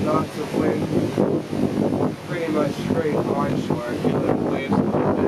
knots of wind, pretty much straight onshore. I feel the waves a little bit.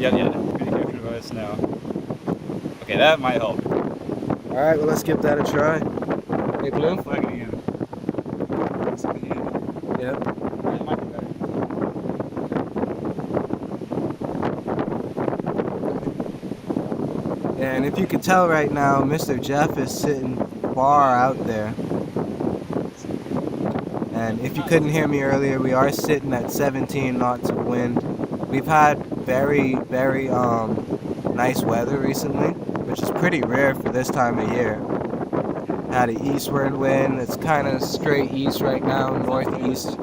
Yeah, pretty good reverse now. Okay, that might help. Alright, well, let's give that a try. Hey, Blue? Flag it again. Yep. It might be better. Yeah, and if you could tell right now, Mr. Jeff is sitting far out there. And if you couldn't hear me earlier, we are sitting at 17 knots of wind. We've had very nice weather recently, which is pretty rare for this time of year. Had an eastward wind. It's kind of straight east right now, northeast.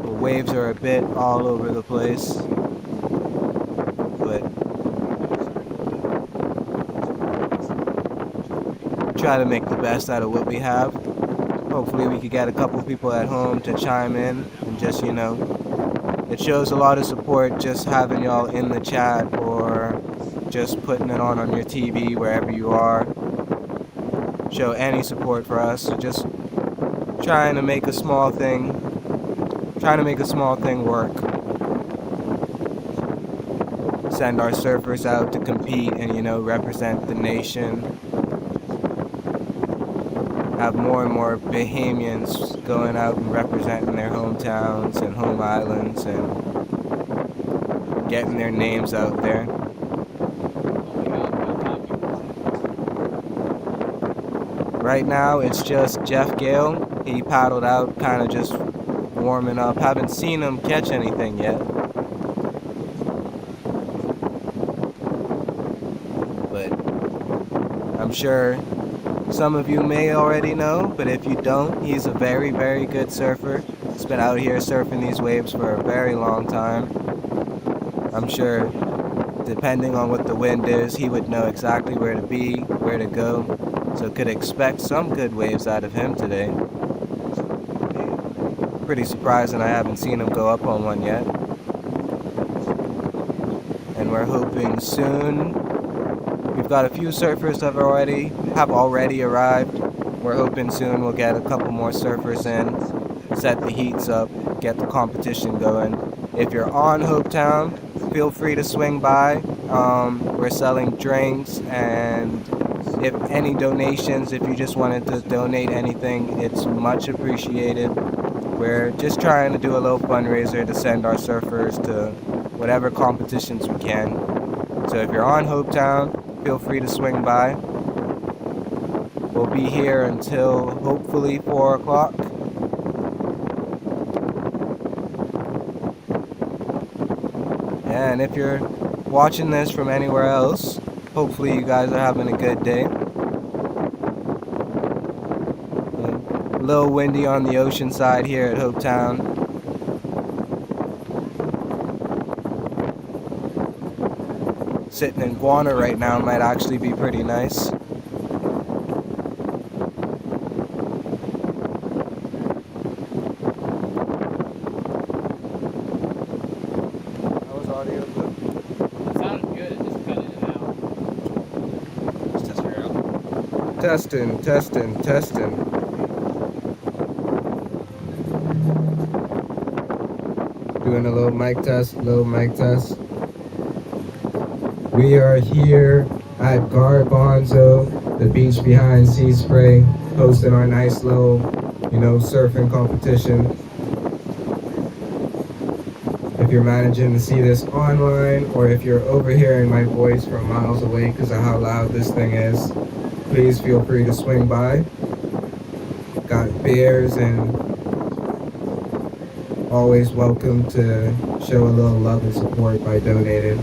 The waves are a bit all over the place, but try to make the best out of what we have. Hopefully we could get a couple people at home to chime in and just, you know, it shows a lot of support just having y'all in the chat or just putting it on your TV wherever you are. Show any support for us. So just trying to make a small thing work. Send our surfers out to compete and, you know, represent the nation. Have more and more Bahamians going out and representing their hometowns and home islands and getting their names out there. Right now it's just Jeff Gale. He paddled out, kind of just warming up. Haven't seen him catch anything yet. But I'm sure some of you may already know, but if you don't, he's a very good surfer. He's been out here surfing these waves for a very long time. I'm sure, depending on what the wind is, he would know exactly where to be, where to go. So could expect some good waves out of him today. Pretty surprising I haven't seen him go up on one yet. And we're hoping soon. We've got a few surfers that have already arrived. We're hoping soon we'll get a couple more surfers in, set the heats up, get the competition going. If you're on Hopetown, feel free to swing by. We're selling drinks, and if any donations, if you just wanted to donate anything, it's much appreciated. We're just trying to do a little fundraiser to send our surfers to whatever competitions we can. So if you're on Hopetown, feel free to swing by. We'll be here until hopefully 4 o'clock. And if you're watching this from anywhere else, hopefully you guys are having a good day. A little windy on the ocean side here at Hopetown. Sitting in Guana right now might actually be pretty nice. How was audio good? It sounded good, it just cut in and out. Just test her out. Testing. Doing a little mic test. We are here at Garbonzo, the beach behind Sea Spray, hosting our nice little, you know, surfing competition. If you're managing to see this online, or if you're overhearing my voice from miles away because of how loud this thing is, please feel free to swing by. Got beers and always welcome to show a little love and support by donating.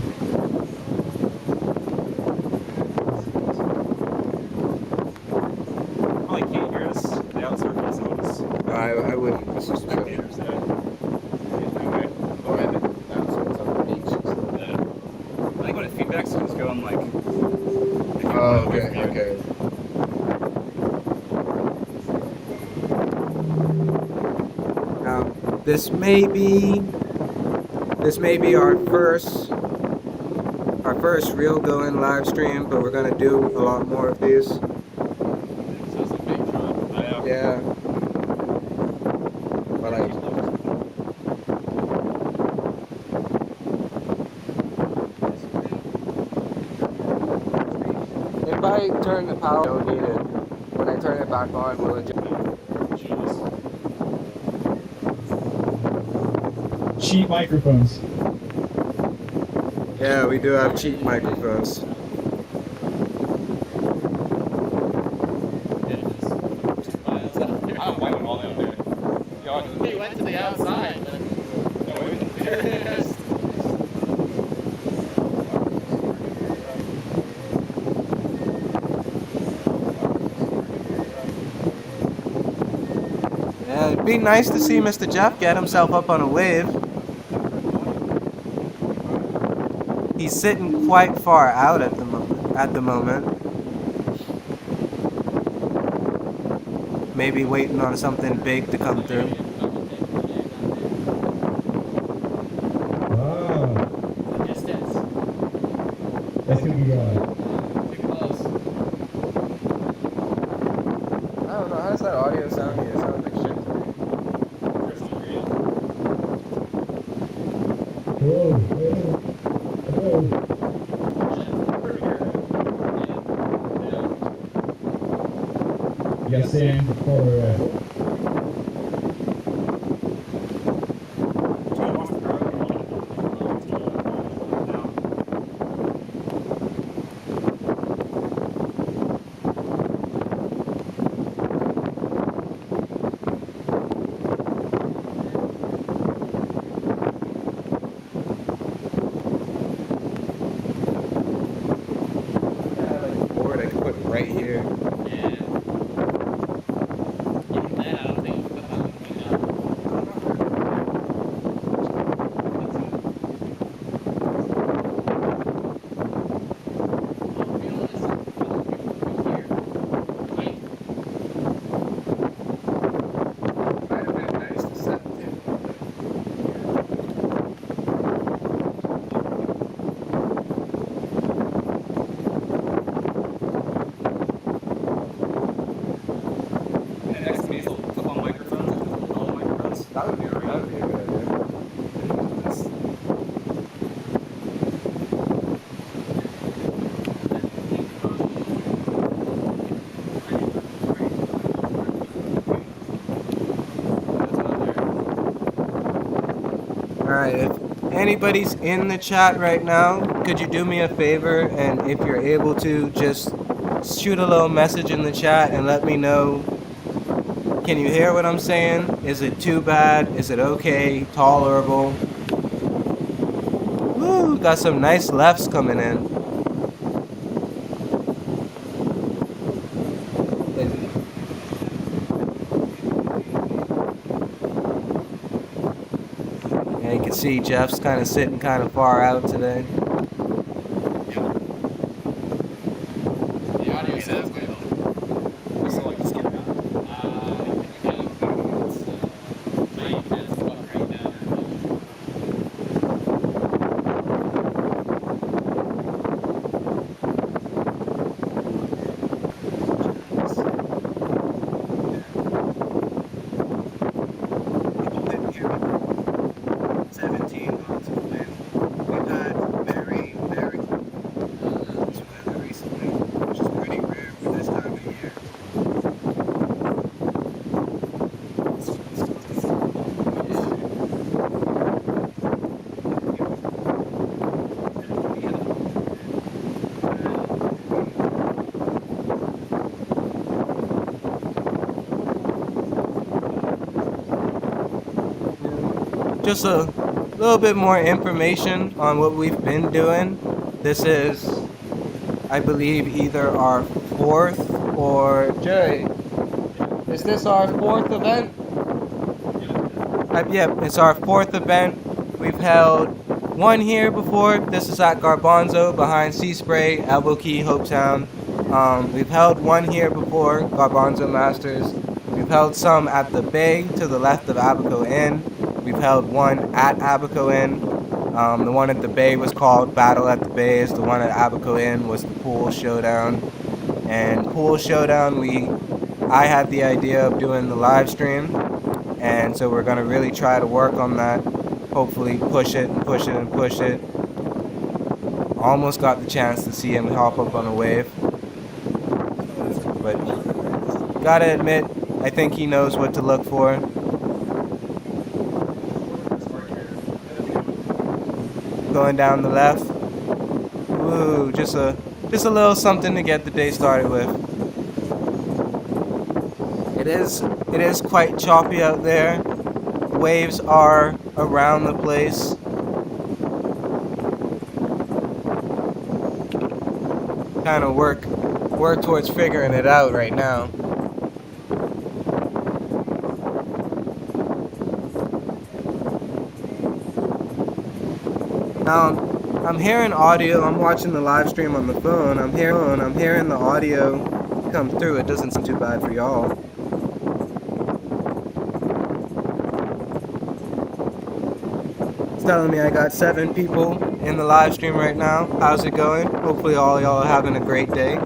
This is true. Spectators there. Or at the announcements on the beach. Yeah. I think when it's feedback, so just go on like. Oh, okay. Now, this may be our first real go-in live stream, but we're gonna do a lot more of these. So it's a big drop. Yeah. But like, if I turn the power, don't need it. When I turn it back on, will it? Cheap microphones. Yeah, we do have cheap microphones. I don't blame them all down there. He went to the outside. Yeah, it'd be nice to see Mr. Jeff get himself up on a wave. He's sitting quite far out at the moment. Maybe waiting on something big to come through. Ah, Distance. that's gonna be Too close. I don't know, how does that audio sound here? It sounds like shit. whoa. You got sand for Board I can put right here. That would be a good idea. Alright, if anybody's in the chat right now, could you do me a favor, and if you're able to, just shoot a little message in the chat and let me know. Can you hear what I'm saying? Is it too bad? Is it okay? Tolerable? Woo, got some nice lefts coming in. Yeah, you can see Jeff's kind of sitting kind of far out today. The audio sounds good. Just a little bit more information on what we've been doing. This is, I believe, either our fourth or Jerry. Is this our fourth event? Yeah, it's our 4th event. We've held one here before. This is at Garbonzo behind Sea Spray, Elbow Key, Hopetown. We've held one here before, Garbonzo Masters. We've held some at the bay to the left of Abaco Inn. We've held one at Abaco Inn. The one at the bay was called Battle at the Bays. The one at Abaco Inn was the Pool Showdown. And Pool Showdown, I had the idea of doing the live stream. And so we're going to really try to work on that. Hopefully push it and push it and push it. Almost got the chance to see him hop up on a wave. But gotta admit, I think he knows what to look for. Going down the left. Ooh, just a little something to get the day started with. It is quite choppy out there. Waves are around the place. Kind of work towards figuring it out right now. Now I'm hearing audio. I'm watching the live stream on the phone. I'm hearing the audio come through. It doesn't seem too bad for y'all. Telling me I got 7 people in the live stream right now. How's it going? Hopefully all y'all are having a great day.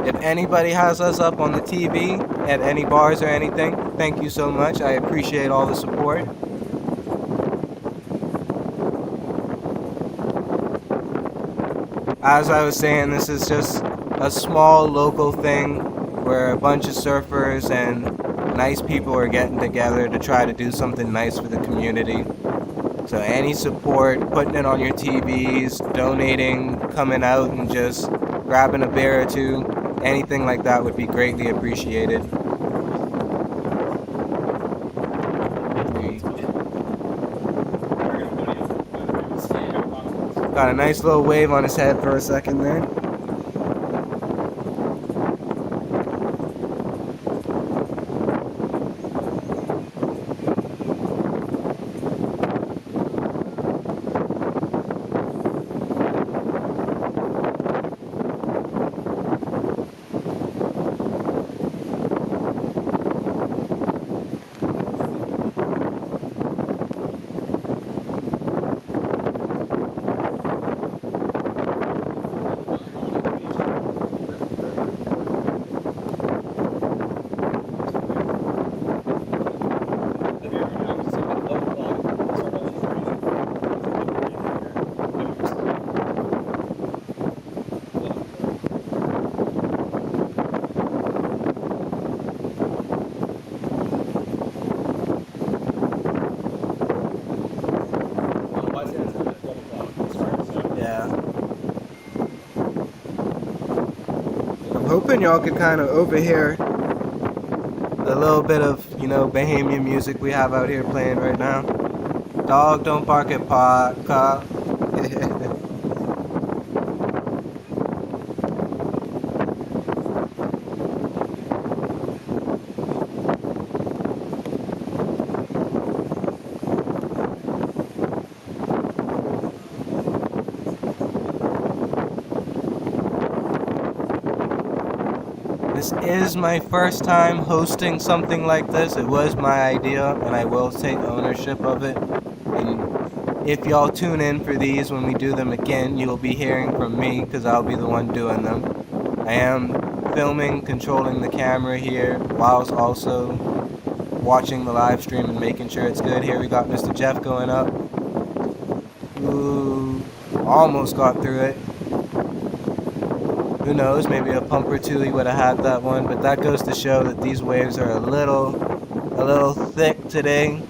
If anybody has us up on the TV at any bars or anything, thank you so much. I appreciate all the support. As I was saying, this is just a small local thing where a bunch of surfers and nice people are getting together to try to do something nice for the community. So any support, putting it on your TVs, donating, coming out and just grabbing a beer or two, anything like that would be greatly appreciated. Got a nice little wave on his head for a second there. Hoping y'all could kind of overhear the little bit of, Bahamian music we have out here playing right now. Dog, don't bark at cop. This is my first time hosting something like this. It was my idea, and I will take ownership of it. And if y'all tune in for these when we do them again, you'll be hearing from me, because I'll be the one doing them. I am filming, controlling the camera here, whilst also watching the live stream and making sure it's good. Here we got Mr. Jeff going up. Ooh, almost got through it. Who knows, maybe a pump or two he would have had that one, but that goes to show that these waves are a little thick today,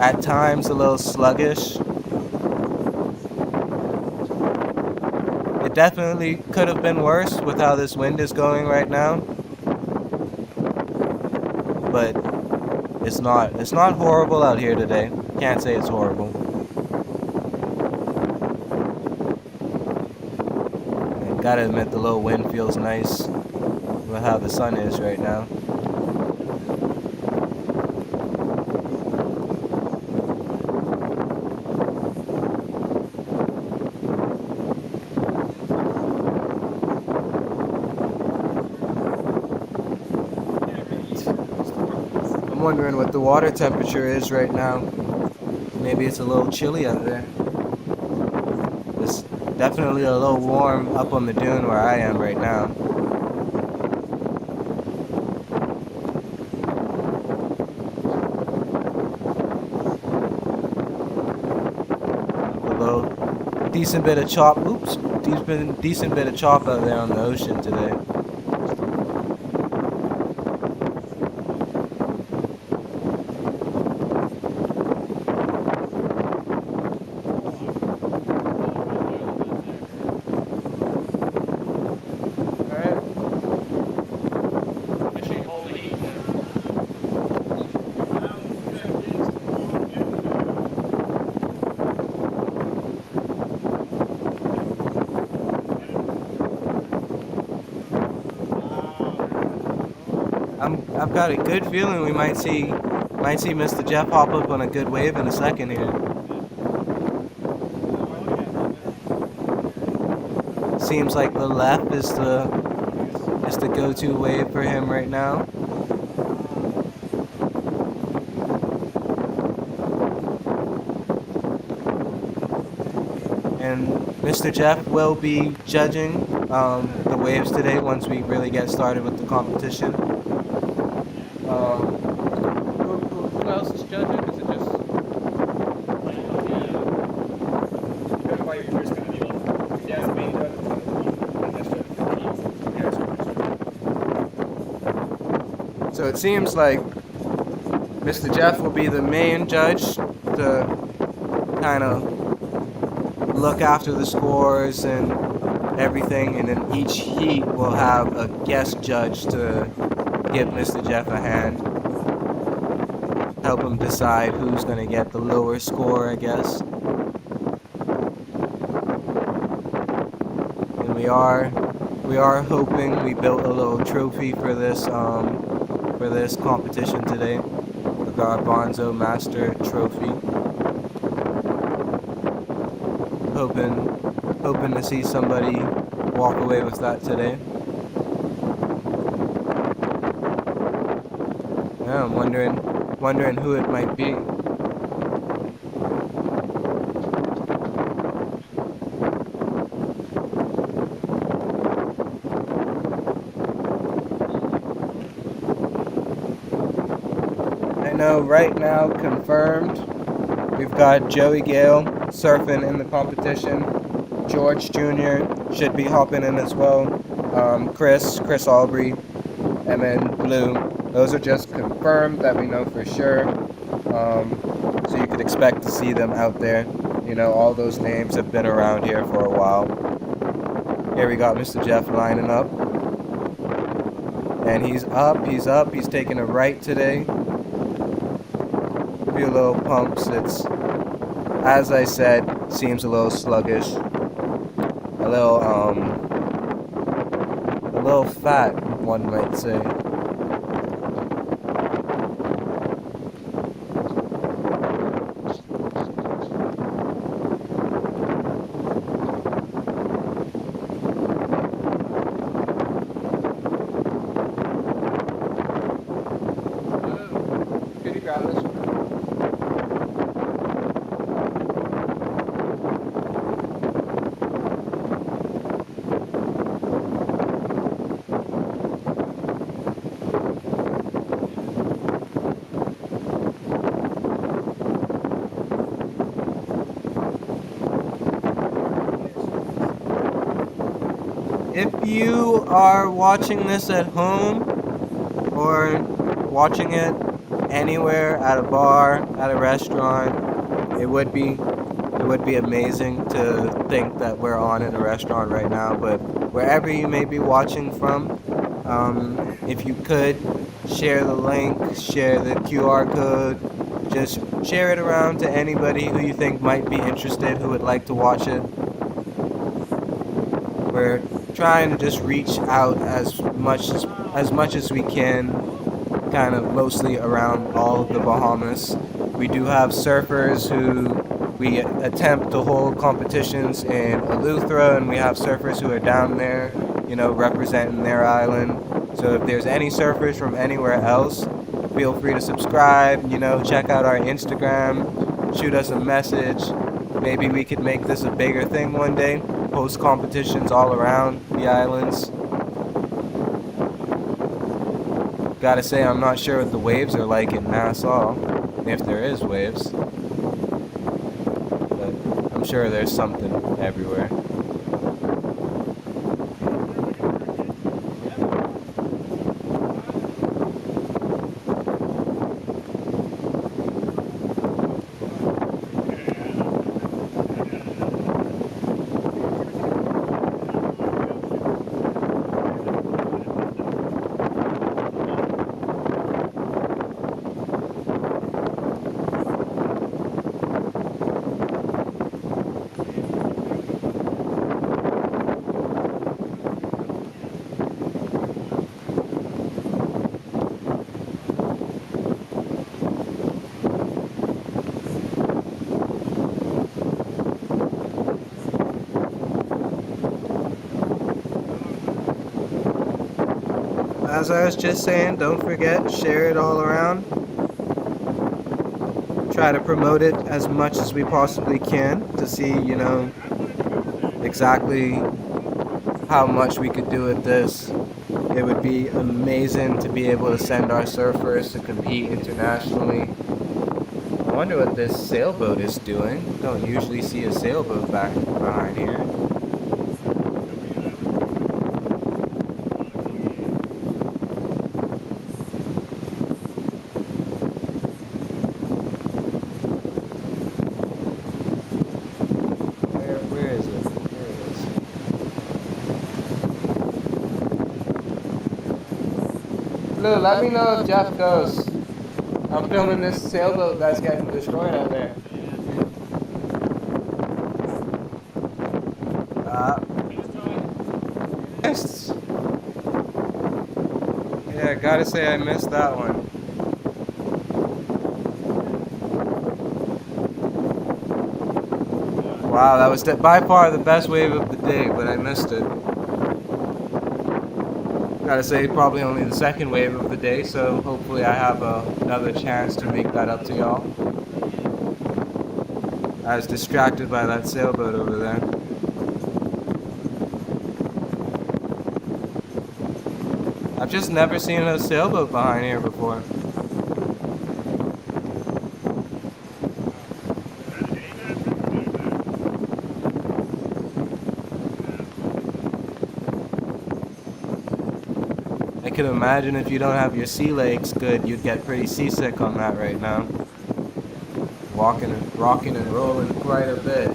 at times a little sluggish. It definitely could have been worse with how this wind is going right now, but it's not horrible out here today. Can't say it's horrible. Gotta admit, the low wind feels nice with how the sun is right now. wondering what the water temperature is right now. Maybe it's a little chilly out there. It's definitely a little warm up on the dune where I am right now. A little decent bit of chop. Oops, decent bit of chop out there on the ocean today. I've got a good feeling we might see Mr. Jeff hop up on a good wave in a second here. Seems like the left is the go-to wave for him right now. And Mr. Jeff will be judging the waves today once we really get started with the competition. Who else is judging? Is it just... So it seems like Mr. Jeff will be the main judge to kind of look after the scores and everything, and then each heat will have a guest judge to give Mr. Jeff a hand, help him decide who's going to get the lower score, I guess. And we are hoping we built a little trophy for this competition today, the Garbonzo Master trophy. Hoping to see somebody walk away with that today. Yeah, I'm wondering who it might be. I know right now confirmed we've got Joey Gale surfing in the competition. George Jr. should be hopping in as well. Chris Aubrey, and then Blue. Those are just confirmed that we know for sure. So you could expect to see them out there. You know, all those names have been around here for a while. Here we got Mr. Jeff lining up. And he's up, he's taking a right today. A few little pumps. It's, as I said, seems a little sluggish. A little fat, one might say. Could you grab this one? If you are watching this at home or watching it anywhere, at a bar, at a restaurant, it would be amazing to think that we're on in a restaurant right now. But wherever you may be watching from, if you could share the link, share the QR code, just share it around to anybody who you think might be interested, who would like to watch it. We're trying to just reach out as much as we can, kind of mostly around all of the Bahamas. We do have surfers who we attempt to hold competitions in Eleuthera, and we have surfers who are down there, you know, representing their island. So if there's any surfers from anywhere else, feel free to subscribe, you know, check out our Instagram, shoot us a message. Maybe we could make this a bigger thing one day. Host competitions all around the islands. Gotta say, I'm not sure what the waves are like in Nassau, if there is waves. But I'm sure there's something everywhere. As I was just saying, don't forget, share it all around. Try to promote it as much as we possibly can to see, you know, exactly how much we could do with this. It would be amazing to be able to send our surfers to compete internationally. I wonder what this sailboat is doing. Don't usually see a sailboat back behind here. Where is it? There it is. Lou, let me know if Jeff goes. I'm filming this sailboat that's getting destroyed out there. Missed. Yeah, gotta say I missed that one. Wow, that was by far the best wave of the day, but I missed it. Gotta say, probably only the second wave of the day, so hopefully I have another chance to make that up to y'all. I was distracted by that sailboat over there. I've just never seen a sailboat behind here before. I can imagine if you don't have your sea legs good, you'd get pretty seasick on that right now. Walking and rocking and rolling quite a bit.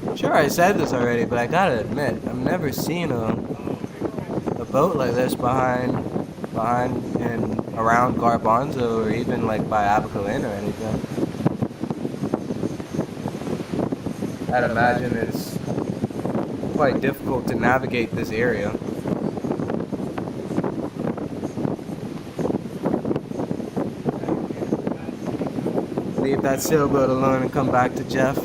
I'm sure I said this already, but I gotta admit, I've never seen a boat like this behind and around Garbonzo or even like by Abaco Inn or anything. I'd imagine it's quite difficult to navigate this area. Leave that sailboat alone and come back to Jeff.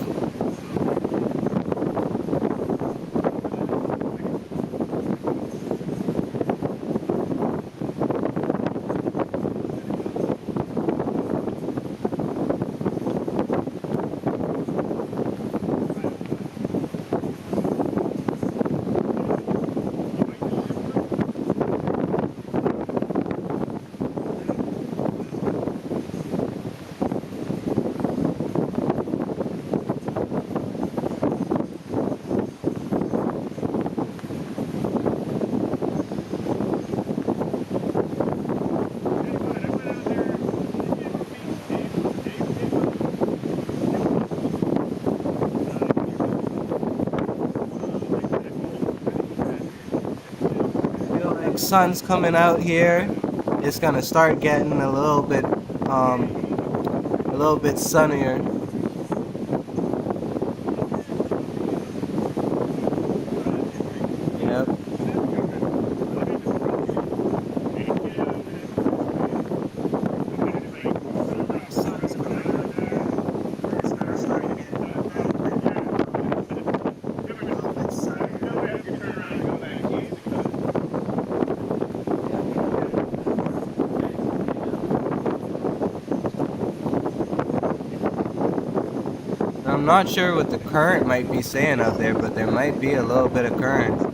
Sun's coming out here. It's gonna start getting a little bit sunnier. I'm not sure what the current might be saying out there, but there might be a little bit of current.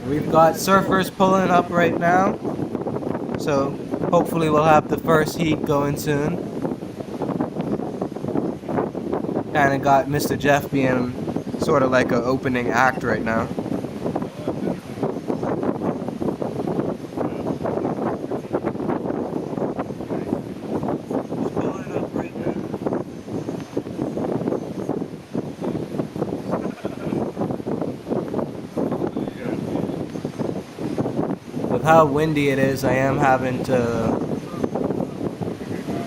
We've got surfers pulling up right now, so hopefully we'll have the first heat going soon. Kinda got Mr. Jeff being sort of like an opening act right now. With how windy it is, I am having to,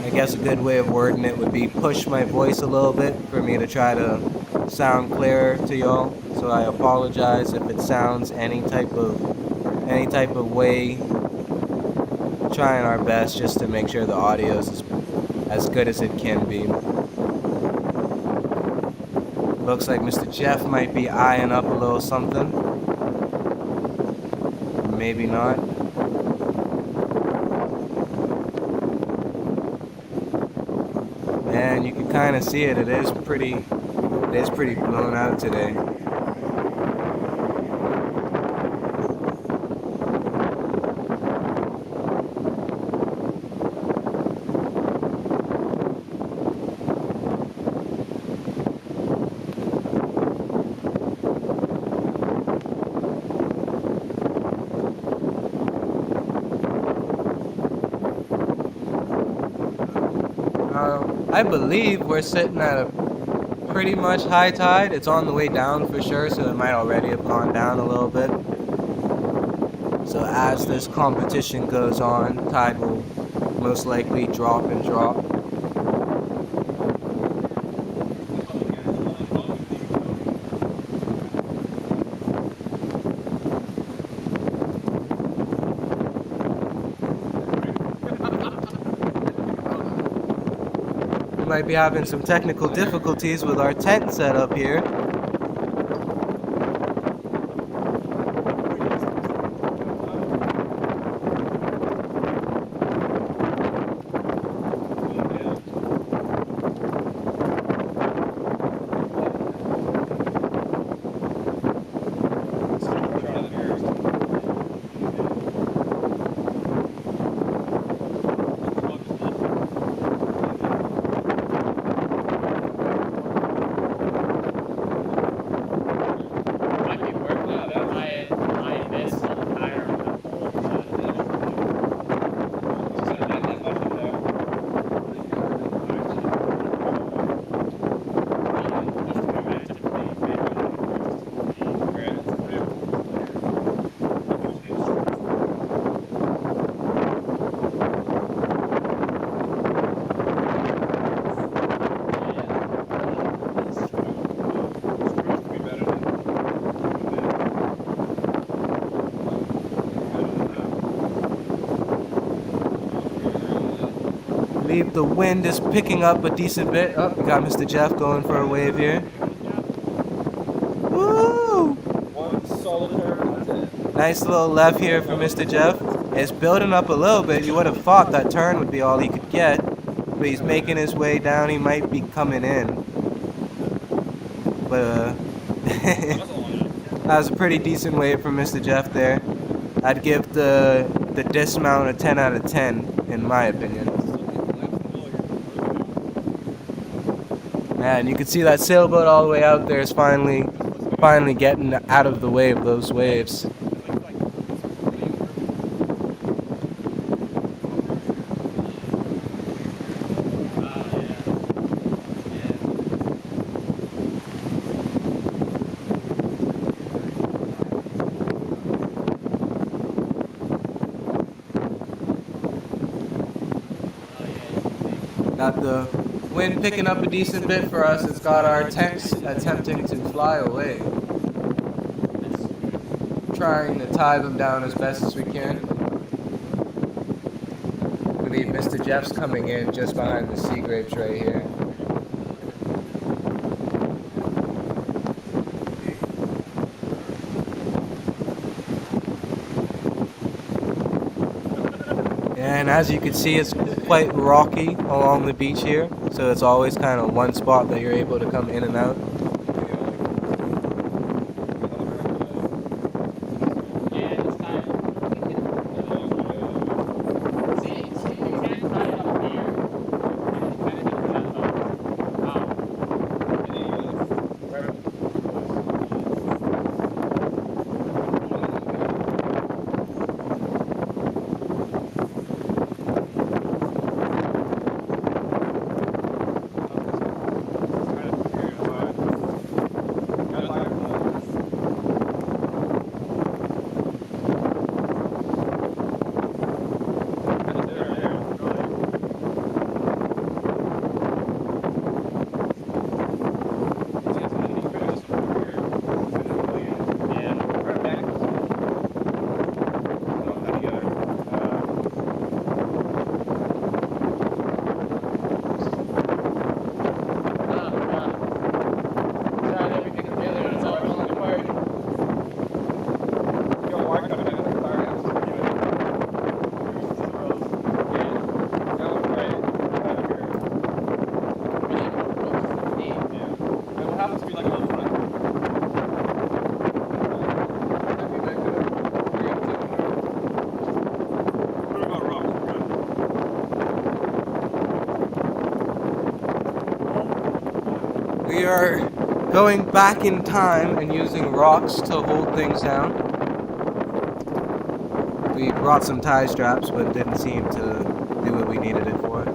I guess a good way of wording it would be push my voice a little bit for me to try to sound clearer to y'all. So I apologize if it sounds any type of way. Trying our best just to make sure the audio is as good as it can be. Looks like Mr. Jeff might be eyeing up a little something. Maybe not. And you can kind of see it. It is pretty blown out today. I believe we're sitting at a pretty much high tide. It's on the way down for sure, so it might already have gone down a little bit. So as this competition goes on, tide will most likely drop and drop. Might be having some technical difficulties with our tent setup here. The wind is picking up a decent bit. Oh, we got Mr. Jeff going for a wave here. Woo! One solitary. Nice little left here for Mr. Jeff. It's building up a little bit. You would have thought that turn would be all he could get, but he's making his way down. He might be coming in. But that was a pretty decent wave from Mr. Jeff there. I'd give the dismount a 10 out of 10 in my opinion. Man, you can see that sailboat all the way out there is finally getting out of the way of those waves. Got the wind picking up a decent bit for us. It's got our tents attempting to fly away. trying to tie them down as best as we can. I believe Mr. Jeff's coming in just behind the sea grapes right here. And as you can see, it's quite rocky along the beach here, so it's always kind of one spot that you're able to come in and out. We are going back in time and using rocks to hold things down. We brought some tie straps, but didn't seem to do what we needed it for.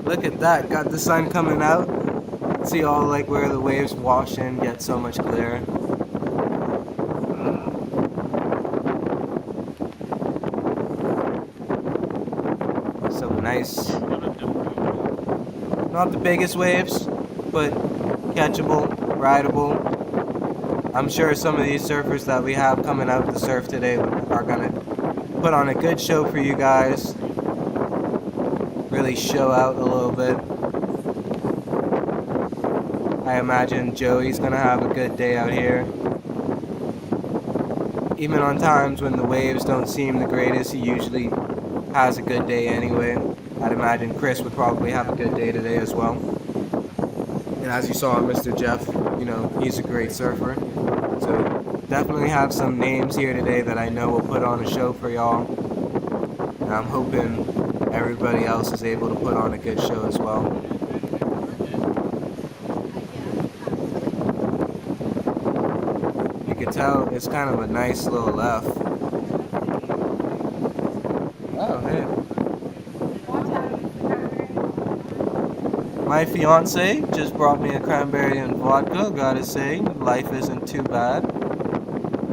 Look at that, got the sun coming out. See all like where the waves wash in, get so much clearer. So nice. Not the biggest waves, but catchable, rideable. I'm sure some of these surfers that we have coming out to surf today are gonna put on a good show for you guys. Really show out a little bit. I imagine Joey's gonna have a good day out here. Even on times when the waves don't seem the greatest, he usually has a good day anyway. I'd imagine Chris would probably have a good day today as well. And as you saw, Mr. Jeff, you know, he's a great surfer. So definitely have some names here today that I know will put on a show for y'all. And I'm hoping everybody else is able to put on a good show as well. You can tell it's kind of a nice little left. Oh, hey. My fiance just brought me a cranberry and vodka. Gotta say, life isn't too bad.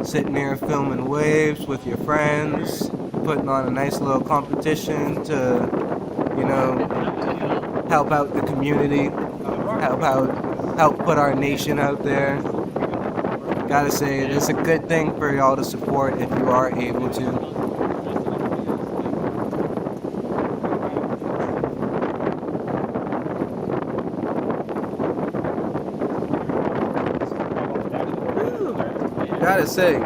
Sitting here filming waves with your friends, putting on a nice little competition to, you know, help out the community, help put our nation out there. Gotta say, it is a good thing for y'all to support if you are able to. Gotta say,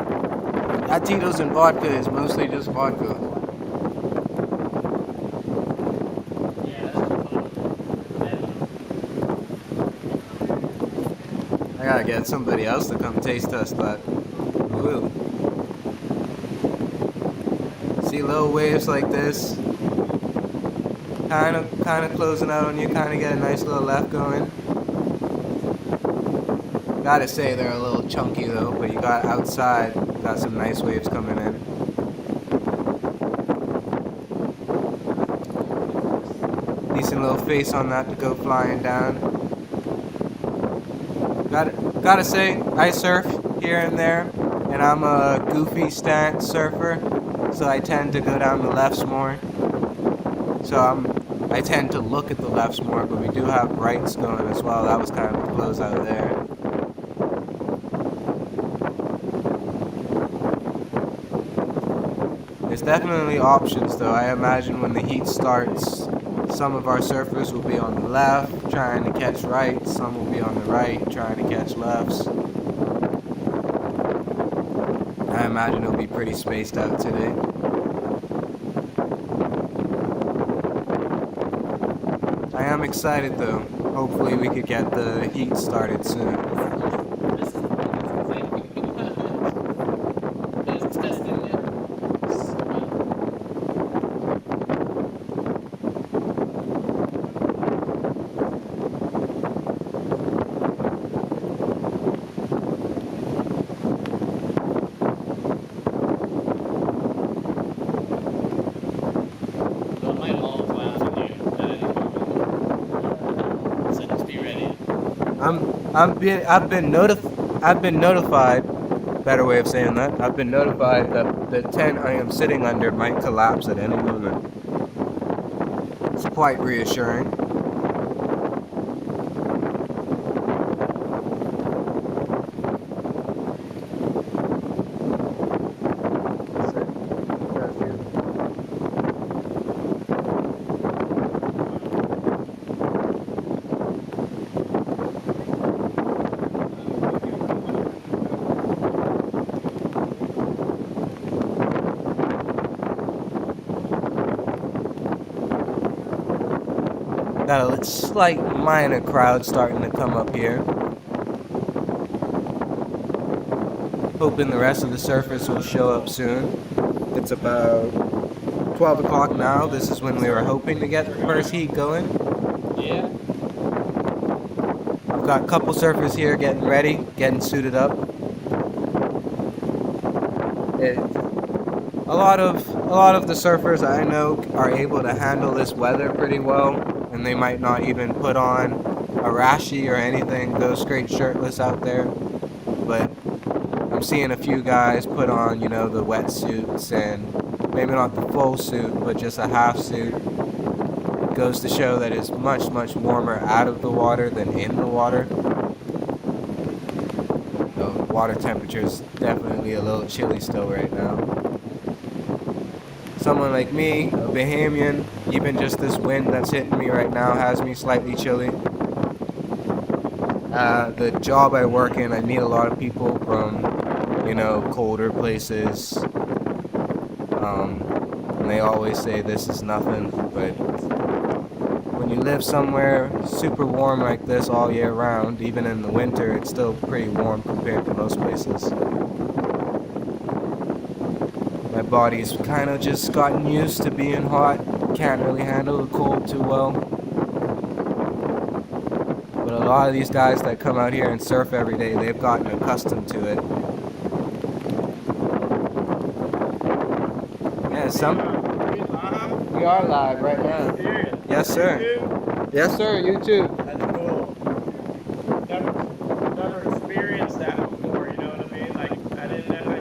that Tito's and vodka is mostly just vodka. I gotta get somebody else to come taste test that. Ooh. See little waves like this, kind of closing out on you, kind of get a nice little left going. Gotta say they're a little chunky though, but you got outside, got some nice waves coming in. Decent little face on that to go flying down. Gotta say, I surf here and there, and I'm a goofy stance surfer, so I tend to go down the lefts more. So I tend to look at the lefts more, but we do have rights going as well. That was kind of a close out there. There's definitely options though. I imagine when the heat starts, some of our surfers will be on the left trying to catch rights, some will be on the right trying to catch lefts. I imagine it'll be pretty spaced out today. I am excited though. Hopefully we could get the heat started soon. I've been notified, better way of saying that, I've been notified that the tent I am sitting under might collapse at any moment. It's quite reassuring. Got a slight minor crowd starting to come up here. Hoping the rest of the surfers will show up soon. It's about 12 o'clock now. This is when we were hoping to get the first heat going. Yeah. I've got a couple surfers here getting ready, getting suited up. A lot of the surfers I know are able to handle this weather pretty well, and they might not even put on a rashi or anything, go straight shirtless out there. But I'm seeing a few guys put on, the wetsuits, and maybe not the full suit, but just a half suit. It goes to show that it's much, much warmer out of the water than in the water. The water temperature is definitely a little chilly still right now. Someone like me, a Bahamian, even just this wind that's hitting me right now has me slightly chilly. The job I work in, I meet a lot of people from, colder places. And they always say this is nothing, but when you live somewhere super warm like this all year round, even in the winter, it's still pretty warm compared to most places. My body's kind of just gotten used to being hot. Can't really handle the cold too well. But a lot of these guys that come out here and surf every day, they've gotten accustomed to it. Yeah, we are live right now. Yes, sir. Yes, sir. YouTube. That's cool. Never experienced that before, you know what I mean? Like, I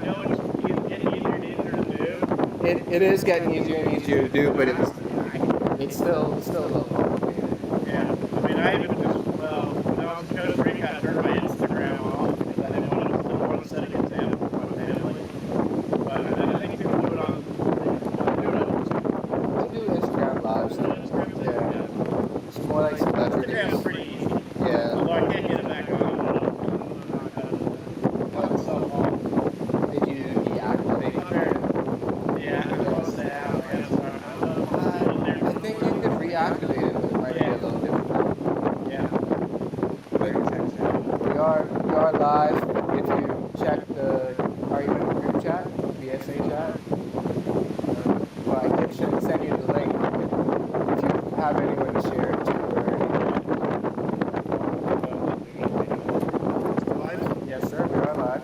know it's getting easier and easier to do. It is getting easier and easier to do, but it's still a little complicated. Yeah. I mean, I even just, when I was in Costa Rica, I turned my Instagram off because I didn't want to set an example for my family. But I think people do it on, I do Instagram lives. Yeah. It's more like celebrities. Instagram's pretty easy. Yeah. Although I can't get it back on. Did you deactivate it? Yeah, I lost it out. I think you could reactivate it, but it might be a little difficult. Yeah. But we are are live. If you check are you in the group chat, BSA chat? Well, I can send you the link if you have anyone to share it to or anything. Live? Yes, sir, we are live.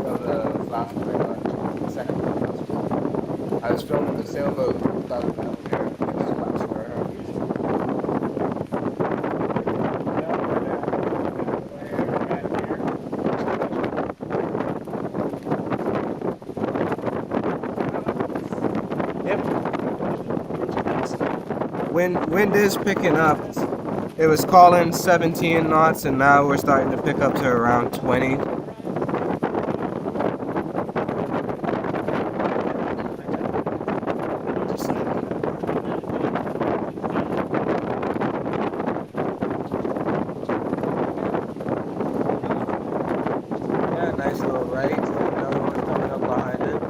So the last one, the second one. I was filming the sailboat down there. It's last word. Wind is picking up. It was calling 17 knots and now we're starting to pick up to around 20. Yeah, nice little right. Another one coming up behind it.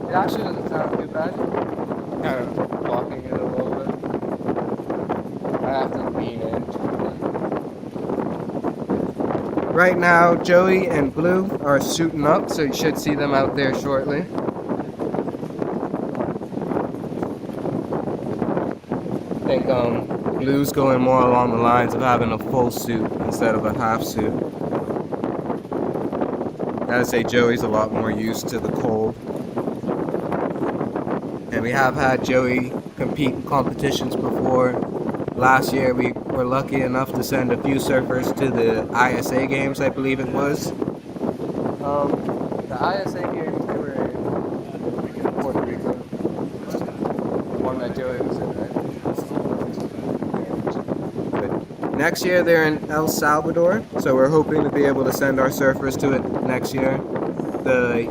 It actually doesn't sound too bad. Kind of blocking it a little bit. I have to lean in. Right now, Joey and Blue are suiting up, so you should see them out there shortly. I think Blue's going more along the lines of having a full suit instead of a half suit. Gotta say Joey's a lot more used to the cold. And we have had Joey compete in competitions before. Last year we were lucky enough to send a few surfers to the ISA games, I believe it was. The ISA games, they were in Puerto Rico. The one that Joey was in, right? But next year they're in El Salvador, so we're hoping to be able to send our surfers to it next year. The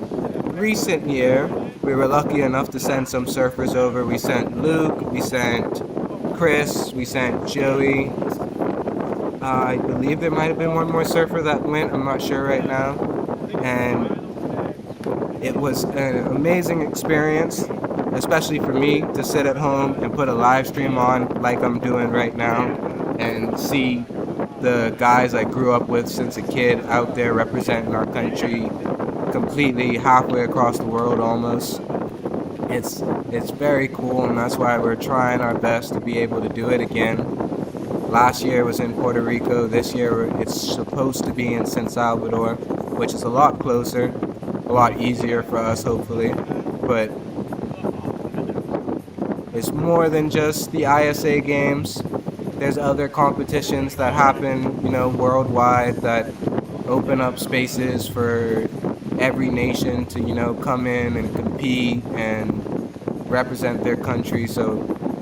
recent year, we were lucky enough to send some surfers over. We sent Luke, we sent Chris, we sent Joey. I believe there might have been one more surfer that went, I'm not sure right now. And it was an amazing experience, especially for me to sit at home and put a live stream on like I'm doing right now and see the guys I grew up with since a kid out there representing our country completely halfway across the world almost. It's very cool, and that's why we're trying our best to be able to do it again. Last year was in Puerto Rico. This year it's supposed to be in San Salvador, which is a lot closer, a lot easier for us hopefully. But it's more than just the ISA games. There's other competitions that happen, worldwide that open up spaces for every nation to, come in and compete and represent their country. So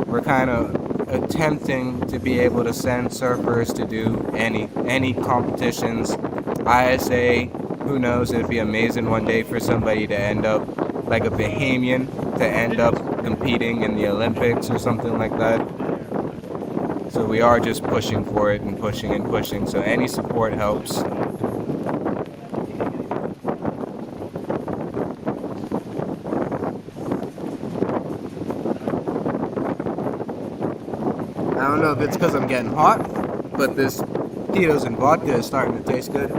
we're kind of attempting to be able to send surfers to do any competitions. ISA, who knows, it'd be amazing one day for somebody to end up like a Bahamian, to end up competing in the Olympics or something like that. So we are just pushing for it and pushing, so any support helps. I don't know if it's because I'm getting hot, but this Tito's and vodka is starting to taste good.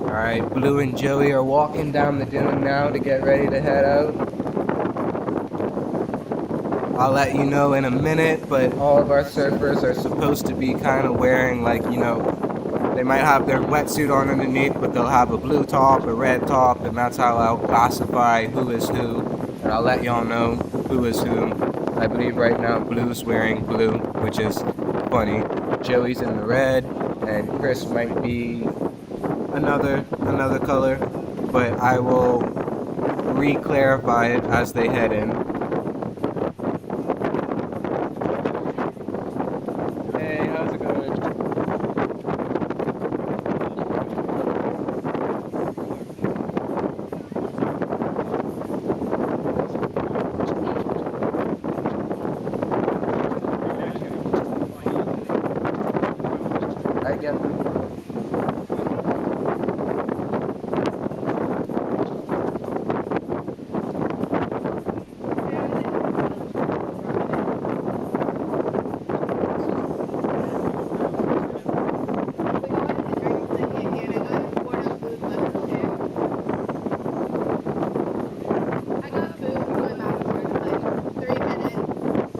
Alright, Blue and Joey are walking down the dune now to get ready to head out. I'll let you know in a minute, but all of our surfers are supposed to be kind of wearing they might have their wetsuit on underneath, but they'll have a blue top, a red top, and that's how I'll classify who is who. And I'll let y'all know who is who I believe right now Blue's wearing blue, which is funny. Joey's in the red, and Chris might be another color, but I will re-clarify it as they head in. Hey, how's it going? I get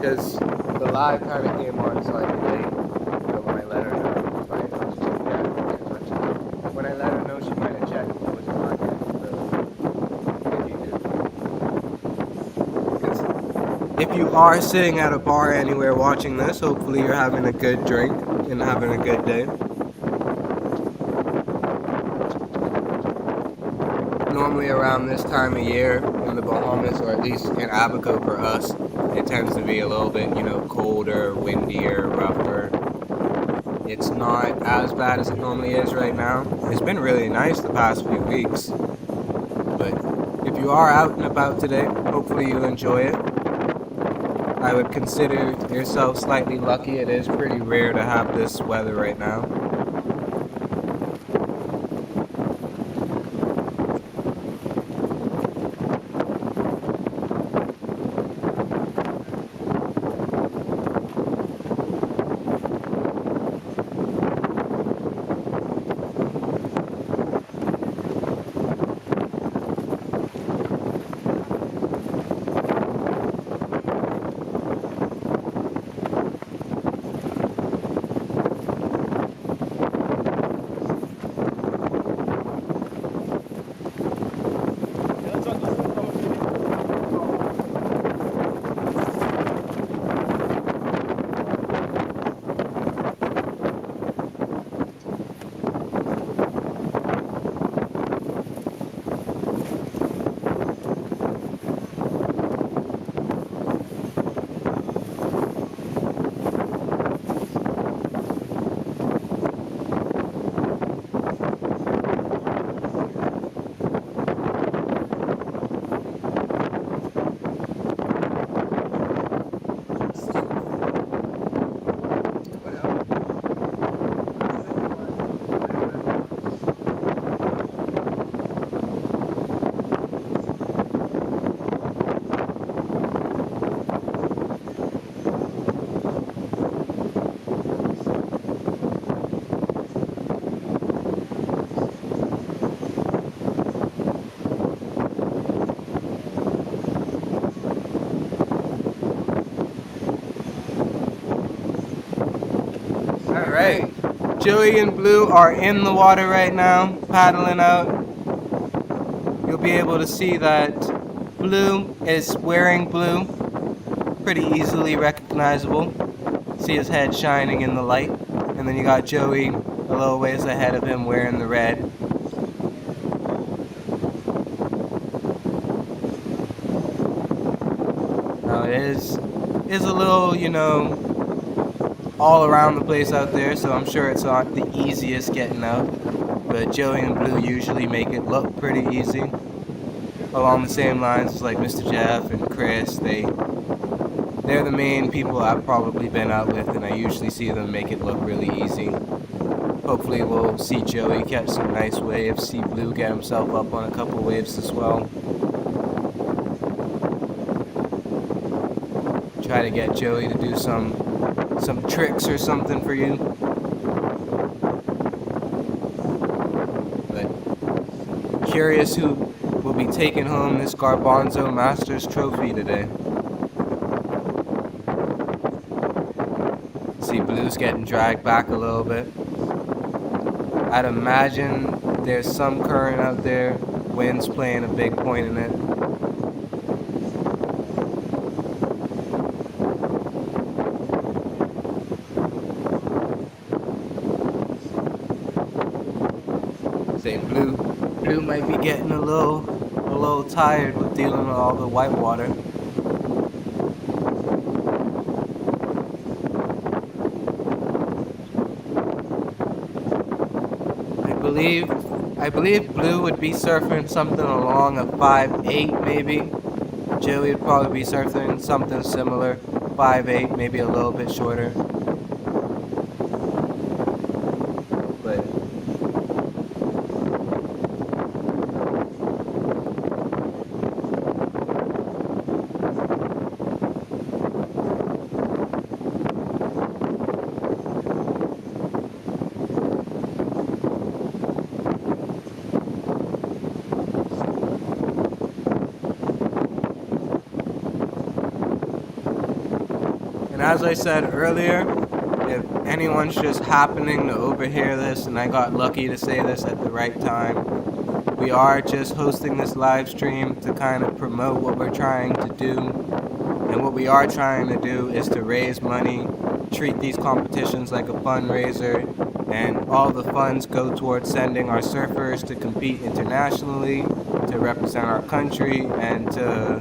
because the live kind of came on slightly late, so when I let her know, when I let her know, she might have checked what was on it. So if you are sitting at a bar anywhere watching this, hopefully you're having a good drink and having a good day. Normally around this time of year in the Bahamas, or at least in Abaco for us, it tends to be a little bit, colder, windier, rougher. It's not as bad as it normally is right now. It's been really nice the past few weeks. But if you are out and about today, hopefully you'll enjoy it. I would consider yourself slightly lucky. It is pretty rare to have this weather right now. Alright, Joey and Blue are in the water right now, paddling out. You'll be able to see that Blue is wearing blue, pretty easily recognizable. See his head shining in the light. And then you got Joey a little ways ahead of him wearing the red. Now it is a little, all around the place out there, so I'm sure it's not the easiest getting out. But Joey and Blue usually make it look pretty easy. Along the same lines as like Mr. Jeff and Chris, they're the main people I've probably been out with, and I usually see them make it look really easy. Hopefully we'll see Joey catch some nice waves, see Blue get himself up on a couple waves as well. Try to get Joey to do some tricks or something for you. But curious who will be taking home this Garbonzo Masters trophy today. See Blue's getting dragged back a little bit. I'd imagine there's some current out there. Wind's playing a big point in it. Blue might be getting a little tired with dealing with all the white water. I believe Blue would be surfing something along a 5'8" maybe. Joey would probably be surfing something similar, 5'8", maybe a little bit shorter. But as I said earlier, if anyone's just happening to overhear this, and I got lucky to say this at the right time, we are just hosting this live stream to kind of promote what we're trying to do. And what we are trying to do is to raise money, treat these competitions like a fundraiser, and all the funds go towards sending our surfers to compete internationally, to represent our country, and to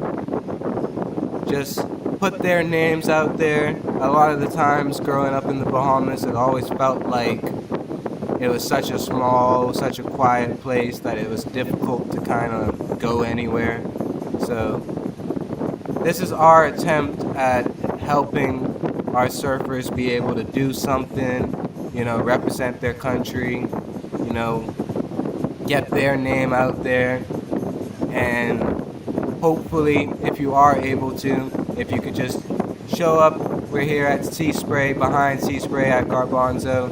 just put their names out there. A lot of the times growing up in the Bahamas, it always felt like it was such a small, such a quiet place that it was difficult to kind of go anywhere. So this is our attempt at helping our surfers be able to do something, you know, represent their country, you know, get their name out there, and hopefully, if you are able to, if you could just show up. We're here at Sea Spray, behind Sea Spray at Garbonzo.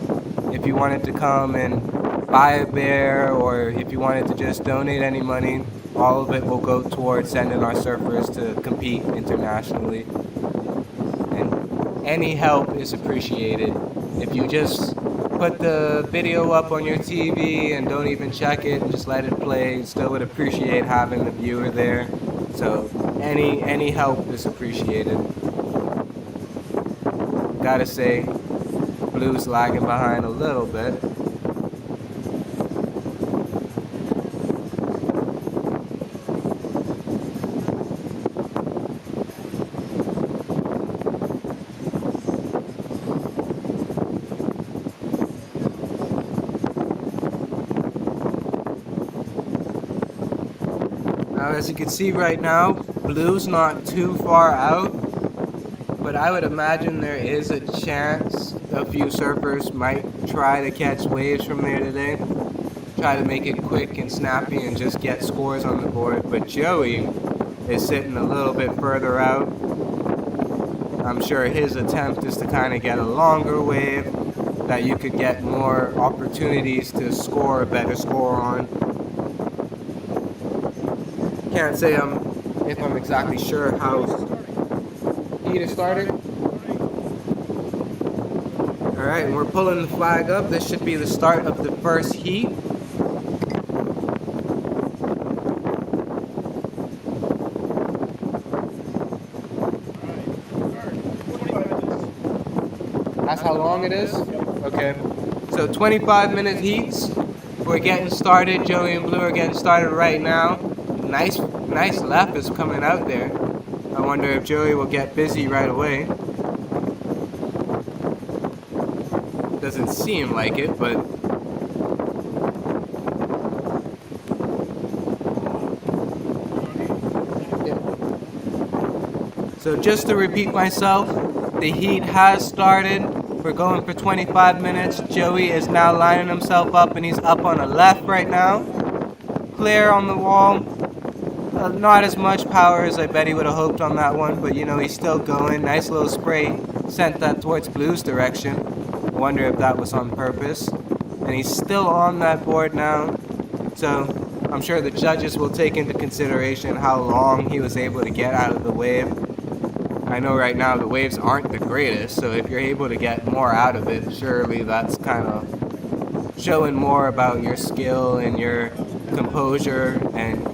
If you wanted to come and buy a bear, or if you wanted to just donate any money, all of it will go towards sending our surfers to compete internationally. And any help is appreciated. If you just put the video up on your TV and don't even check it and just let it play, still would appreciate having the viewer there. So any help is appreciated. Gotta say, Blue's lagging behind a little bit. Now, as you can see right now, Blue's not too far out, but I would imagine there is a chance a few surfers might try to catch waves from there today. Try to make it quick and snappy and just get scores on the board. But Joey is sitting a little bit further out. I'm sure his attempt is to kind of get a longer wave that you could get more opportunities to score a better score on. Can't say if I'm exactly sure how heat is started. Alright, and we're pulling the flag up. This should be the start of the first heat. That's how long it is? Okay. So 25-minute heats. We're getting started. Joey and Blue are getting started right now. Nice left is coming out there. I wonder if Joey will get busy right away. Doesn't seem like it, but yeah. So just to repeat myself, the heat has started. We're going for 25 minutes. Joey is now lining himself up, and he's up on the left right now. Clear on the wall. Not as much power as I bet he would have hoped on that one, but you know, he's still going. Nice little spray. Sent that towards Blue's direction. Wonder if that was on purpose. And he's still on that board now. So I'm sure the judges will take into consideration how long he was able to get out of the wave. I know right now the waves aren't the greatest, so if you're able to get more out of it, surely that's kind of showing more about your skill and your composure and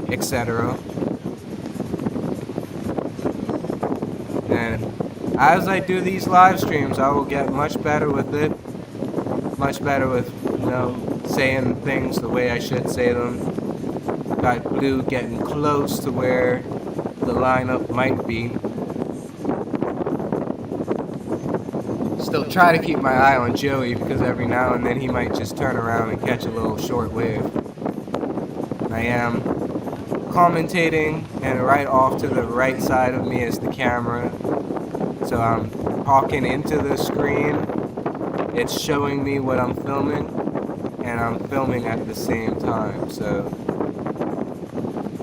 etc. And as I do these live streams, I will get much better with it. Much better with, you know, saying things the way I should say them. Got Blue getting close to where the lineup might be. Still try to keep my eye on Joey because every now and then he might just turn around and catch a little short wave. I am commentating, and right off to the right side of me is the camera. So I'm talking into the screen. It's showing me what I'm filming, and I'm filming at the same time. So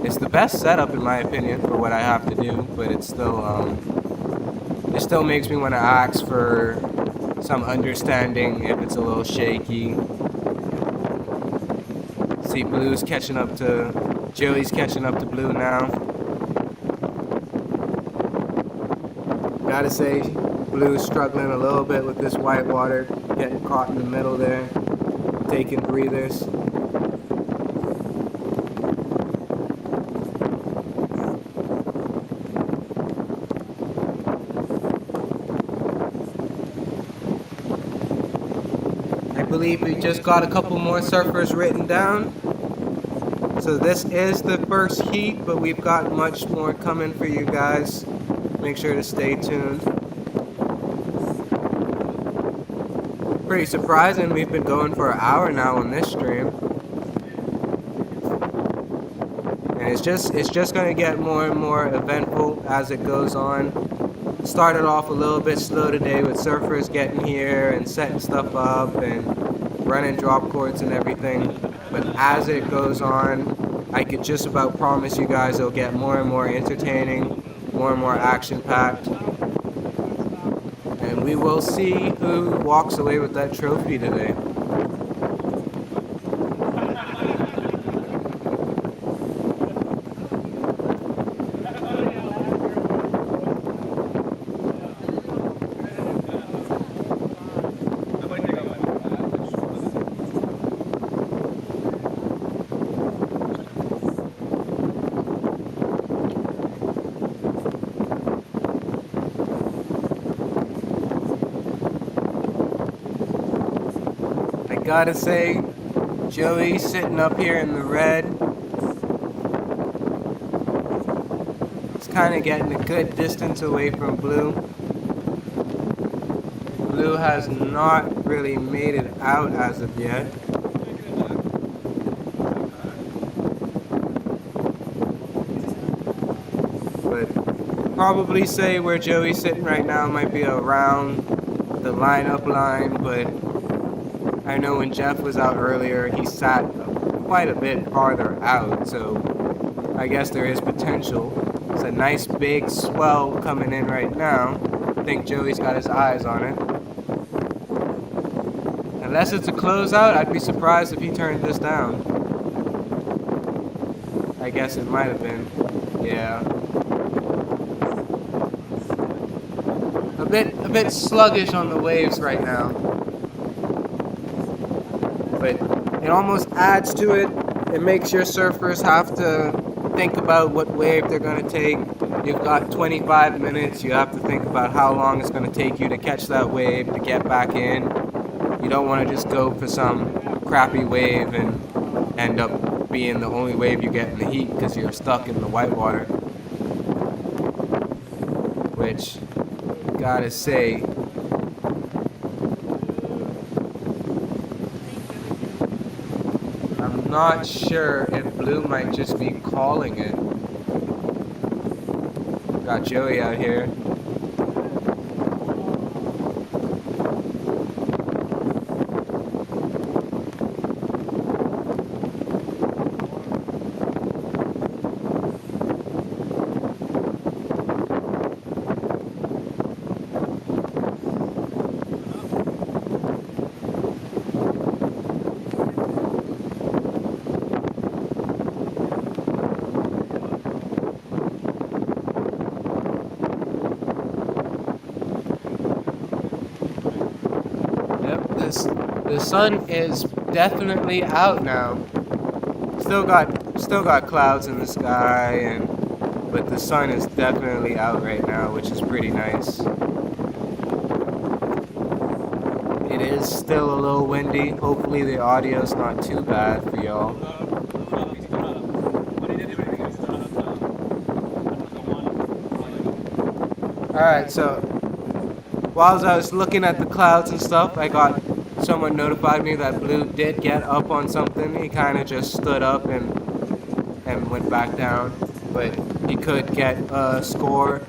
it's the best setup in my opinion for what I have to do, but it still makes me want to ask for some understanding if it's a little shaky. See, Blue's catching up to Joey's catching up to Blue now. Gotta say, Blue's struggling a little bit with this white water, getting caught in the middle there, taking breathers. I believe we just got a couple more surfers written down. So this is the first heat, but we've got much more coming for you guys. Make sure to stay tuned. Pretty surprising, we've been going for an hour now on this stream. And it's just gonna get more and more eventful as it goes on. Started off a little bit slow today with surfers getting here and setting stuff up and running drop courts and everything. But as it goes on, I could just about promise you guys it'll get more and more entertaining, more and more action-packed. And we will see who walks away with that trophy today. Gotta say, Joey sitting up here in the red. It's kind of getting a good distance away from Blue. Blue has not really made it out as of yet. But probably say where Joey's sitting right now might be around the lineup line, but I know when Jeff was out earlier, he sat quite a bit farther out, so I guess there is potential. It's a nice big swell coming in right now. I think Joey's got his eyes on it. Unless it's a closeout, I'd be surprised if he turned this down. I guess it might have been. Yeah. A bit sluggish on the waves right now. But it almost adds to it. It makes your surfers have to think about what wave they're going to take. You've got 25 minutes. You have to think about how long it's going to take you to catch that wave, to get back in. You don't want to just go for some crappy wave and end up being the only wave you get in the heat because you're stuck in the whitewater. Which, gotta say, I'm not sure if Blue might just be calling it. Got Joey out here. The sun is definitely out now. Still got clouds in the sky, but the sun is definitely out right now, which is pretty nice. It is still a little windy. Hopefully the audio's not too bad for y'all. Alright, so while I was looking at the clouds and stuff, someone notified me that Blue did get up on something. He kind of just stood up and went back down, but he could get a score,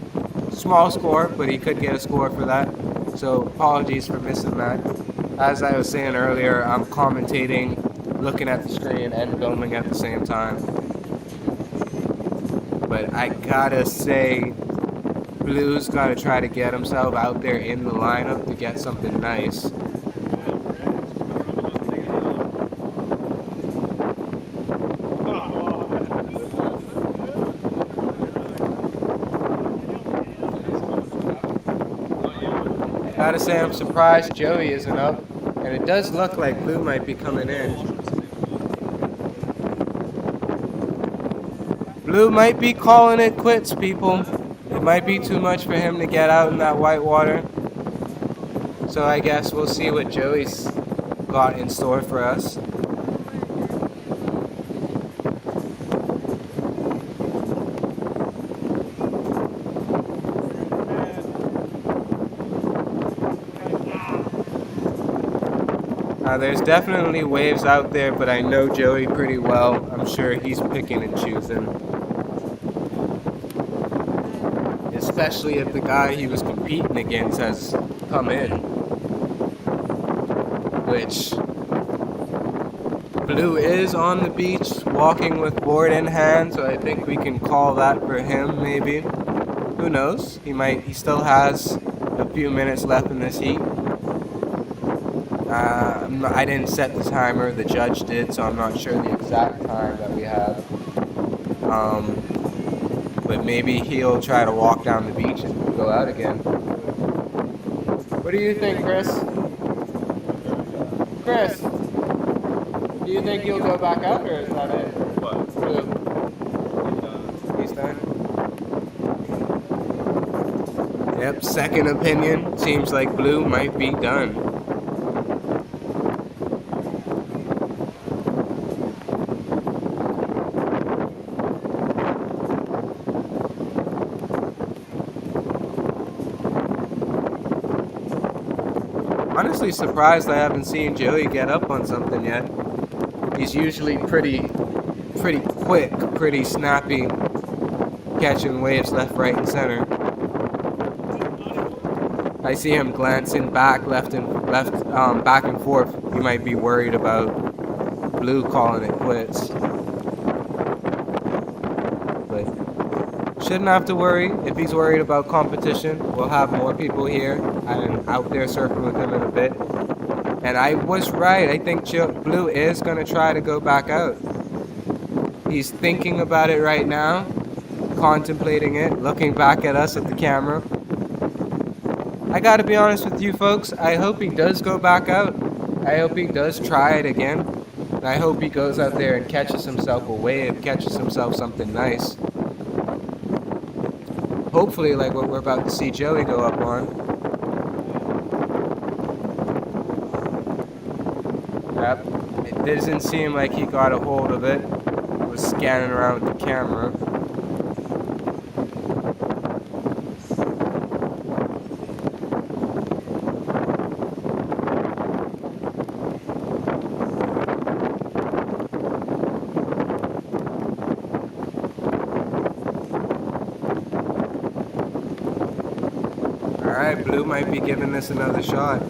small score, but he could get a score for that. So apologies for missing that. As I was saying earlier, I'm commentating, looking at the screen and filming at the same time. But I gotta say, Blue's gotta try to get himself out there in the lineup to get something nice. Gotta say I'm surprised Joey isn't up, and it does look like Blue might be coming in. Blue might be calling it quits, people. It might be too much for him to get out in that white water. So I guess we'll see what Joey's got in store for us. There's definitely waves out there, but I know Joey pretty well. I'm sure he's picking and choosing. Especially if the guy he was competing against has come in. Which, Blue is on the beach, walking with board in hand, so I think we can call that for him, maybe. Who knows? He still has a few minutes left in this heat. I didn't set the timer, the judge did, so I'm not sure the exact time that we have. But maybe he'll try to walk down the beach and go out again. What do you think, Chris? Chris, do you think he'll go back out, or is that it? What? Blue. He's done. Yep, second opinion. Seems like Blue might be done. Honestly surprised I haven't seen Joey get up on something yet. He's usually pretty quick, pretty snappy, catching waves left, right, and center. I see him glancing back, back and forth. He might be worried about Blue calling it quits. But shouldn't have to worry. If he's worried about competition, we'll have more people here. I'm out there surfing with him in a bit. And I was right. I think Blue is going to try to go back out. He's thinking about it right now, contemplating it, looking back at us at the camera. I got to be honest with you folks. I hope he does go back out. I hope he does try it again. And I hope he goes out there and catches himself a wave, catches himself something nice. Hopefully like what we're about to see Joey go up on. Yep, it doesn't seem like he got a hold of it. He was scanning around with the camera. Alright, Blue might be giving this another shot.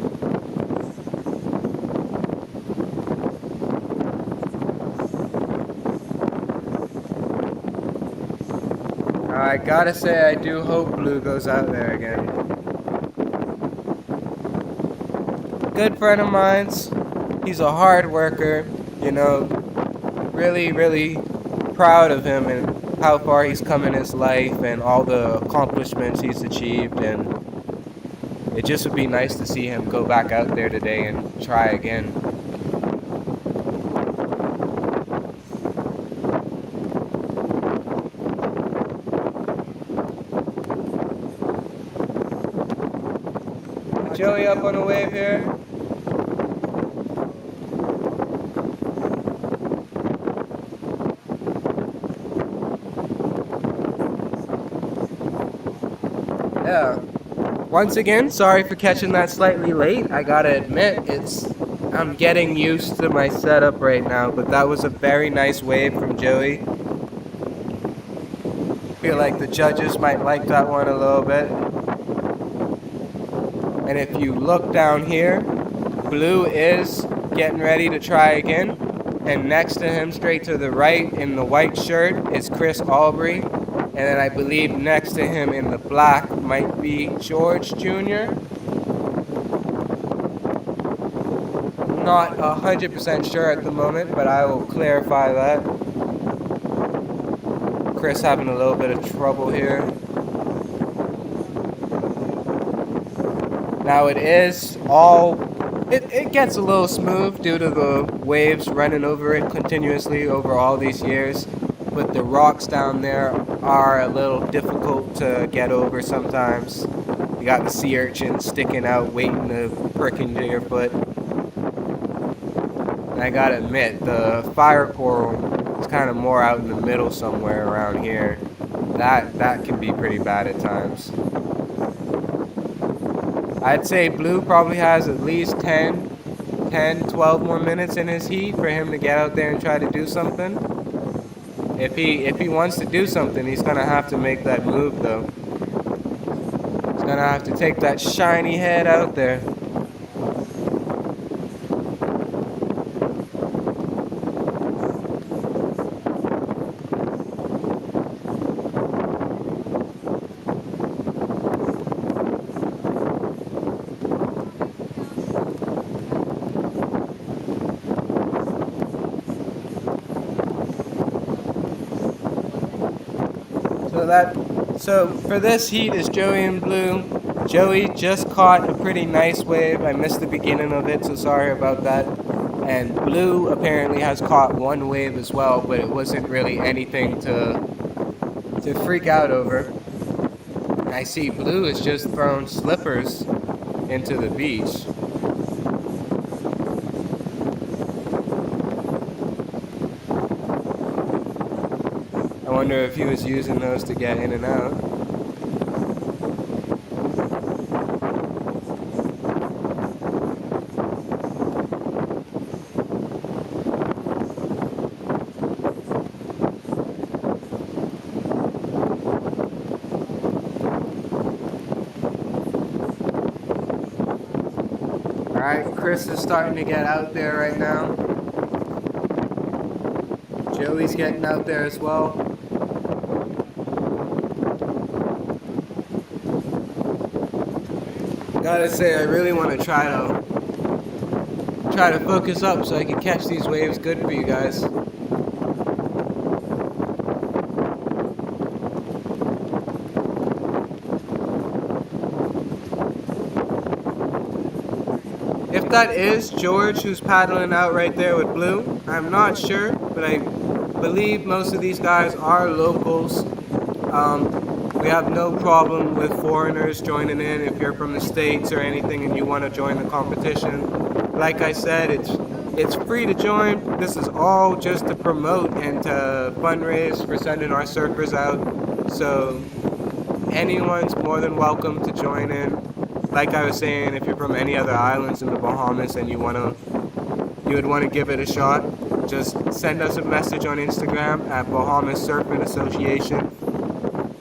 I gotta say, I do hope Blue goes out there again. Good friend of mine's. He's a hard worker, you know. Really proud of him and how far he's come in his life and all the accomplishments he's achieved, and it just would be nice to see him go back out there today and try again. Joey up on a wave here. Yeah. Once again, sorry for catching that slightly late. I gotta admit, I'm getting used to my setup right now, but that was a very nice wave from Joey. Feel like the judges might like that one a little bit. And if you look down here, Blue is getting ready to try again. And next to him, straight to the right in the white shirt, is Chris Aubrey. And then I believe next to him in the black might be George Jr. Not 100% sure at the moment, but I will clarify that. Chris having a little bit of trouble here. Now it is all, it gets a little smooth due to the waves running over it continuously over all these years, but the rocks down there are a little difficult to get over sometimes. You got the sea urchin sticking out waiting to prick into your foot. And I gotta admit, the fire coral is kind of more out in the middle somewhere around here. That can be pretty bad at times. I'd say Blue probably has at least 10, 12 more minutes in his heat for him to get out there and try to do something. If he wants to do something, he's gonna have to make that move though. He's gonna have to take that shiny head out there. So for this heat is Joey and Blue. Joey just caught a pretty nice wave. I missed the beginning of it, so sorry about that. And Blue apparently has caught one wave as well, but it wasn't really anything to freak out over. I see Blue has just thrown slippers into the beach. I wonder if he was using those to get in and out. Alright, Chris is starting to get out there right now. Joey's getting out there as well. Gotta say, I really want to try to focus up so I can catch these waves good for you guys. If that is George who's paddling out right there with Blue, I'm not sure, but I believe most of these guys are locals. We have no problem with foreigners joining in if you're from the States or anything and you want to join the competition. Like I said, it's free to join. This is all just to promote and to fundraise for sending our surfers out. So anyone's more than welcome to join in. Like I was saying, if you're from any other islands in the Bahamas and you would want to give it a shot, just send us a message on Instagram at Bahamas Surfing Association.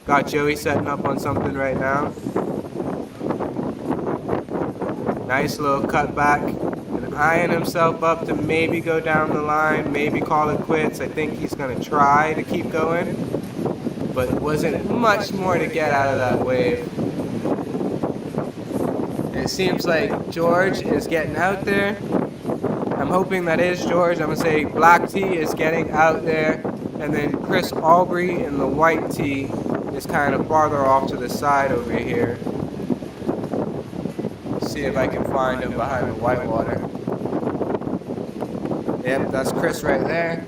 Got Joey setting up on something right now. Nice little cutback. And eyeing himself up to maybe go down the line, maybe call it quits. I think he's going to try to keep going. But wasn't much more to get out of that wave. And it seems like George is getting out there. I'm hoping that is George. I'm going to say Black Tee is getting out there. And then Chris Aubrey in the white tee is kind of farther off to the side over here. See if I can find him behind the white water. Yep, that's Chris right there.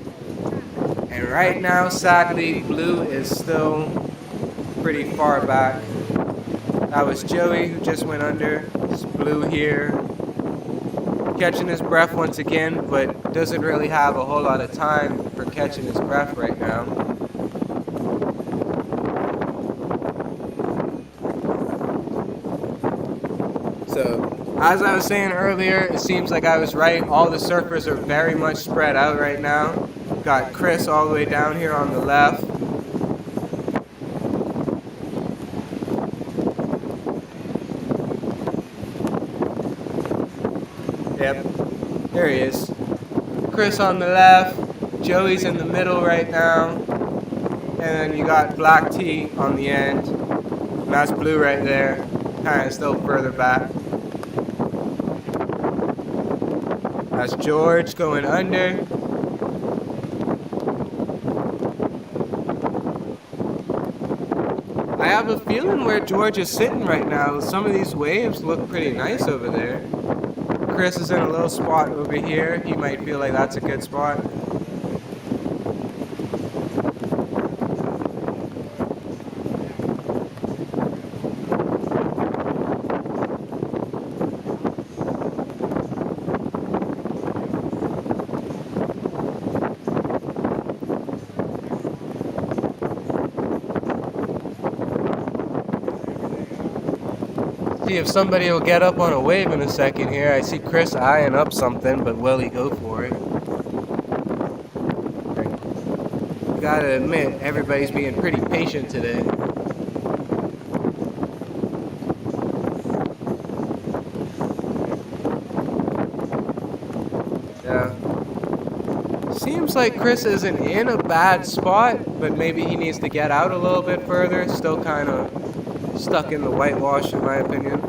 And right now, sadly, Blue is still pretty far back. That was Joey who just went under. It's Blue here. Catching his breath once again, but doesn't really have a whole lot of time for catching his breath right now. So, as I was saying earlier, it seems like I was right. All the surfers are very much spread out right now. Got Chris all the way down here on the left. Yep, there he is. Chris on the left, Joey's in the middle right now, and then you got Black T on the end. And that's Blue right there, kind of still further back. That's George going under. I have a feeling where George is sitting right now, some of these waves look pretty nice over there. Chris is in a little spot over here. He might feel like that's a good spot. See if somebody will get up on a wave in a second here. I see Chris eyeing up something, but will he go for it? Gotta admit, everybody's being pretty patient today. Yeah. Seems like Chris isn't in a bad spot, but maybe he needs to get out a little bit further. Still kind of stuck in the whitewash, in my opinion.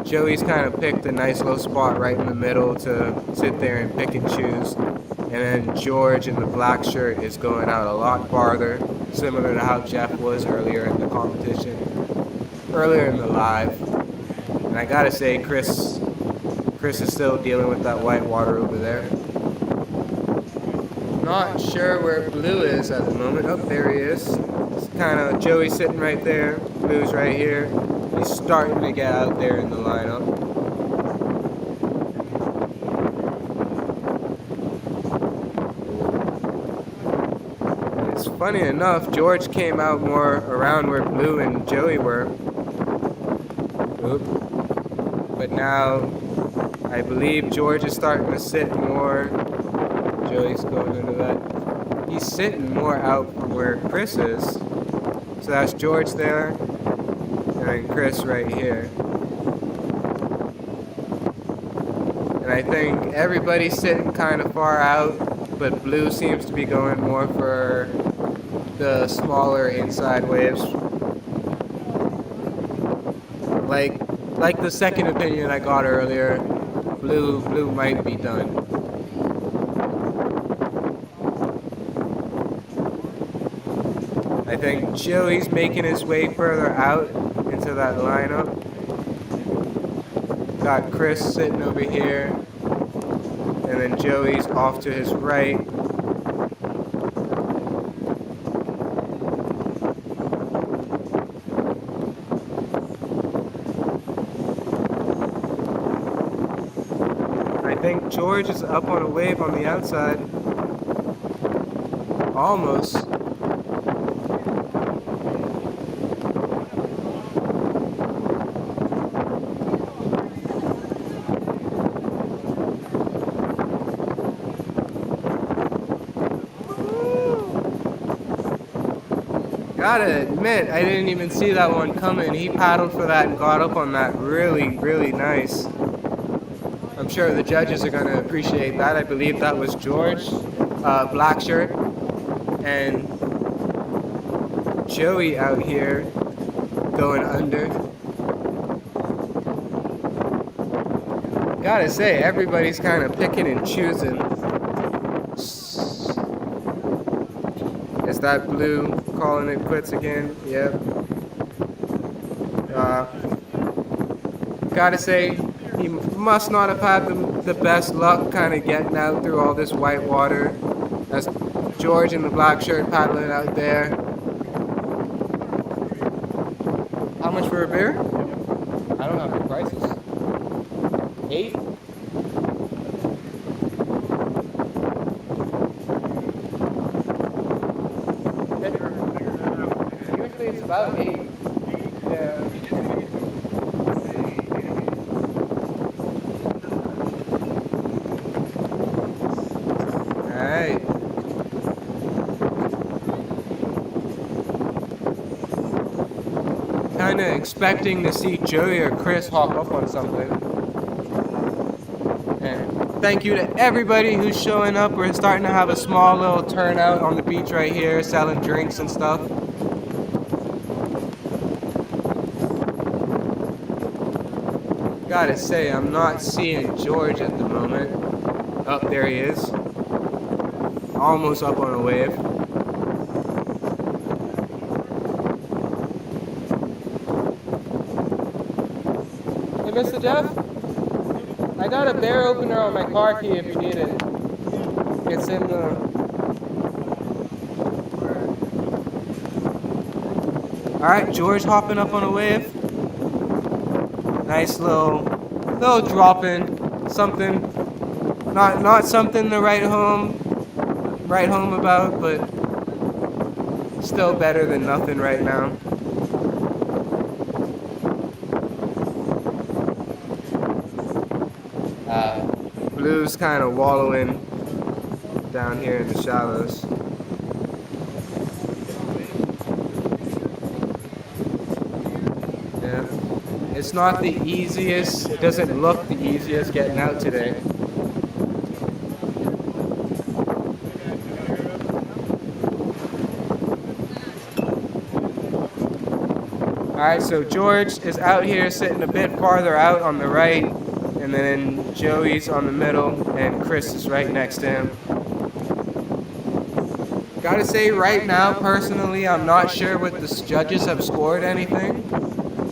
Joey's kind of picked a nice little spot right in the middle to sit there and pick and choose. And then George in the black shirt is going out a lot farther, similar to how Jeff was earlier in the competition, earlier in the live. And I gotta say, Chris is still dealing with that white water over there. Not sure where Blue is at the moment. Oh, there he is. It's kind of Joey's sitting right there. Blue's right here. He's starting to get out there in the lineup. It's funny enough, George came out more around where Blue and Joey were. Oop. But now, I believe George is starting to sit more. Joey's going into that. He's sitting more out from where Chris is. So that's George there, and then Chris right here. And I think everybody's sitting kind of far out, but Blue seems to be going more for the smaller inside waves. Like the second opinion I got earlier, Blue might be done. I think Joey's making his way further out into that lineup. Got Chris sitting over here, and then Joey's off to his right. I think George is up on a wave on the outside. Almost. Gotta admit, I didn't even see that one coming. He paddled for that and got up on that really, really nice. I'm sure the judges are gonna appreciate that. I believe that was George, black shirt, and Joey out here going under. Gotta say, everybody's kind of picking and choosing. Is that Blue calling it quits again? Yep. Gotta say, he must not have had the best luck kind of getting out through all this white water. That's George in the black shirt paddling out there. How much for a beer? I don't have the prices. 8? Usually it's about 8. Yeah. kind of expecting to see Joey or Chris hop up on something. And thank you to everybody who's showing up. We're starting to have a small little turnout on the beach right here, selling drinks and stuff. Gotta say, I'm not seeing George at the moment. Oh, there he is. Almost up on a wave. Hey, Mr. Jeff? I got a bear opener on my car key if you need it. It's in the... Alright, George hopping up on a wave. Nice little drop in. Something, not something to write home about, but still better than nothing right now. Blue's kind of wallowing down here in the shallows. Yeah, it's not the easiest. It doesn't look the easiest getting out today. Alright, so George is out here sitting a bit farther out on the right, and then Joey's on the middle, and Chris is right next to him. Gotta say, right now, personally, I'm not sure what the judges have scored anything,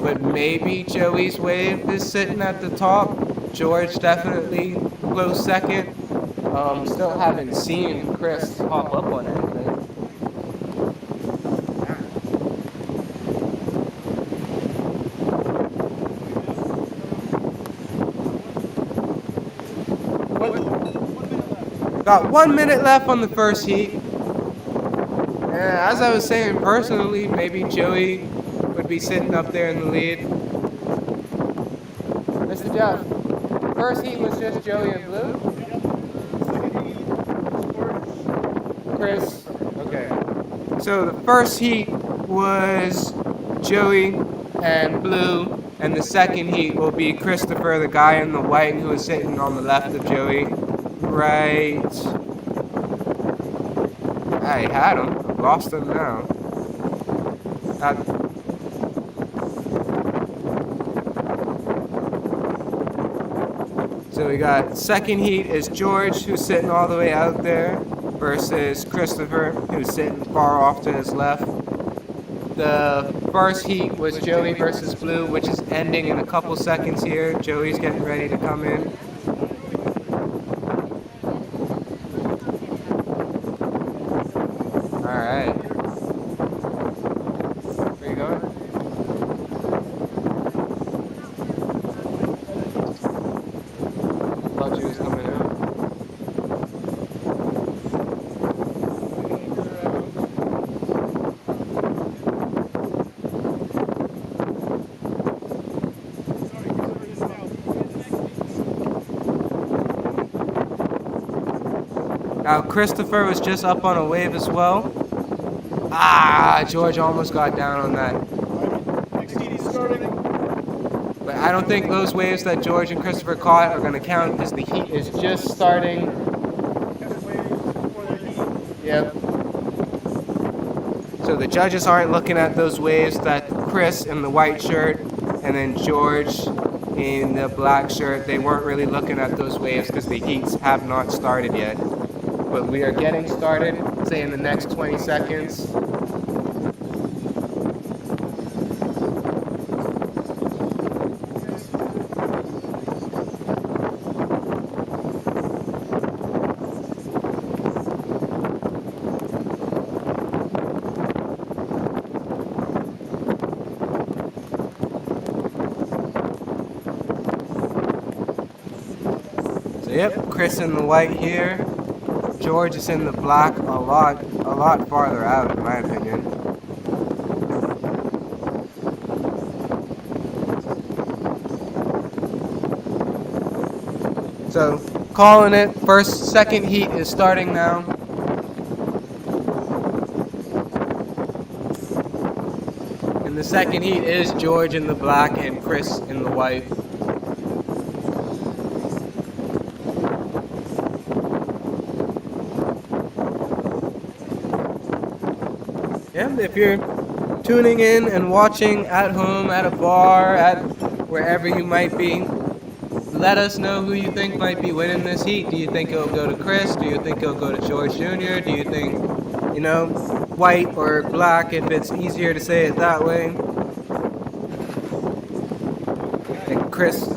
but maybe Joey's wave is sitting at the top. George definitely close second. Still haven't seen Chris hop up on anything. Got 1 minute left on the first heat. And as I was saying, personally, maybe Joey would be sitting up there in the lead. Mr. Jeff, first heat was just Joey and Blue? Chris, okay. So the first heat was Joey and Blue, and the second heat will be Christopher, the guy in the white who is sitting on the left of Joey. Right. I had him. I've lost him now. So we got second heat is George, who's sitting all the way out there, versus Christopher, who's sitting far off to his left. The first heat was Joey versus Blue, which is ending in a couple seconds here. Joey's getting ready to come in. Alright. Where you going? Thought you was coming out. Now Christopher was just up on a wave as well. Ah, George almost got down on that. But I don't think those waves that George and Christopher caught are going to count because the heat is just starting. Yep. So the judges aren't looking at those waves that Chris in the white shirt and then George in the black shirt, they weren't really looking at those waves because the heats have not started yet. But we are getting started, say in the next 20 seconds. So yep, Chris in the white here. George is in the black a lot farther out, in my opinion. So, calling it. Second heat is starting now. And the second heat is George in the black and Chris in the white. Yeah, if you're tuning in and watching at home, at a bar, at wherever you might be, let us know who you think might be winning this heat. Do you think it'll go to Chris? Do you think it'll go to George Jr.? Do you think, white or black, if it's easier to say it that way? And Chris.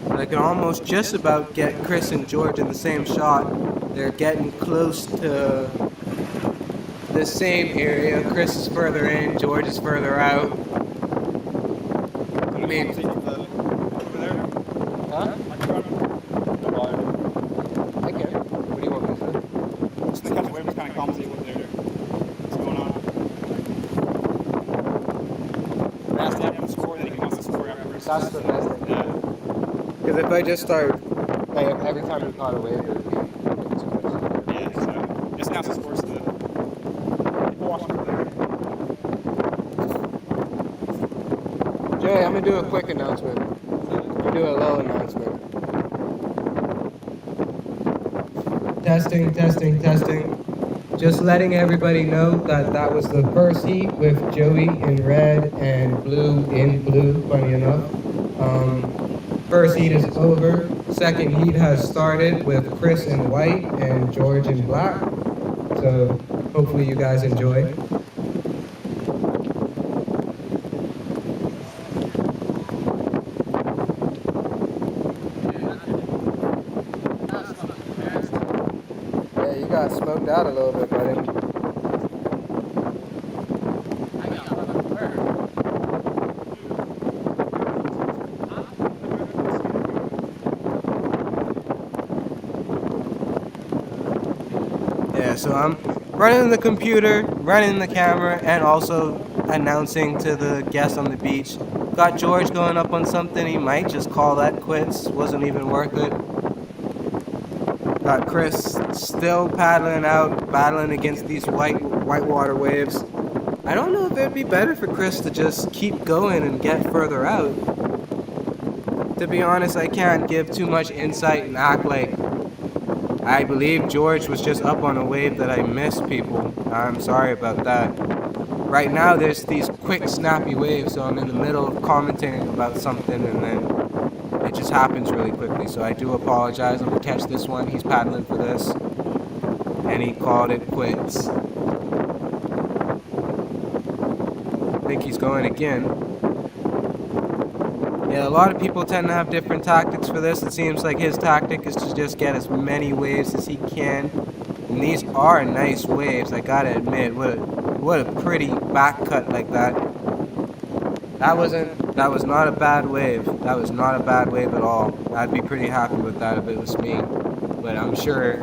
I can almost just about get Chris and George in the same shot. They're getting close to the same area. Chris is further in, George is further out. I mean, over there. huh? I can. What do you want me to say? Just the couple waves kind of compensate what what's going on. Fast up and score, then you can also score afterwards. That's the best thing. Yeah. Because if I just start, like, every time we caught a wave, it would be too much. Yeah, so just now scores the people watching over there. Jay, I'm gonna do a quick announcement. I'm do a little announcement. Testing, testing, testing. Just letting everybody know that that was the first heat with Joey in red and Blue in blue, funny enough. First heat is over. Second heat has started with Chris in white and George in black. So hopefully you guys enjoy. Yeah, you got smoked out a little bit, buddy. Yeah, so I'm running the computer, running the camera, and also announcing to the guests on the beach. Got George going up on something, he might just call that quits, wasn't even worth it. Got Chris still paddling out, battling against these whitewater waves. I don't know if it'd be better for Chris to just keep going and get further out. To be honest, I can't give too much insight and act like I believe George was just up on a wave that I missed, people. I'm sorry about that. Right now, there's these quick, snappy waves, so I'm in the middle of commentating about something, and then it just happens really quickly. So I do apologize. I'm gonna catch this one. He's paddling for this, and he called it quits. I think he's going again. Yeah, a lot of people tend to have different tactics for this. It seems like his tactic is to just get as many waves as he can. And these are nice waves, I gotta admit. What a pretty back cut like that. That was not a bad wave. That was not a bad wave at all. I'd be pretty happy with that if it was me. But I'm sure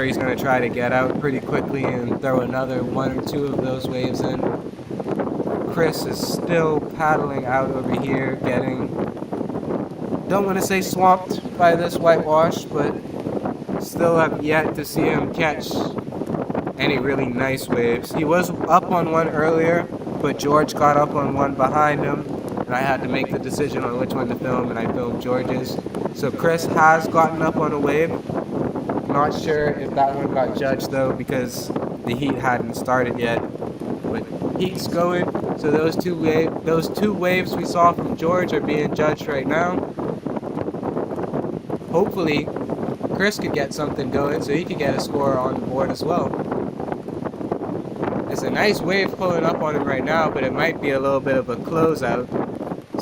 he's gonna try to get out pretty quickly and throw another one or two of those waves in. Chris is still paddling out over here, don't want to say swamped by this whitewash, but still have yet to see him catch any really nice waves. He was up on one earlier, but George got up on one behind him, and I had to make the decision on which one to film, and I filmed George's. So Chris has gotten up on a wave. Not sure if that one got judged though, because the heat hadn't started yet. But heat's going, so those two waves we saw from George are being judged right now. Hopefully, Chris could get something going so he could get a score on the board as well. There's a nice wave pulling up on him right now, but it might be a little bit of a closeout.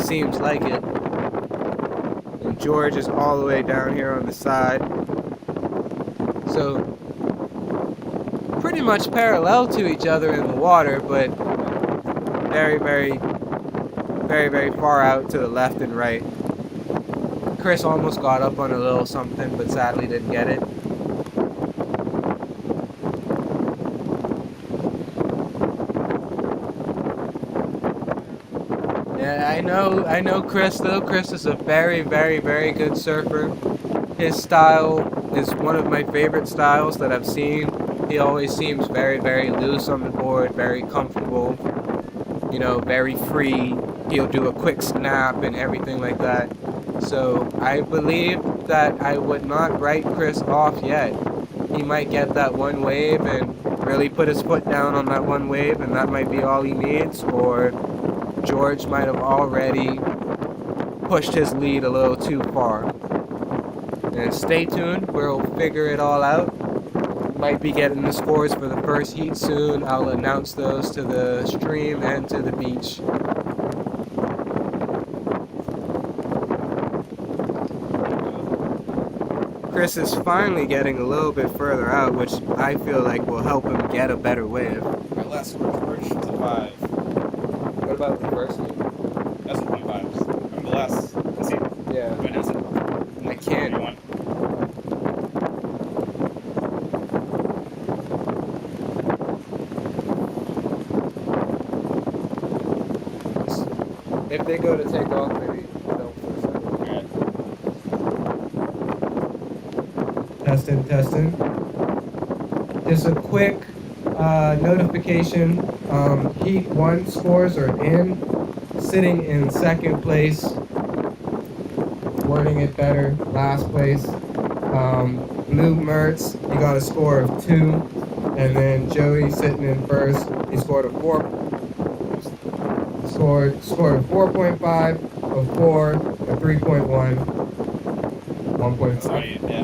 Seems like it. And George is all the way down here on the side. So, pretty much parallel to each other in the water, but very, very, very, very far out to the left and right. Chris almost got up on a little something, but sadly didn't get it. Yeah, I know Chris though. Chris is a very, very, very good surfer. His style is one of my favorite styles that I've seen. He always seems very, very loose on the board, very comfortable, you know, very free. He'll do a quick snap and everything like that. So I believe that I would not write Chris off yet. He might get that one wave and really put his foot down on that one wave, and that might be all he needs, or George might have already pushed his lead a little too far. And stay tuned, we'll figure it all out. Might be getting the scores for the first heat soon. I'll announce those to the stream and to the beach. Chris is finally getting a little bit further out, which I feel like will help him get a better wave. My last score, George, was a 5. What about the first heat? That's a 0.5. The last. Let's see. Yeah. Go ahead and I can't. 41. If they go to take off, maybe don't force it. Alright. Testing. Just a quick notification. Heat 1 scores are in. Sitting in second place. Wording it better. Last place. Blue Mertz, he got a score of 2. And then Joey sitting in first. He scored a 4. Scored a 4.5, a 4, a 3.1, 1.5. Yeah.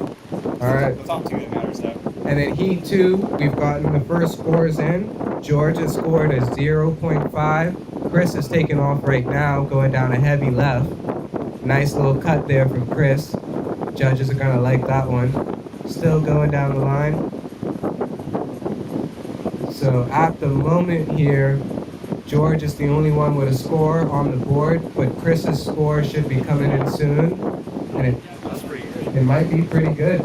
All right. The top 2 that matters, though. And then Heat 2, we've gotten the first scores in. George has scored a 0.5. Chris is taking off right now, going down a heavy left. Nice little cut there from Chris. Judges are going to like that one. Still going down the line. So at the moment here, George is the only one with a score on the board, but Chris's score should be coming in soon. And That's pretty good. it might be pretty good.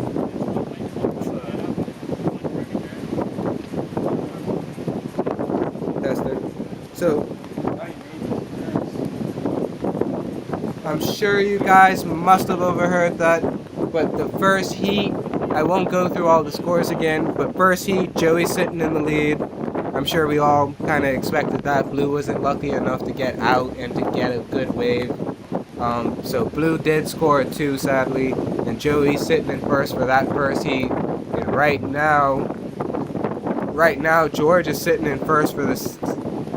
Tested. So, I'm sure you guys must have overheard that, but the first heat, I won't go through all the scores again, but first heat, Joey sitting in the lead. I'm sure we all kind of expected that. Blue wasn't lucky enough to get out and to get a good wave. So Blue did score a 2, sadly, and Joey's sitting in first for that first heat. And right now, George is sitting in first for the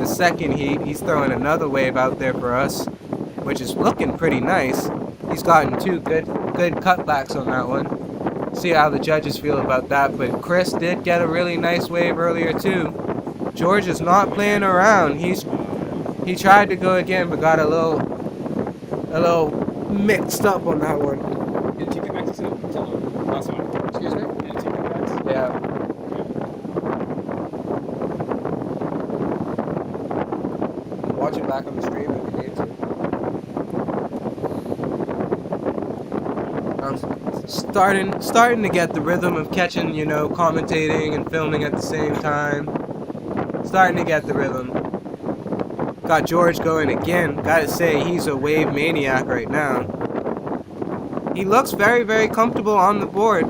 second heat. He's throwing another wave out there for us, which is looking pretty nice. He's gotten 2 good cutbacks on that one. See how the judges feel about that. But Chris did get a really nice wave earlier too. George is not playing around. He tried to go again, but got a little mixed up on that one. Did you get back to the last one? Excuse me? Did you get back to Yeah. Watch it back on the stream if you need to. I'm starting to get the rhythm of catching, you know, commentating and filming at the same time. Starting to get the rhythm. Got George going again. Gotta say, he's a wave maniac right now. He looks very, very comfortable on the board.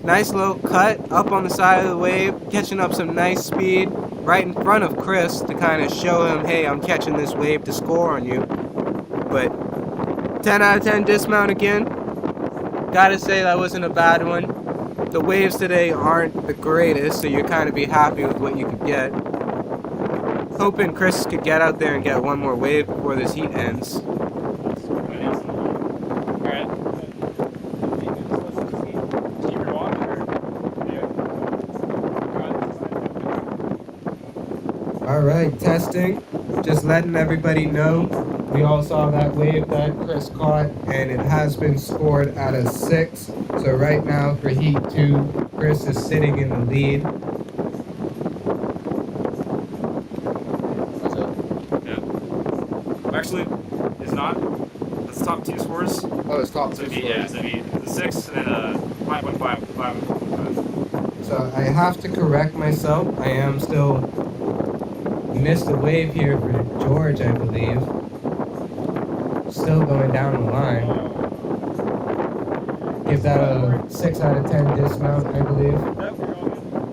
Nice little cut up on the side of the wave, catching up some nice speed right in front of Chris to kind of show him, hey, I'm catching this wave to score on you. But 10 out of 10 dismount again. Gotta say, that wasn't a bad one. The waves today aren't the greatest, so you kind of be happy with what you could get. Hoping Chris could get out there and get one more wave before this heat ends. Alright. Keep your walk or Alright, testing. Just letting everybody know. We all saw that wave that Chris caught, and it has been scored at a 6. So right now for Heat 2, Chris is sitting in the lead. What's up? Yeah. Actually, it's not. That's top 2 scores. Oh, it's top So 2 it'd be, yeah, so it'd be the 6 and then 5.5. 5.5. So I have to correct myself. I am still missed a wave here for George, I believe. Still going down the line. Give that a 6 out of 10 dismount, I believe.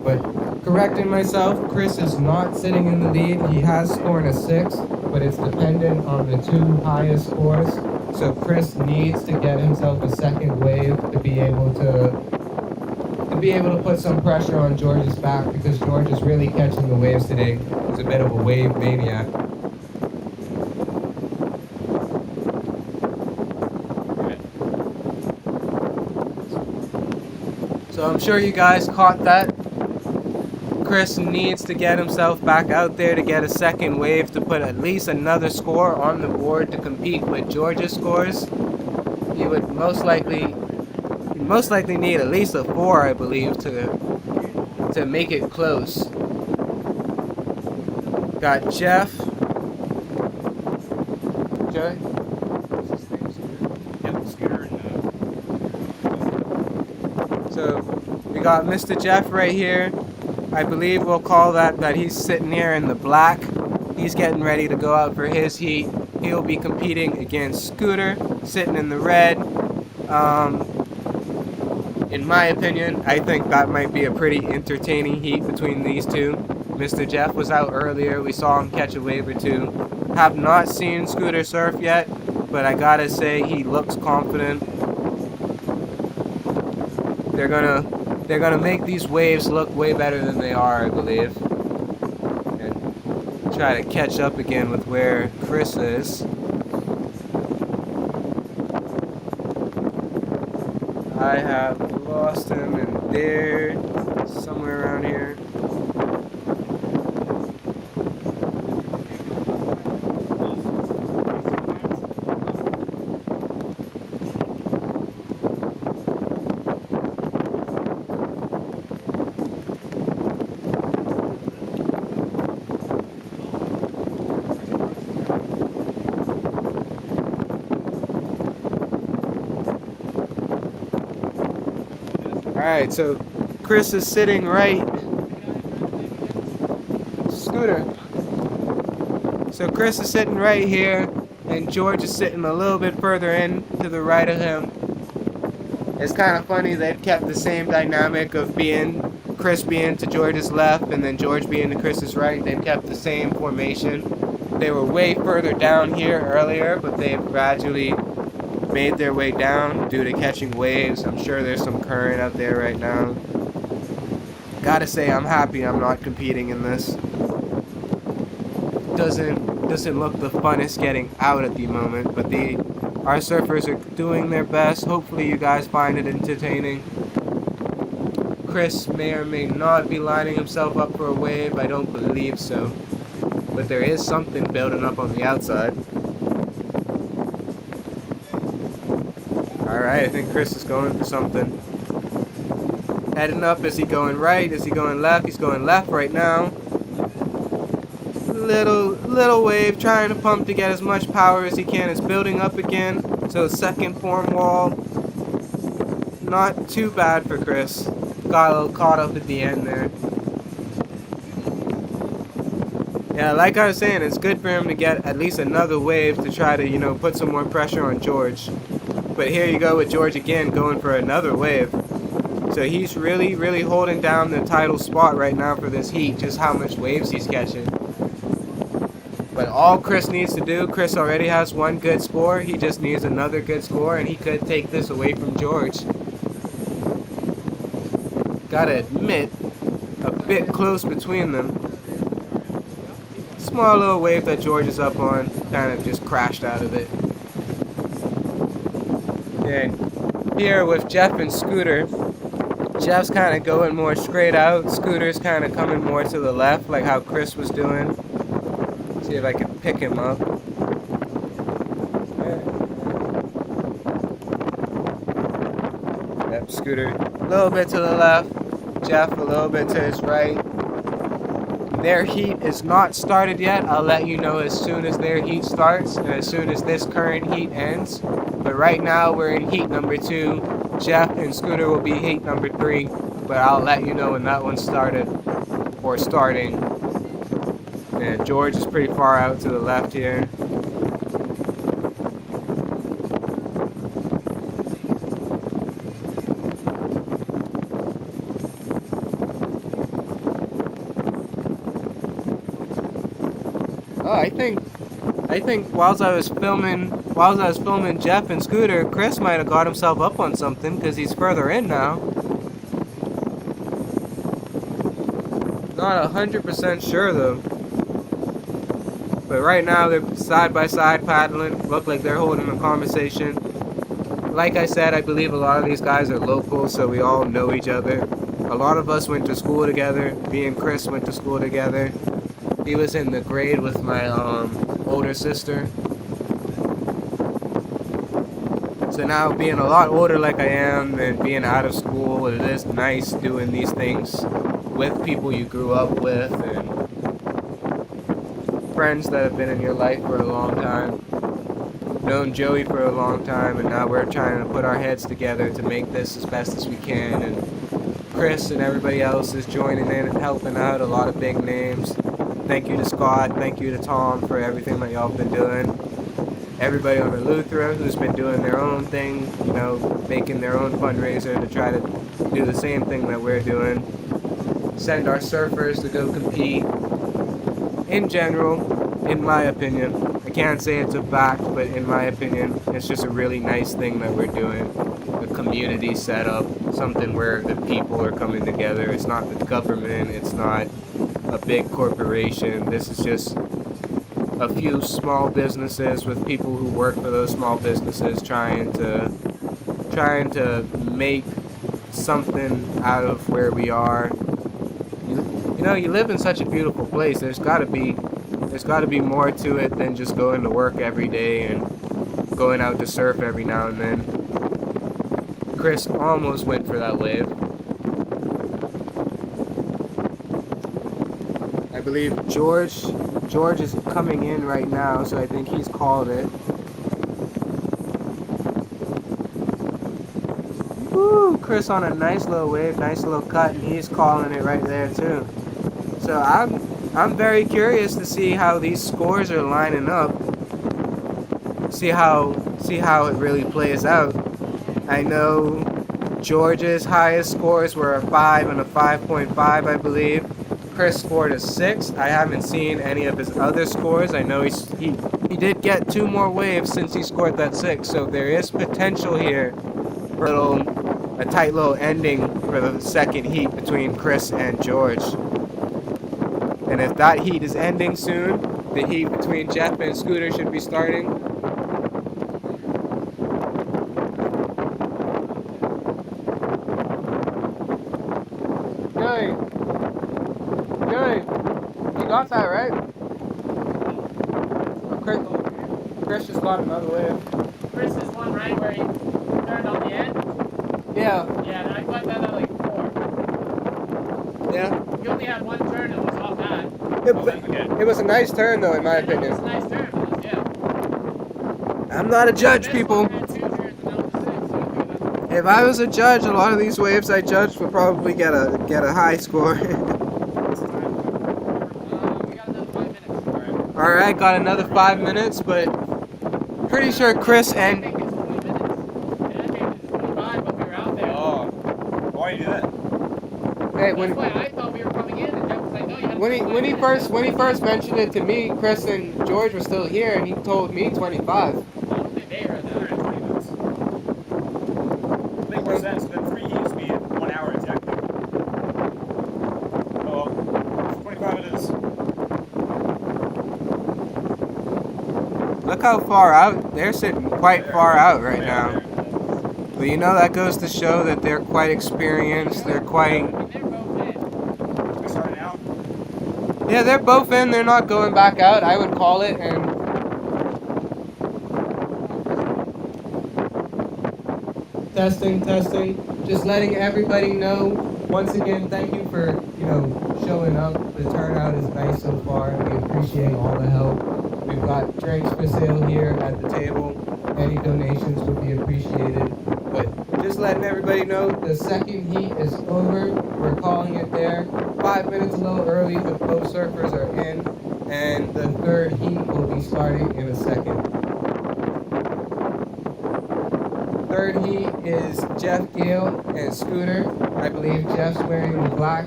But correcting myself, Chris is not sitting in the lead. He has scored a 6, but it's dependent on the 2 highest scores. So Chris needs to get himself a second wave to be able to put some pressure on George's back, because George is really catching the waves today. He's a bit of a wave maniac. So I'm sure you guys caught that. Chris needs to get himself back out there to get a second wave to put at least another score on the board to compete with George's scores. He would most likely need at least a 4, I believe, to make it close. Got Jeff. Joey? Yep, Scooter and So we got Mr. Jeff right here. I believe we'll call that he's sitting here in the black. He's getting ready to go out for his heat. He'll be competing against Scooter, sitting in the red. In my opinion, I think that might be a pretty entertaining heat between these two. Mr. Jeff was out earlier. We saw him catch a wave or 2. Have not seen Scooter surf yet, but I gotta say he looks confident. They're gonna make these waves look way better than they are, I believe. And try to catch up again with where Chris is. I have lost him in there, somewhere around here. Alright, so Chris is sitting right. Scooter. So Chris is sitting right here, and George is sitting a little bit further in to the right of him. It's kind of funny they've kept the same dynamic of Chris being to George's left and then George being to Chris's right. They've kept the same formation. They were way further down here earlier, but they've gradually made their way down due to catching waves. I'm sure there's some current out there right now. Gotta say, I'm happy I'm not competing in this. Doesn't look the funnest getting out at the moment, but our surfers are doing their best. Hopefully you guys find it entertaining. Chris may or may not be lining himself up for a wave. I don't believe so, but there is something building up on the outside. Alright, I think Chris is going for something. Heading up. Is he going right? Is he going left? He's going left right now. Little wave trying to pump to get as much power as he can. It's building up again. So second form wall. Not too bad for Chris. Got a little caught up at the end there. Yeah, like I was saying, it's good for him to get at least another wave to try to, put some more pressure on George. But here you go with George again going for another wave. So he's really holding down the title spot right now for this heat, just how much waves he's catching. But all Chris needs to do, Chris already has one good score, he just needs another good score and he could take this away from George. Gotta admit, a bit close between them. Small little wave that George is up on, kind of just crashed out of it. And here with Jeff and Scooter, Jeff's kind of going more straight out, Scooter's kind of coming more to the left like how Chris was doing. if I can pick him up. Yep, Scooter a little bit to the left, Jeff a little bit to his right. Their heat is not started yet. I'll let you know as soon as their heat starts and as soon as this current heat ends. But right now we're in heat number 2. Jeff and Scooter will be heat number 3. But I'll let you know when that one started or starting. And George is pretty far out to the left here. Oh, I think whilst I was filming Jeff and Scooter, Chris might have got himself up on something because he's further in now. Not 100% sure though. But right now they're side by side paddling. Look like they're holding a conversation. Like I said, I believe a lot of these guys are local, so we all know each other. A lot of us went to school together. Me and Chris went to school together. He was in the grade with my older sister. So now being a lot older like I am and being out of school, it is nice doing these things with people you grew up with and friends that have been in your life for a long time. Known Joey for a long time, and now we're trying to put our heads together to make this as best as we can. And Chris and everybody else is joining in and helping out. A lot of big names. Thank you to Scott. Thank you to Tom for everything that y'all been doing. Everybody on Eleuthera who's been doing their own thing, you know, making their own fundraiser to try to do the same thing that we're doing. Send our surfers to go compete. In general, in my opinion, I can't say it's a fact, but in my opinion, it's just a really nice thing that we're doing. A community setup, something where the people are coming together. It's not the government, it's not a big corporation. This is just a few small businesses with people who work for those small businesses trying to make something out of where we are. You know, you live in such a beautiful place. There's got to be more to it than just going to work every day and going out to surf every now and then. Chris almost went for that wave. I believe George is coming in right now, so I think he's called it. Woo! Chris on a nice little wave, nice little cut, and he's calling it right there too. So I'm very curious to see how these scores are lining up. See how it really plays out. I know George's highest scores were a 5 and a 5.5, I believe. Chris scored a 6. I haven't seen any of his other scores. I know he did get 2 more waves since he scored that 6, so there is potential here for a tight little ending for the second heat between Chris and George. And if that heat is ending soon, the heat between Jeff and Scooter should be starting. Joey, you got that right? Chris just got another wave. Chris is one right where he turned on the end? Yeah. Yeah, I got that at like 4. Yeah. He only had one turn and it was not bad. It was a nice turn though, in my It was opinion. a nice turn, but yeah. I'm not a judge, people. Had 2 turns and that was 6, so If I was a judge, a lot of these waves I judged would probably get a high score. we got another 5 minutes. Alright, got another 5 minutes, but pretty sure Chris I and think it's 20 minutes. Yeah, I think it's 25, but we were out there. Oh, why do you do that? hey, That's why I thought we were coming in, and Jeff was like, no, you have when he first mentioned it to me, Chris and George were still here, and he told me 25. They heard that. Alright, 20 minutes. Makes more sense. Then 3 heats be 1 hour exactly. Oh, well, 25 it is. Look how far out they're sitting, quite far out right now. But you know that goes to show that they're quite experienced. They're quite. They're both in. We starting now? Yeah, they're both in. They're not going back out. I would call it. And testing, testing. Just letting everybody know. Once again, thank you for showing up. The turnout is nice so far. We appreciate all the help. We've got drinks for sale here at the table. Any donations would be appreciated. But just letting everybody know, the second heat is over. We're calling it there. 5 minutes a little early, but both surfers are in. And the third heat will be starting in a second. Third heat is Jeff Gale and Scooter. I believe Jeff's wearing the black.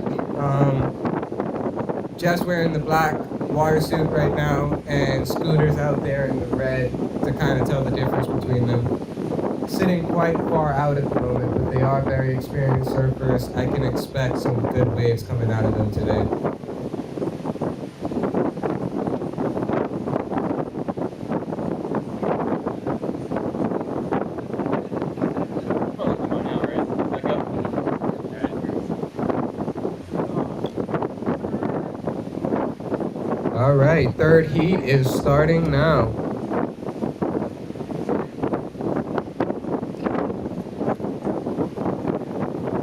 Jeff's wearing the black water suit right now, and Scooter's out there in the red to kind of tell the difference between them. Sitting quite far out at the moment, but they are very experienced surfers. I can expect some good waves coming out of them today. All right, third heat is starting now.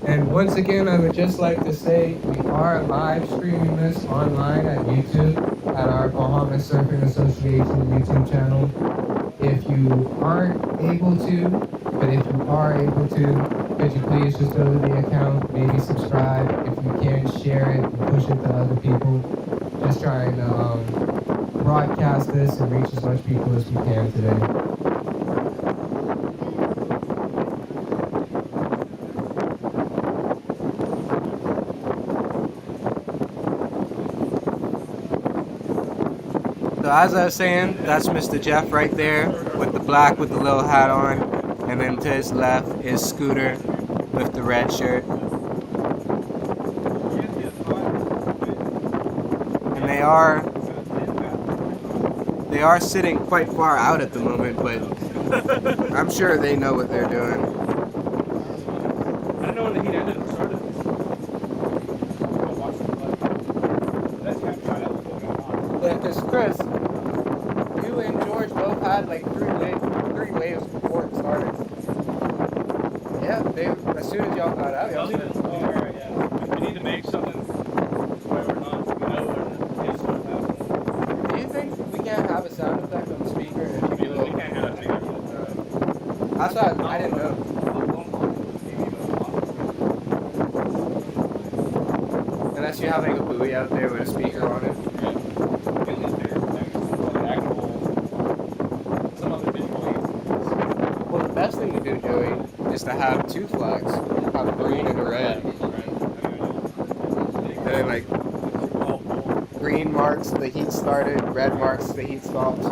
And once again, I would just like to say we are live streaming this online at YouTube at our Bahamas Surfing Association YouTube channel. If you aren't able to, but if you are able to, could you please just go to the account, maybe subscribe. If you can, share it and push it to other people. Just trying to broadcast this and reach as much people as we can today. So as I was saying, that's Mr. Jeff right there with the black with the little hat on, and then to his left is Scooter with the red shirt. And they are sitting quite far out at the moment, but I'm sure they know what they're doing. I don't know when the heat ended and started. Yeah, because Chris, you and George both had like three waves before it started. Yeah, as soon as y'all got out, y'all started. We need to make something where we're not, when it's stuff happening. Do you think we can't have a sound effect on the speaker if you do We can't have it. That's what I didn't know. Unless you have like a buoy out there with a speaker on it. Well, the best thing to do, Joey, is to have two flags. Have a green and a red. And then like green marks the heat started, red marks the heat stopped.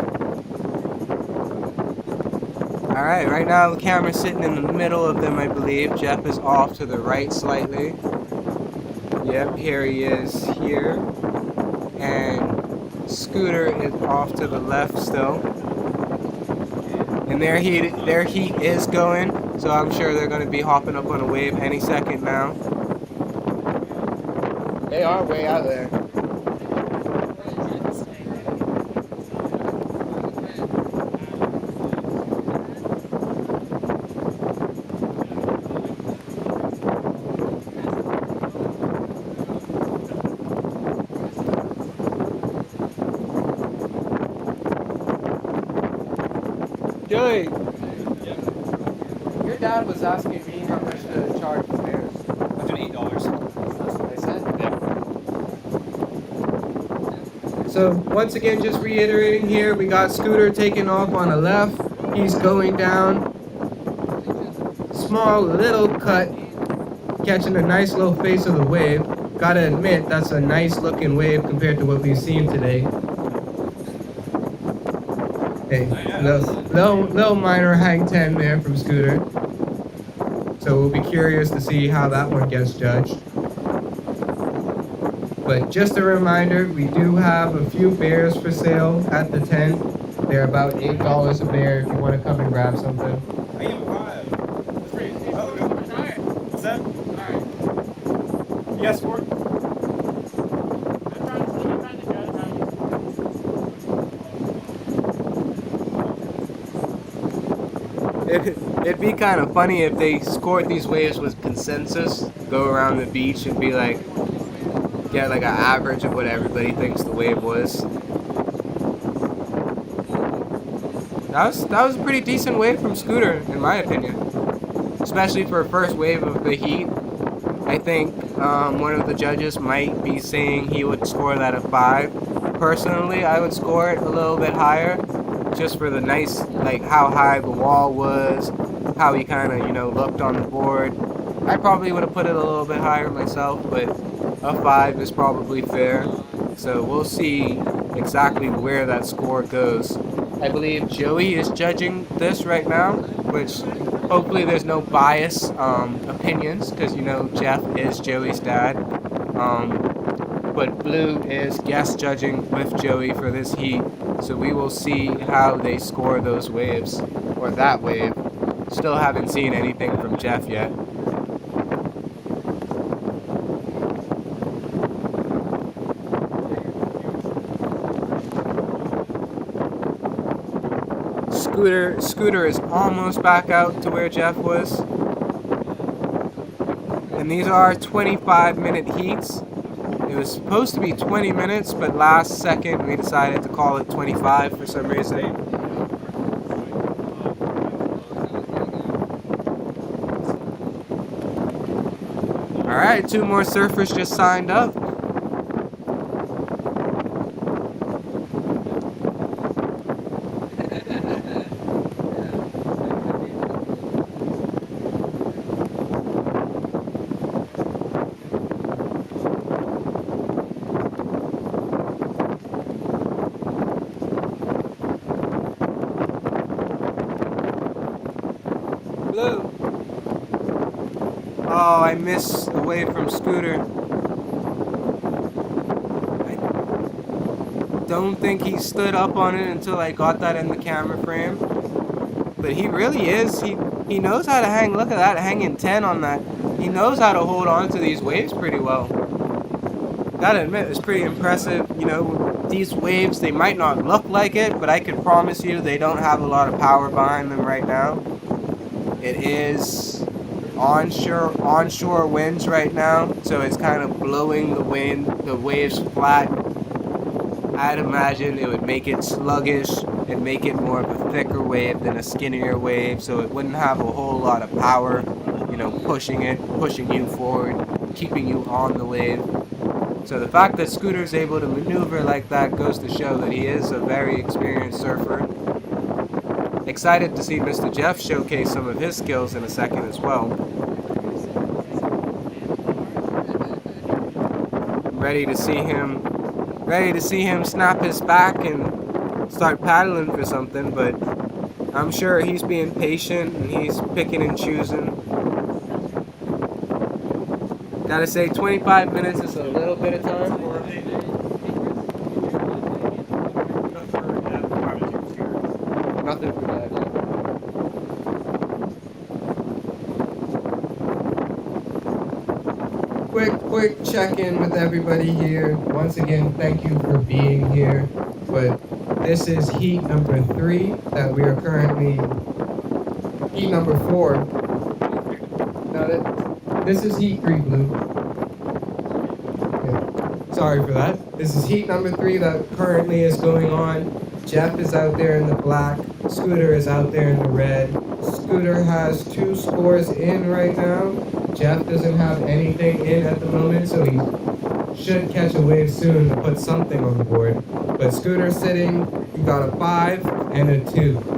Alright, right now the camera's sitting in the middle of them, I believe. Jeff is off to the right slightly. Yep, here he is here. And Scooter is off to the left still. And their heat is going, so I'm sure they're going to be hopping up on a wave any second now. They are way out there. Joey, your dad was asking me how much to charge for bears. I'm doing $8. That's what I said. So once again, just reiterating here, we got Scooter taking off on the left. He's going down. Small little cut, catching a nice little face of the wave. Gotta admit, that's a nice looking wave compared to what we've seen today. Hey, little minor hang 10 there from Scooter. So we'll be curious to see how that one gets judged. But just a reminder, we do have a few bears for sale at the tent. They're about $8 a bear if you want to come and grab something. I give him 5. That's pretty. What's that? Alright. Yes, Ford? I'm trying to It'd be kind of funny if they scored these waves with consensus, go around the beach and be like, get like an average of what everybody thinks the wave was. That was a pretty decent wave from Scooter, in my opinion, especially for a first wave of the heat. I think one of the judges might be saying he would score that a 5. Personally, I would score it a little bit higher, just for the nice, like how high the wall was, how he kind of, looked on the board. I probably would have put it a little bit higher myself, but a 5 is probably fair. So we'll see exactly where that score goes. I believe Joey is judging this right now, which hopefully there's no bias opinions, because Jeff is Joey's dad. But Blue is guest judging with Joey for this heat, so we will see how they score those waves, or that wave. Still haven't seen anything from Jeff yet. Scooter is almost back out to where Jeff was. And these are 25-minute heats. It was supposed to be 20 minutes, but last second we decided to call it 25 for some reason. Alright, 2 more surfers just signed up. Blue. Oh, I missed the wave from Scooter. I don't think he stood up on it until I got that in the camera frame. But he really is. He knows how to hang. Look at that, hanging 10 on that. He knows how to hold on to these waves pretty well. Gotta admit, it's pretty impressive. These waves, they might not look like it, but I can promise you they don't have a lot of power behind them right now. It is onshore winds right now, so it's kind of blowing the waves flat. I'd imagine it would make it sluggish and make it more of a thicker wave than a skinnier wave, so it wouldn't have a whole lot of power, pushing you forward, keeping you on the wave. So the fact that Scooter's able to maneuver like that goes to show that he is a very experienced surfer. Excited to see Mr. Jeff showcase some of his skills in a second as well. Ready to see him snap his back and start paddling for something, but I'm sure he's being patient and he's picking and choosing. Gotta say, 25 minutes is a little bit of time. Nothing for that. Quick check-in with everybody here. Once again, thank you for being here. But this is heat number 3 that we are currently. Heat number 4. This is heat 3, Blue. Okay. Sorry for that. This is heat number 3 that currently is going on. Jeff is out there in the black. Scooter is out there in the red. Scooter has 2 scores in right now. Jeff doesn't have anything in at the moment, so he should catch a wave soon to put something on the board. But Scooter's sitting, he got a 5 and a 2.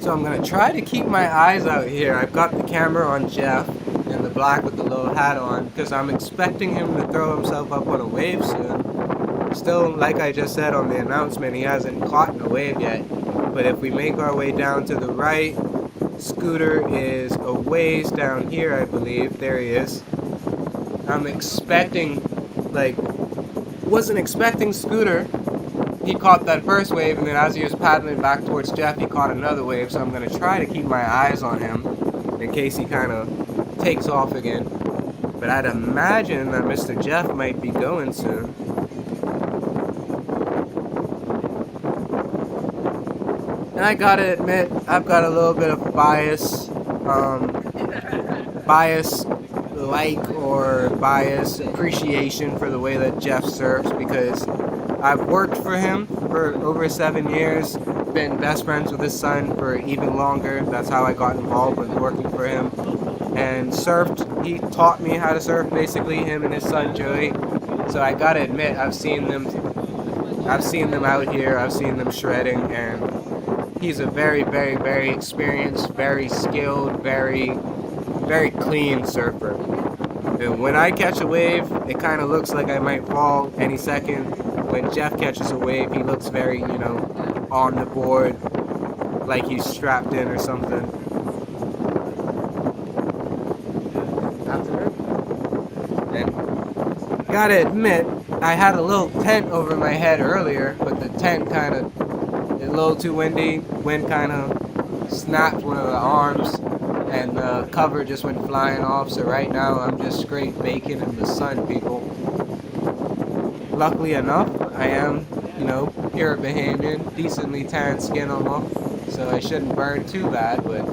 So I'm gonna try to keep my eyes out here. I've got the camera on Jeff in the black with the little hat on because I'm expecting him to throw himself up on a wave soon. Still, like I just said on the announcement, he hasn't caught a wave yet. But if we make our way down to the right, Scooter is a ways down here, I believe. There he is. I'm expecting, like, wasn't expecting Scooter. He caught that first wave, and then as he was paddling back towards Jeff, he caught another wave. So I'm gonna try to keep my eyes on him in case he kind of takes off again. But I'd imagine that Mr. Jeff might be going soon. And I gotta admit, I've got a little bit of bias appreciation for the way that Jeff surfs, because I've worked for him for over 7 years, been best friends with his son for even longer. That's how I got involved with working for him. And surfed, he taught me how to surf, basically, him and his son Joey. So I gotta admit, I've seen them out here, I've seen them shredding, and he's a very, very, very experienced, very skilled, very, very clean surfer. And when I catch a wave, it kind of looks like I might fall any second. When Jeff catches a wave, he looks very, on the board, like he's strapped in or something. And gotta admit, I had a little tent over my head earlier, but the tent kind of, a little too windy. Wind kind of snapped one of the arms, and the cover just went flying off. So right now I'm just straight baking in the sun, people. Luckily enough, I am, pure Bahamian, decently tan skin almost, so I shouldn't burn too bad, but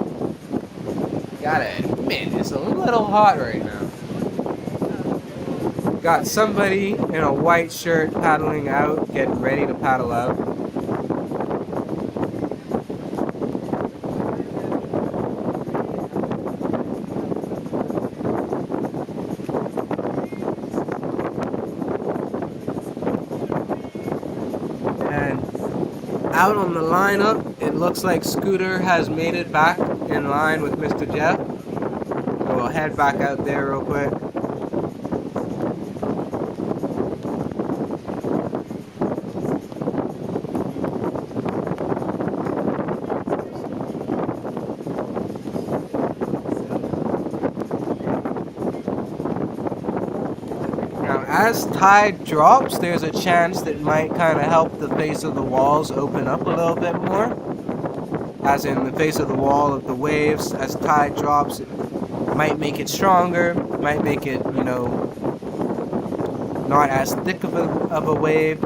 gotta admit, it's a little hot right now. Got somebody in a white shirt paddling out, getting ready to paddle out. Out on the lineup, it looks like Scooter has made it back in line with Mr. Jeff. So we'll head back out there real quick. As tide drops, there's a chance that might kind of help the face of the walls open up a little bit more. As in the face of the wall of the waves, as tide drops, it might make it stronger, might make it, not as thick of a wave.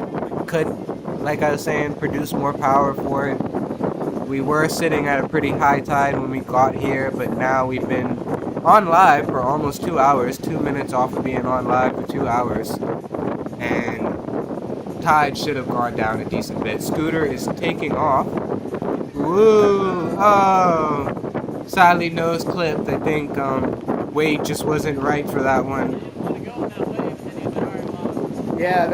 Could, like I was saying, produce more power for it. We were sitting at a pretty high tide when we got here, but now we've been on live for almost 2 hours, 2 minutes off of being on live for 2 hours, and tide should have gone down a decent bit. Scooter is taking off. Woo! Oh! Sadly nose clipped. I think weight just wasn't right for that one. Yeah,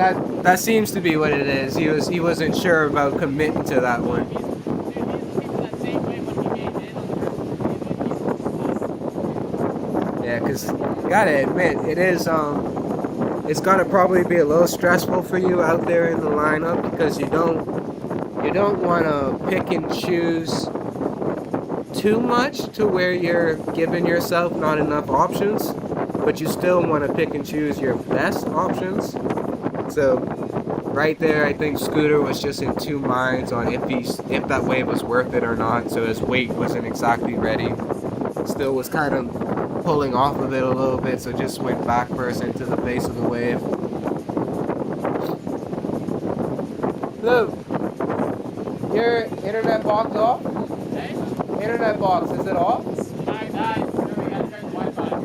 that seems to be what it is. He wasn't sure about committing to that one. Yeah, because gotta admit, it is it's gonna probably be a little stressful for you out there in the lineup, because you don't want to pick and choose too much to where you're giving yourself not enough options, but you still want to pick and choose your best options. So right there, I think Scooter was just in two minds on if that wave was worth it or not. So his weight wasn't exactly ready. Still was kind of pulling off of it a little bit, so just went back first into the face of the wave. Luke, your internet box off? Hey? Internet box, is it off? I died. We gotta turn the Wi-Fi.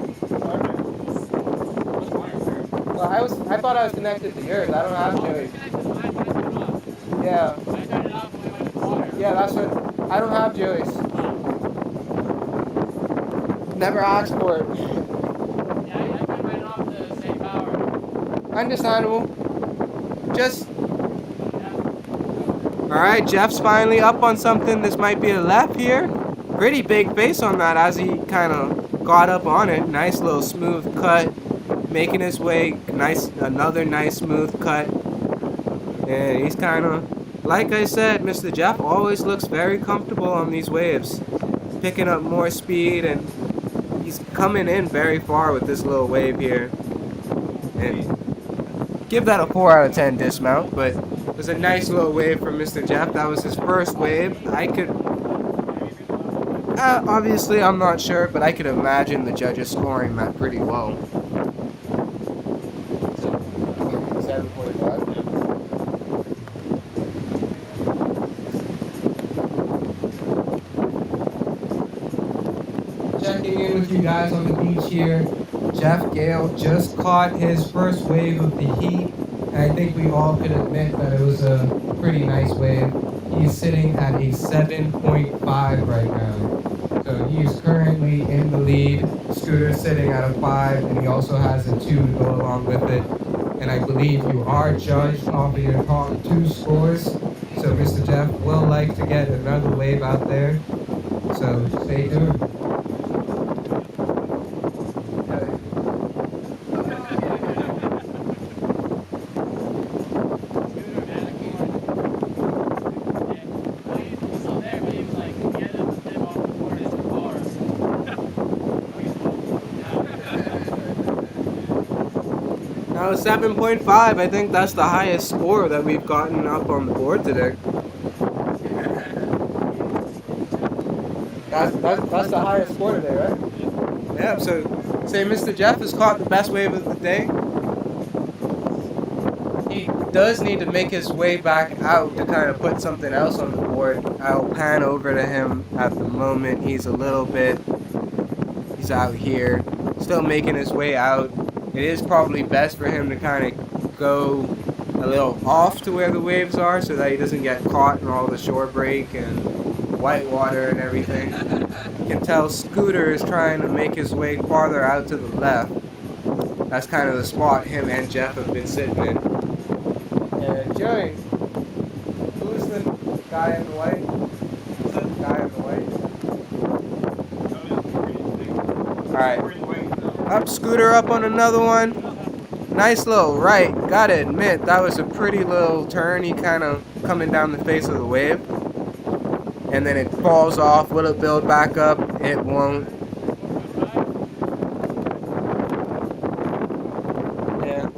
Well, I thought I was connected to yours. I don't have Joey's. Yeah. I turned it off when we went to the water. Yeah, that's what. I don't have Joey's. Never asked for it. Yeah, I turned mine off to save power. Understandable. Just. Alright, Jeff's finally up on something. This might be a left here. Pretty big face on that as he kind of got up on it. Nice little smooth cut. Making his way. Another nice smooth cut. And he's kind of, like I said, Mr. Jeff always looks very comfortable on these waves. picking up more speed, and he's coming in very far with this little wave here. And give that a 4 out of 10 dismount, but it was a nice little wave from Mr. Jeff. That was his first wave. I could... obviously, I'm not sure, but I could imagine the judges scoring that pretty low. 7.5. Checking in with you guys on the beach here. Jeff Gale just caught his first wave of the heat, and I think we all could admit that it was a pretty nice wave. He's sitting at a 7.5 right now. So he's currently in the lead. Scooter's sitting at a 5, and he also has a 2 to go along with it. And I believe you are judged off of your top 2 scores. So Mr. Jeff will like to get another wave out there. So stay tuned. Now 7.5, I think that's the highest score that we've gotten up on the board today. That's the highest score today, right? Yeah, so say Mr. Jeff has caught the best wave of the day. He does need to make his way back out to kind of put something else on the board. I'll pan over to him at the moment. He's out here, still making his way out. It is probably best for him to kind of go a little off to where the waves are so that he doesn't get caught in all the shore break and white water and everything. You can tell Scooter is trying to make his way farther out to the left. That's kind of the spot him and Jeff have been sitting in. And Joey, who's the guy in the white? Who's the guy in the white? Alright. Up Scooter up on another one. Nice little right. Gotta admit, that was a pretty little turn. He kind of coming down the face of the wave. And then it falls off. Will it build back up? It won't. Yeah.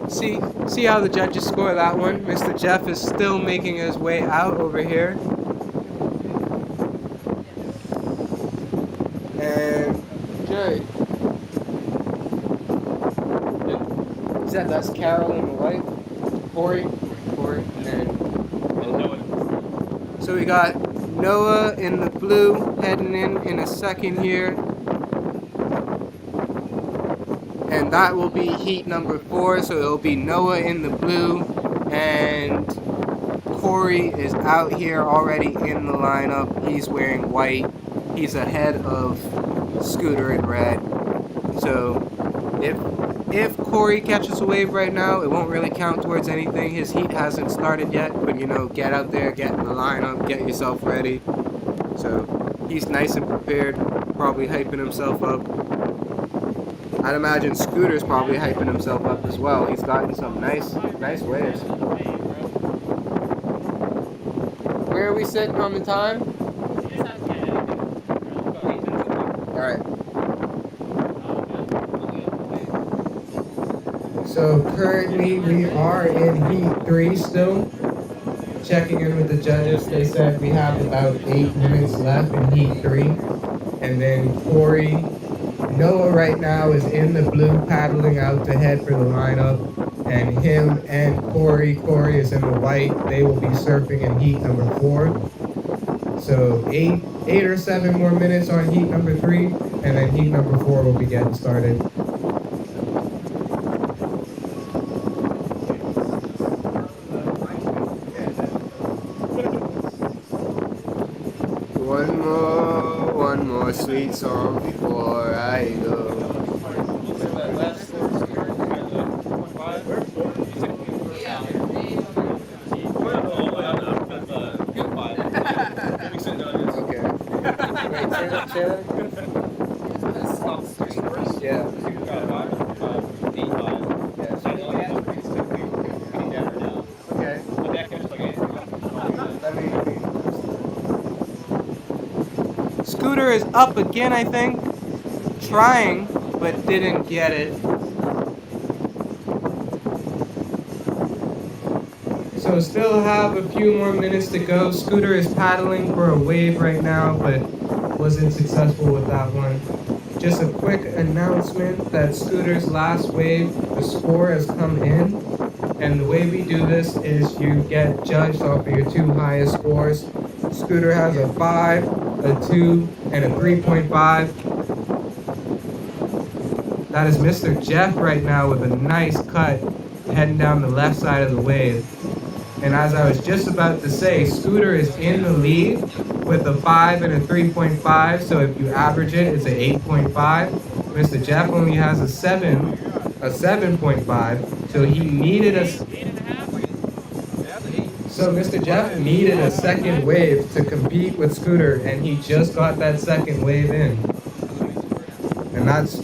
See how the judges score that one? Mr. Jeff is still making his way out over here. And Jay. That's Carol in the white. Corey, and so we got Noah in the blue heading in a second here. And that will be heat number 4, so it'll be Noah in the blue, and Corey is out here already in the lineup. He's wearing white. He's ahead of Scooter in red. So if Corey catches a wave right now, it won't really count towards anything. His heat hasn't started yet, but you know, get out there, get in the lineup, get yourself ready. So he's nice and prepared, probably hyping himself up. I'd imagine Scooter's probably hyping himself up as well. He's gotten some nice waves. Where are we sitting on the time? Alright. So currently we are in heat 3 still. Checking in with the judges, they said we have about 8 minutes left in heat 3. And then Noah right now is in the blue paddling out to head for the lineup. And him and Corey is in the white. They will be surfing in heat number 4. So 8 or 7 more minutes on heat number 3. And then heat number 4 will be getting started. One more sweet song before I go. Okay. Wait, say that? Yeah. Okay. Scooter is up again, I think. Trying, but didn't get it. So still have a few more minutes to go. Scooter is paddling for a wave right now, but wasn't successful with that one. Just a quick announcement that Scooter's last wave, the score has come in. And the way we do this is you get judged off of your two highest scores. Scooter has a 5, a 2, and a 3.5. That is Mr. Jeff right now with a nice cut heading down the left side of the wave. And as I was just about to say, Scooter is in the lead with a 5 and a 3.5. So if you average it, it's an 8.5. Mr. Jeff only has a 7.5. So he needed a. So Mr. Jeff needed a second wave to compete with Scooter, and he just got that second wave in. And that's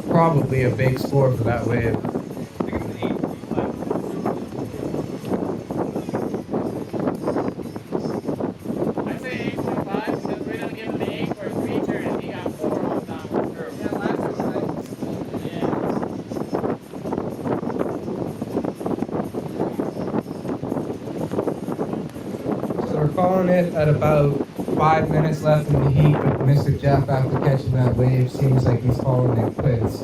probably a big score for that wave. I'd say 8.5 because we don't give him the 8 for his feature and he got 4 all the time. Yeah, last time. Yeah. So we're calling it at about 5 minutes left in the heat, but Mr. Jeff, after catching that wave, seems like he's calling it quits.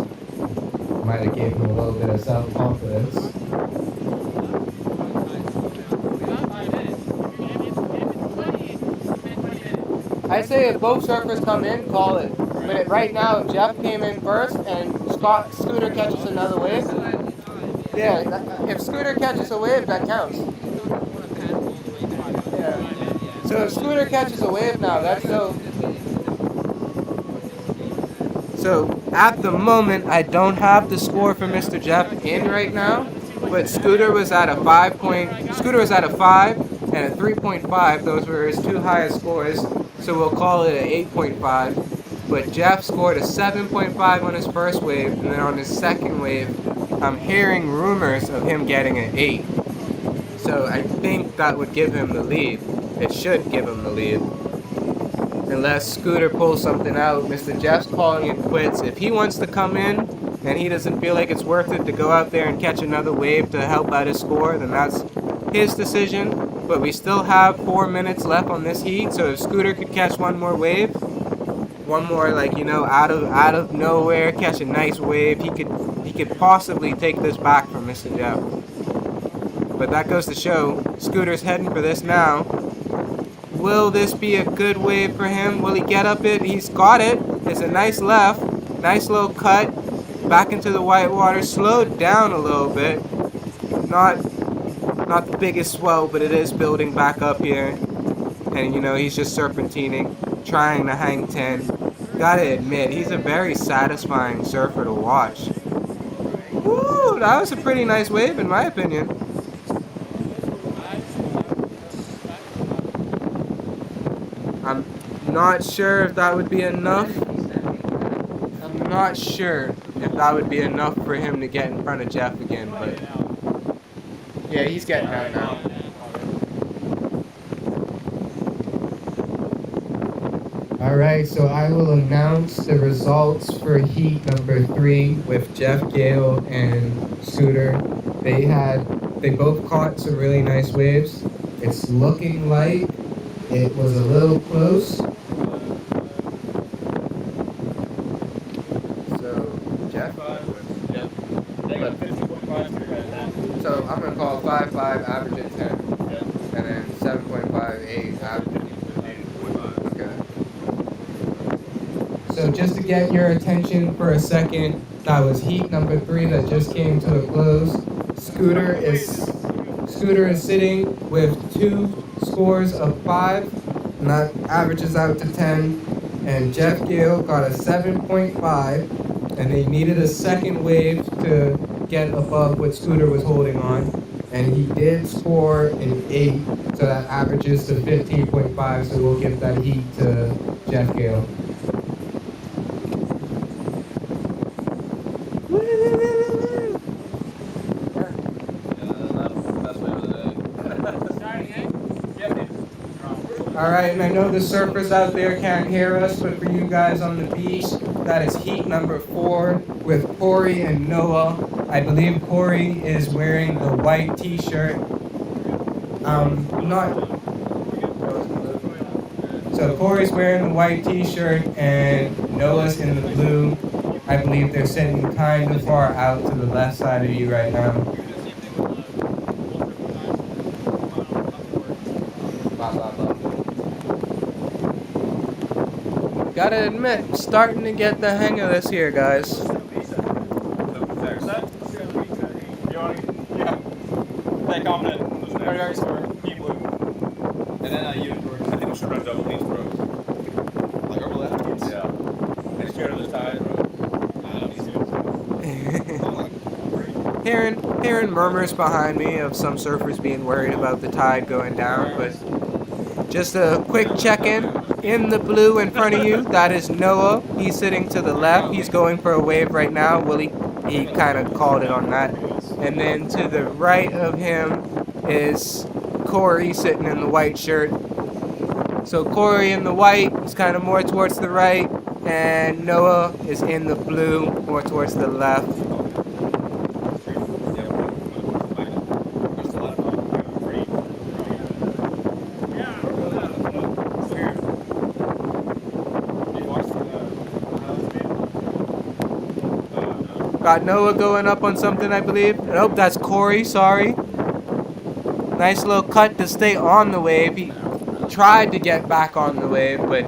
Might have gave him a little bit of self-confidence. We got 5 minutes. If it's 20 minutes. I say if both surfers come in, call it. But right now, if Jeff came in first and Scooter catches another wave, yeah, if Scooter catches a wave, that counts. Yeah. So if Scooter catches a wave now, that's no. So at the moment, I don't have the score for Mr. Jeff in right now, but Scooter was at a 5 and a 3.5. Those were his two highest scores, so we'll call it an 8.5. But Jeff scored a 7.5 on his first wave, and then on his second wave, I'm hearing rumors of him getting an 8. So I think that would give him the lead. It should give him the lead. Unless Scooter pulls something out, Mr. Jeff's calling it quits. If he wants to come in and he doesn't feel like it's worth it to go out there and catch another wave to help out his score, then that's his decision. But we still have 4 minutes left on this heat, so if Scooter could catch one more wave, one more out of nowhere, catch a nice wave, he could possibly take this back from Mr. Jeff. But that goes to show Scooter's heading for this now. Will this be a good wave for him? Will he get up it? He's got it. It's a nice left. Nice little cut. Back into the white water. Slowed down a little bit. Not the biggest swell, but it is building back up here. And he's just serpentining. Trying to hang 10. Gotta admit, he's a very satisfying surfer to watch. Woo! That was a pretty nice wave in my opinion. I'm not sure if that would be enough. I'm not sure if that would be enough for him to get in front of Jeff again, but yeah, he's getting out now. Alright, so I will announce the results for heat number 3 with Jeff Gale and Scooter. They both caught some really nice waves. It's looking like it was a little close. So, Jeff? Yep. They got 50.5 So I'm going to call 5.5 average at 10. Yeah. And then 7.5, 8 average. Okay. So just to get your attention for a second, that was heat number 3 that just came to a close. Scooter is sitting with 2 scores of 5, and that averages out to 10. And Jeff Gale got a 7.5, and they needed a second wave to get above what Scooter was holding on. And he did score an 8, so that averages to 15.5, so we'll give that heat to Jeff Gale. Alright, and I know the surfers out there can't hear us, but for you guys on the beach, that is heat number 4 with Corey and Noah. I believe Corey is wearing the white t-shirt. Not. So Corey's wearing the white t-shirt and Noah's in the blue. I believe they're sitting kind of far out to the left side of you right now. Gotta admit, starting to get the hang of this here, guys. Yeah. That confident. Very score. Keep blue. And then you, I think we should run double teams, bro. Like over left? Yeah. Next year to the tide, bro. Hearing murmurs behind me of some surfers being worried about the tide going down, but just a quick check-in. In the blue in front of you, that is Noah. He's sitting to the left. He's going for a wave right now. Willie, he kind of called it on that. And then to the right of him is Corey sitting in the white shirt. So Corey in the white is kind of more towards the right, and Noah is in the blue, more towards the left. Got Noah going up on something, I believe. Nope, that's Corey, sorry. Nice little cut to stay on the wave. He tried to get back on the wave, but...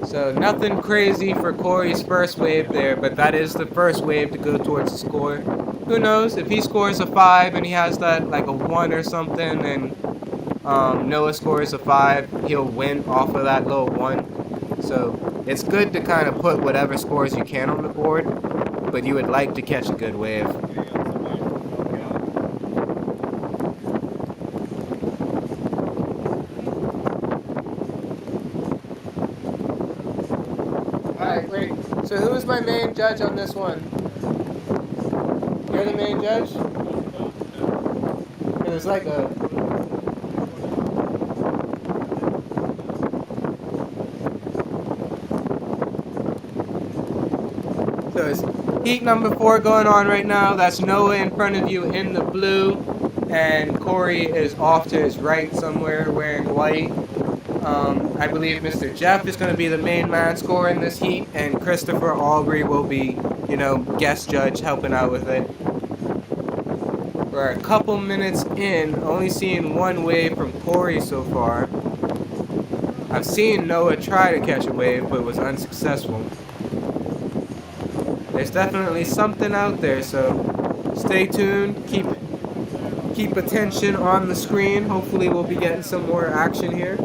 So nothing crazy for Corey's first wave there, but that is the first wave to go towards the score. Who knows, if he scores a 5 and he has that like a 1 or something, and Noah scores a 5, he'll win off of that little 1. So it's good to kind of put whatever scores you can on the board, but you would like to catch a good wave. Alright, great. So who is my main judge on this one? You're the main judge? There's like a... So it's heat number 4 going on right now. That's Noah in front of you in the blue, and Corey is off to his right somewhere wearing white. I believe Mr. Jeff is going to be the main man scorer in this heat, and Christopher Aubrey will be, you know, guest judge helping out with it. We're a couple minutes in, only seeing one wave from Corey so far. I've seen Noah try to catch a wave, but was unsuccessful. There's definitely something out there, so stay tuned, keep attention on the screen. Hopefully we'll be getting some more action here.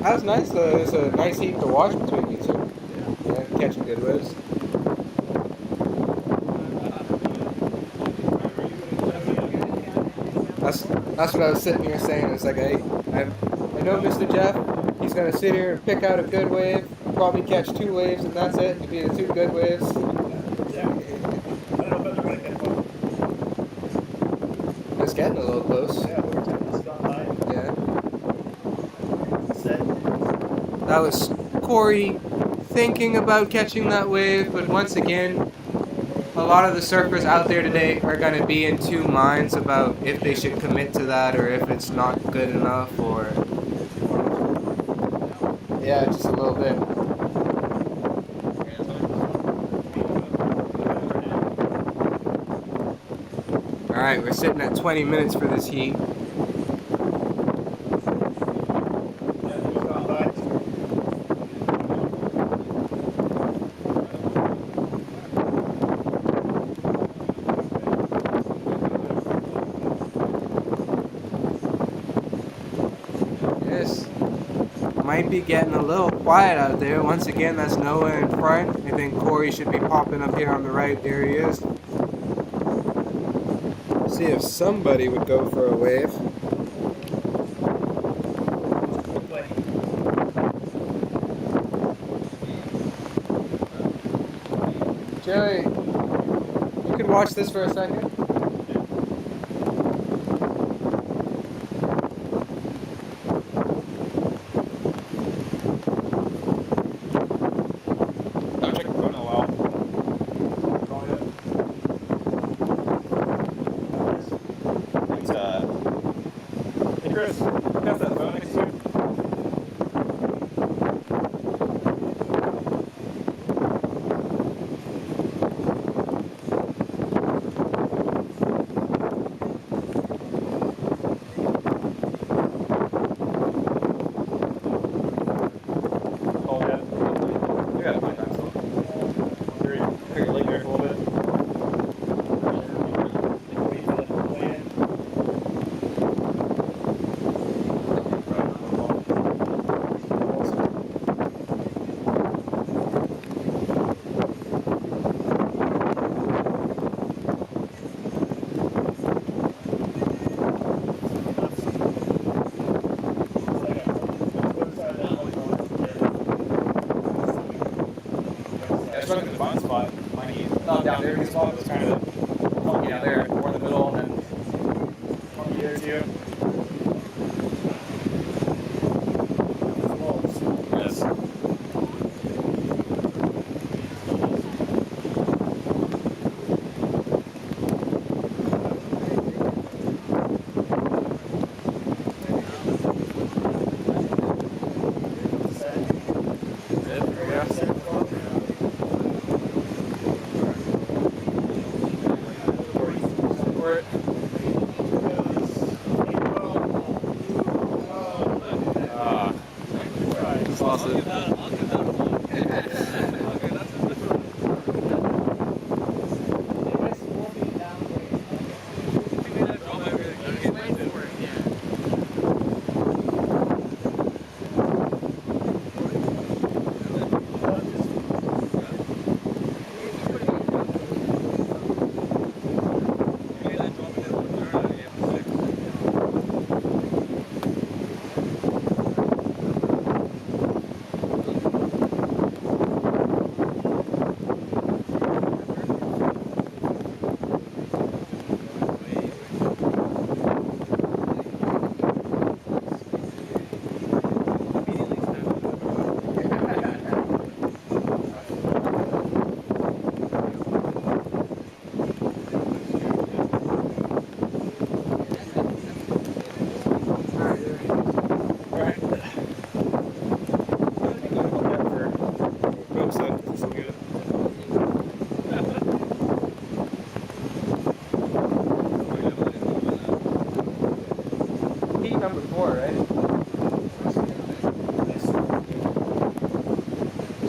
That was nice though. It was a nice heat to watch between you two. Yeah, catching good waves. That's what I was sitting here saying. It's like, I know Mr. Jeff, he's going to sit here and pick out a good wave, probably catch 2 waves, and that's it. It'll be the 2 good waves. It's getting a little close. Yeah. That was Corey thinking about catching that wave, but once again, a lot of the surfers out there today are going to be in 2 minds about if they should commit to that or if it's not good enough, or... Yeah, just a little bit. Alright, we're sitting at 20 minutes for this heat. Might be getting a little quiet out there. Once again, that's Noah in front. I think Corey should be popping up here on the right. There he is. See if somebody would go for a wave. Joey, you could watch this for a second. I've checked the phone in a while. It's, hey Chris, pass that phone next to you. Oh, yeah. You got my time still. Put your leg there for a little bit. Yeah, I struck in the fun spot. Not down there, because spot was kind of funky down there, more in the middle, and then funky there too. Yes. For it. Just lost it. Heat number 4, right?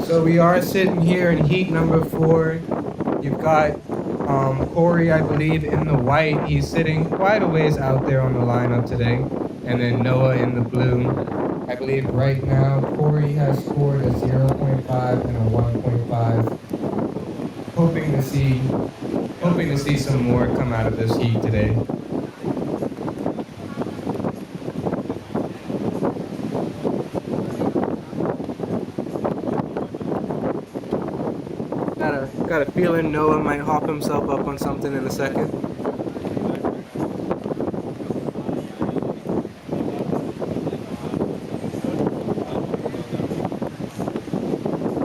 So we are sitting here in heat number 4. You've got Corey, I believe, in the white. He's sitting quite a ways out there on the lineup today. And then Noah in the blue. I believe right now Corey has scored a 0.5 and a 1.5. Hoping to see some more come out of this heat today. Got a feeling Noah might hop himself up on something in a second.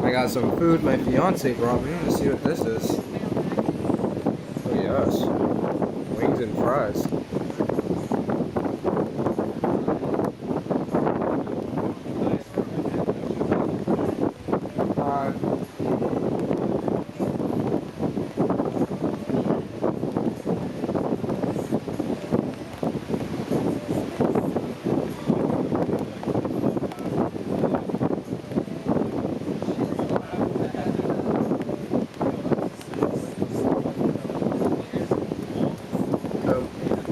I got some food my fiance brought me. Let's see what this is. Oh yes, wings and fries.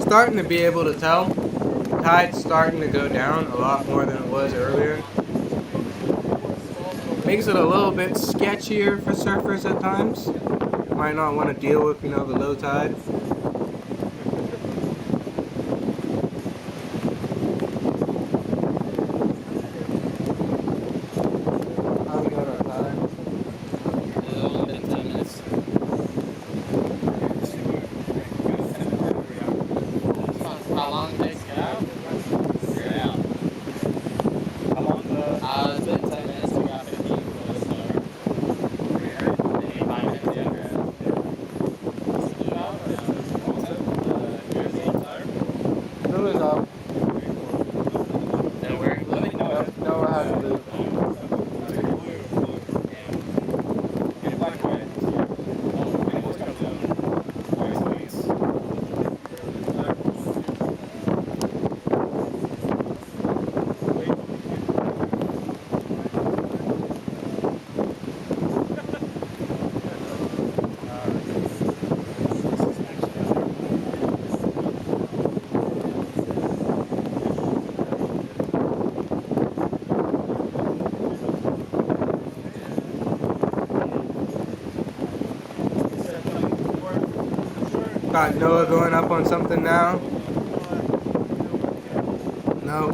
Starting to be able to tell. Tide's starting to go down a lot more than it was earlier. Makes it a little bit sketchier for surfers at times. Might not want to deal with, the low tide. How we going on time? Only been 10 minutes. Got Noah going up on something now. No.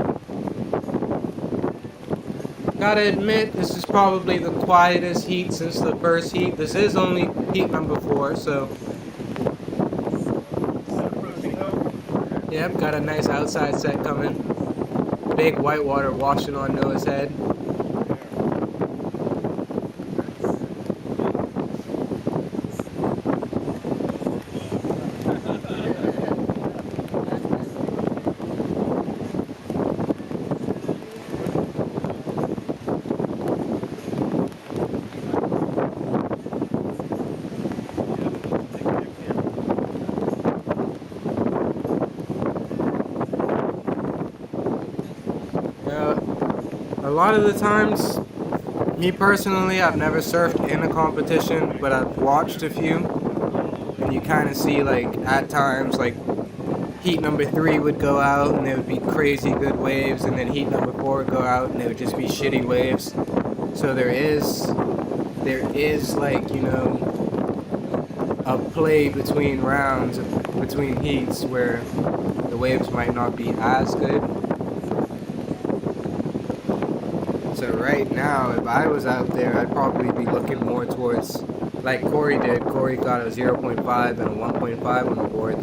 Gotta admit, this is probably the quietest heat since the first heat. This is only heat number 4, so. Yep, got a nice outside set coming. Big whitewater washing on Noah's head. A lot of the times, me personally, I've never surfed in a competition, but I've watched a few, and you kind of see, like, at times, like, heat number 3 would go out, and there would be crazy good waves, and then heat number 4 would go out, and there would just be shitty waves. So there is, like, you know, a play between rounds, between heats, where the waves might not be as good. So right now, if I was out there, I'd probably be looking more towards, like Corey did. Corey got a 0.5 and a 1.5 on the board.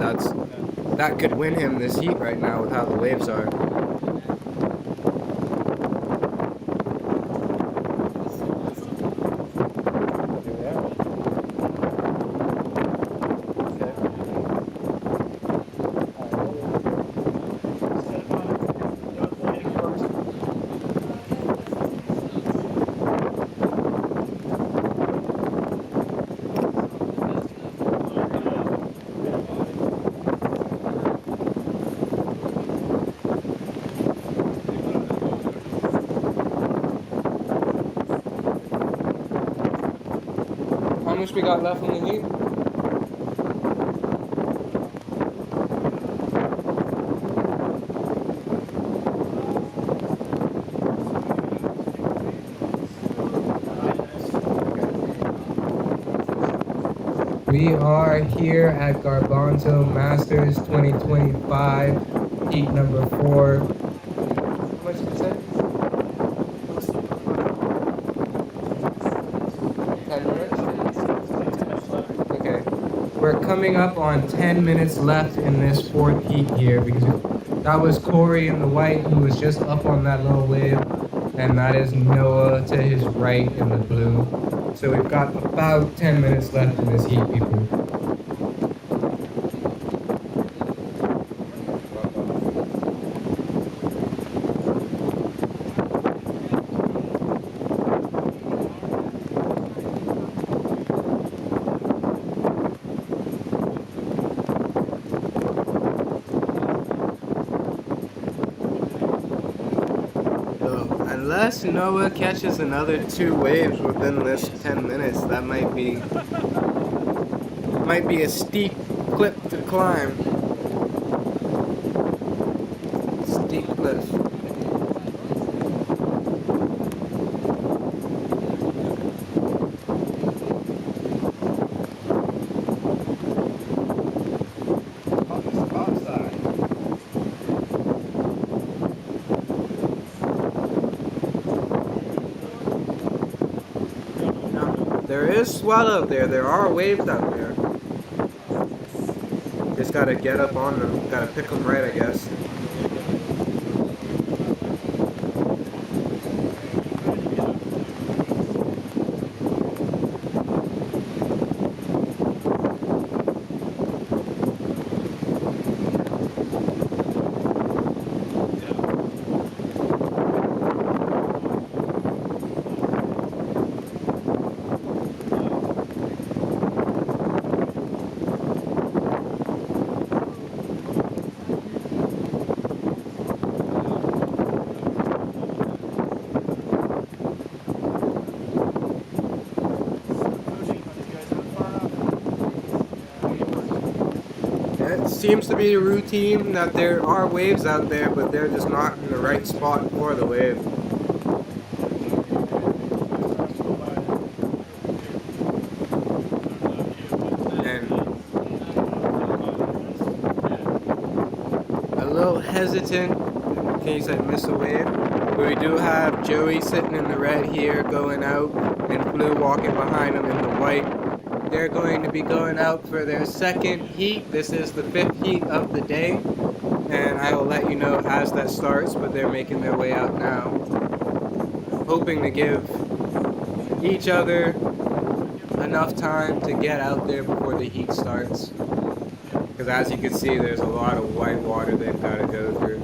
That could win him this heat right now with how the waves are. How much we got left on the heat? We are here at Garbonzo Masters 2025, heat number 4. How much did you say? 10 minutes? Okay. We're coming up on 10 minutes left in this 4th heat here, because that was Corey in the white who was just up on that little wave, and that is Noah to his right in the blue. So we've got about 10 minutes left in this heat, people. Unless Noah catches another 2 waves within this 10 minutes, that might be a steep cliff to climb. Steep cliff. There is swell out there. There are waves out there. Just gotta get up on them. Gotta pick them right, I guess. It seems to be a routine that there are waves out there, but they're just not in the right spot for the wave. And hesitant in case I miss a wave. But we do have Joey sitting in the red here going out, and Blue walking behind him in the white. They're going to be going out for their second heat. This is the 5th heat of the day, and I will let you know as that starts, but they're making their way out now. Hoping to give each other enough time to get out there before the heat starts. Because as you can see, there's a lot of white water they've got to go through.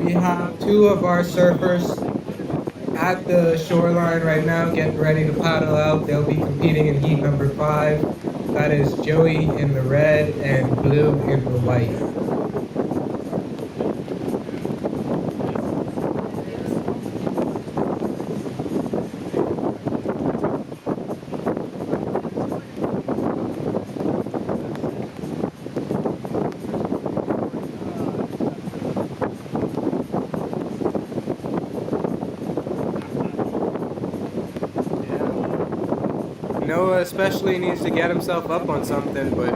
We have 2 of our surfers at the shoreline right now getting ready to paddle out. They'll be competing in heat number 5. That is Joey in the red and Blue in the white. Noah especially needs to get himself up on something, but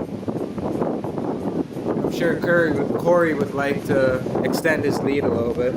I'm sure Corey would like to extend his lead a little bit.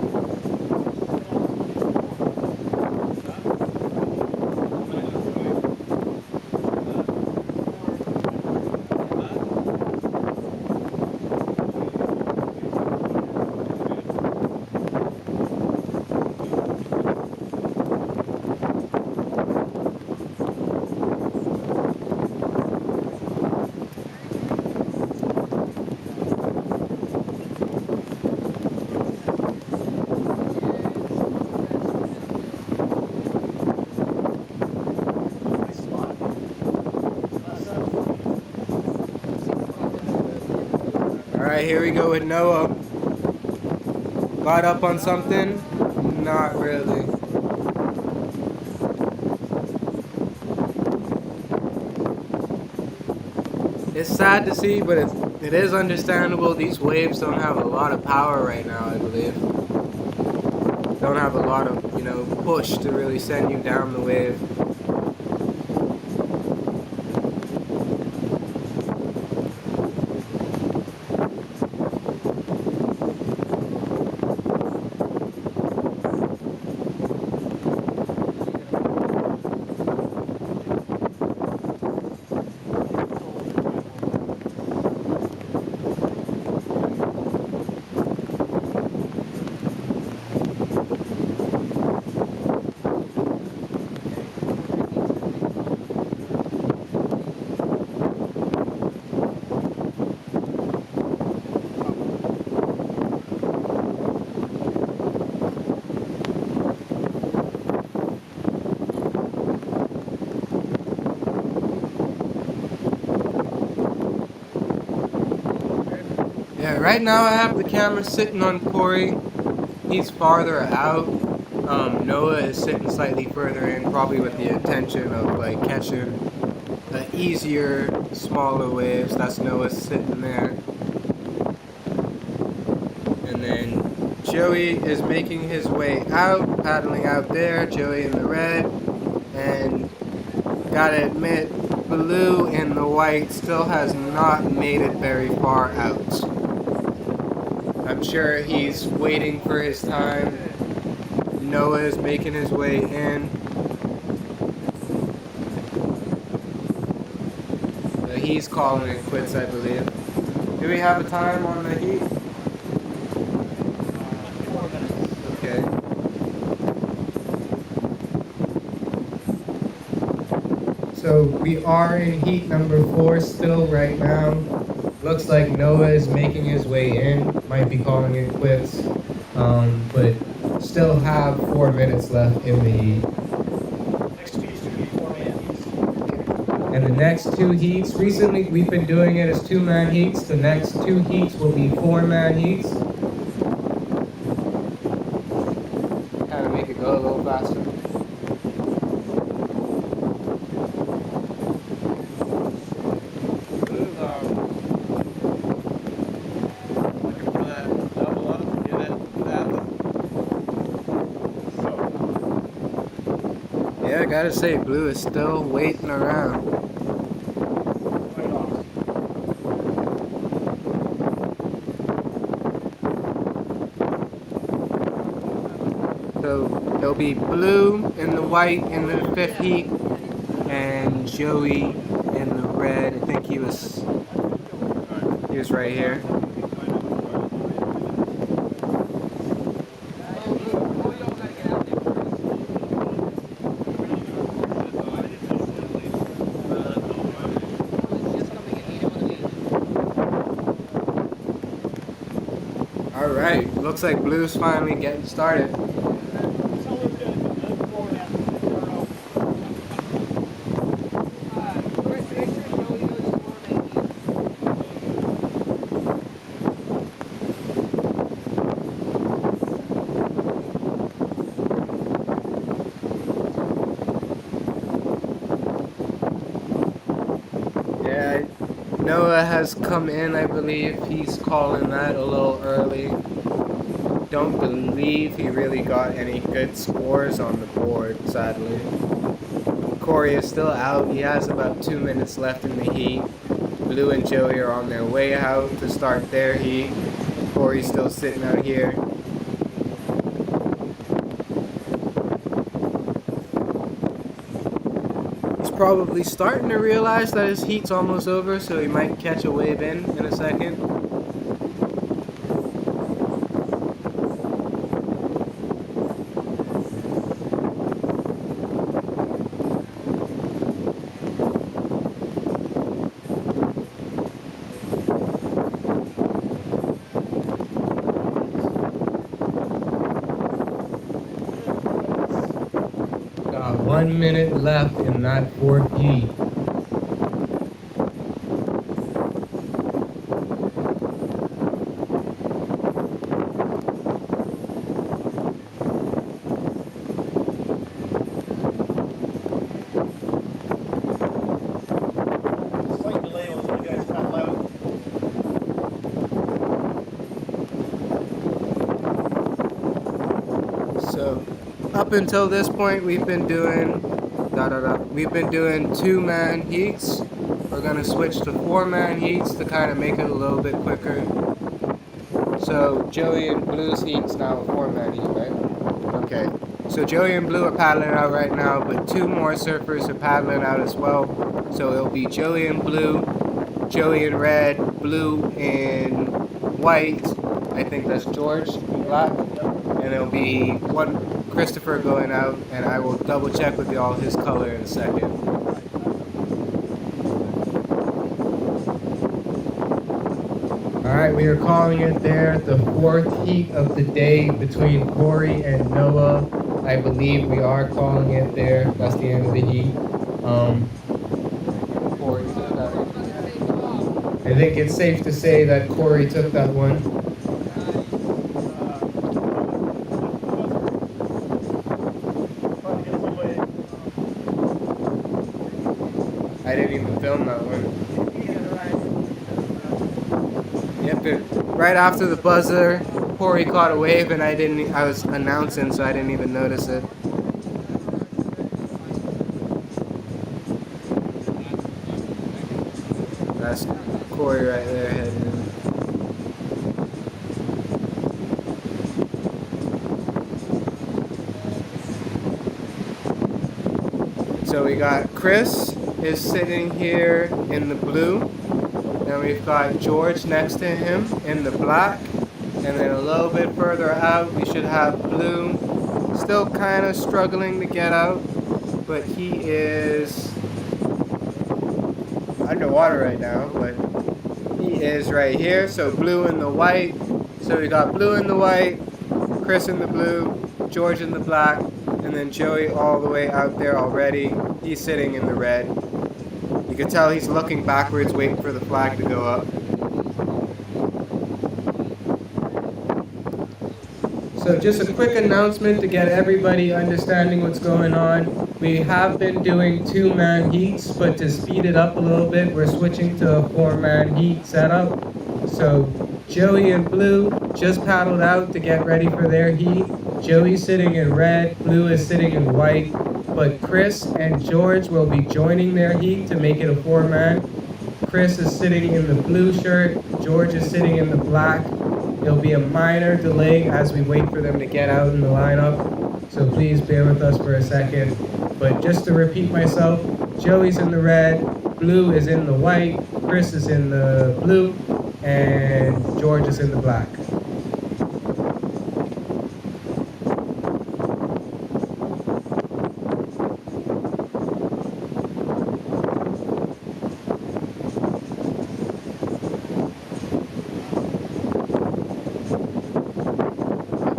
Alright, here we go with Noah. Got up on something? Not really. It's sad to see, but it is understandable. These waves don't have a lot of power right now, I believe. Don't have a lot of, push to really send you down the wave. Yeah, right now I have the camera sitting on Corey. He's farther out. Noah is sitting slightly further in, probably with the intention of catching the easier, smaller waves. That's Noah sitting there. And then Joey is making his way out, paddling out there. Joey in the red. And gotta admit, Blue in the white still has not made it very far out. I'm sure he's waiting for his time. Noah is making his way in. But he's calling it quits, I believe. Do we have a time on the heat? 4 minutes. Okay. So we are in heat number 4 still right now. Looks like Noah is making his way in. Might be calling it quits. But still have 4 minutes left in the heat. Next piece should be 4 minutes. And the next 2 heats, recently we've been doing it as 2-man heats. The next 2 heats will be 4-man heats. Kind of make it go a little faster. Blue's looking for that double up to get it at them. Yeah, I gotta say, Blue is still waiting around. So it'll be Blue in the white in the 5th heat, and Joey in the red. I think he was right here. Alright, looks like Blue's finally getting started. Yeah, Noah has come in, I believe. He's calling that a little early. Don't believe he really got any good scores on the board, sadly. Corey is still out. He has about 2 minutes left in the heat. Blue and Joey are on their way out to start their heat. Corey's still sitting out here. He's probably starting to realize that his heat's almost over, so he might catch a wave in a second. Got 1 minute left in that 4th heat. Slight delay on you guys got loud. So, up until this point, we've been doing We've been doing 2-man heats. We're gonna switch to 4-man heats to kind of make it a little bit quicker. So Joey and Blue's heat's now a 4-man heat, right? Okay. So Joey and Blue are paddling out right now, but 2 more surfers are paddling out as well. So it'll be Joey and Blue, Joey in red, Blue in white. I think that's George in black. And it'll be one Christopher going out, and I will double check with y'all his color in a second. Alright, we are calling it there, the 4th heat of the day between Corey and Noah. I believe we are calling it there. That's the end of the heat. Corey took that one. I think it's safe to say that Corey took that one. I didn't even film that one. Yep, right after the buzzer, Corey caught a wave, and I was announcing, so I didn't even notice it. That's Corey right there heading in. So we got Chris is sitting here in the blue. Then we've got George next to him in the black. And then a little bit further out, we should have Blue. Still kind of struggling to get out, but he is underwater right now, but he is right here. So Blue in the white. So we got Blue in the white, Chris in the blue, George in the black, and then Joey all the way out there already. He's sitting in the red. can tell he's looking backwards, waiting for the flag to go up. So just a quick announcement to get everybody understanding what's going on. We have been doing 2-man heats, but to speed it up a little bit, we're switching to a 4-man heat setup. So Joey and Blue just paddled out to get ready for their heat. Joey's sitting in red, Blue is sitting in white, but Chris and George will be joining their heat to make it a 4-man. Chris is sitting in the blue shirt, George is sitting in the black. There'll be a minor delay as we wait for them to get out in the lineup, so please bear with us for a second. But just to repeat myself, Joey's in the red, Blue is in the white, Chris is in the blue, and George is in the black.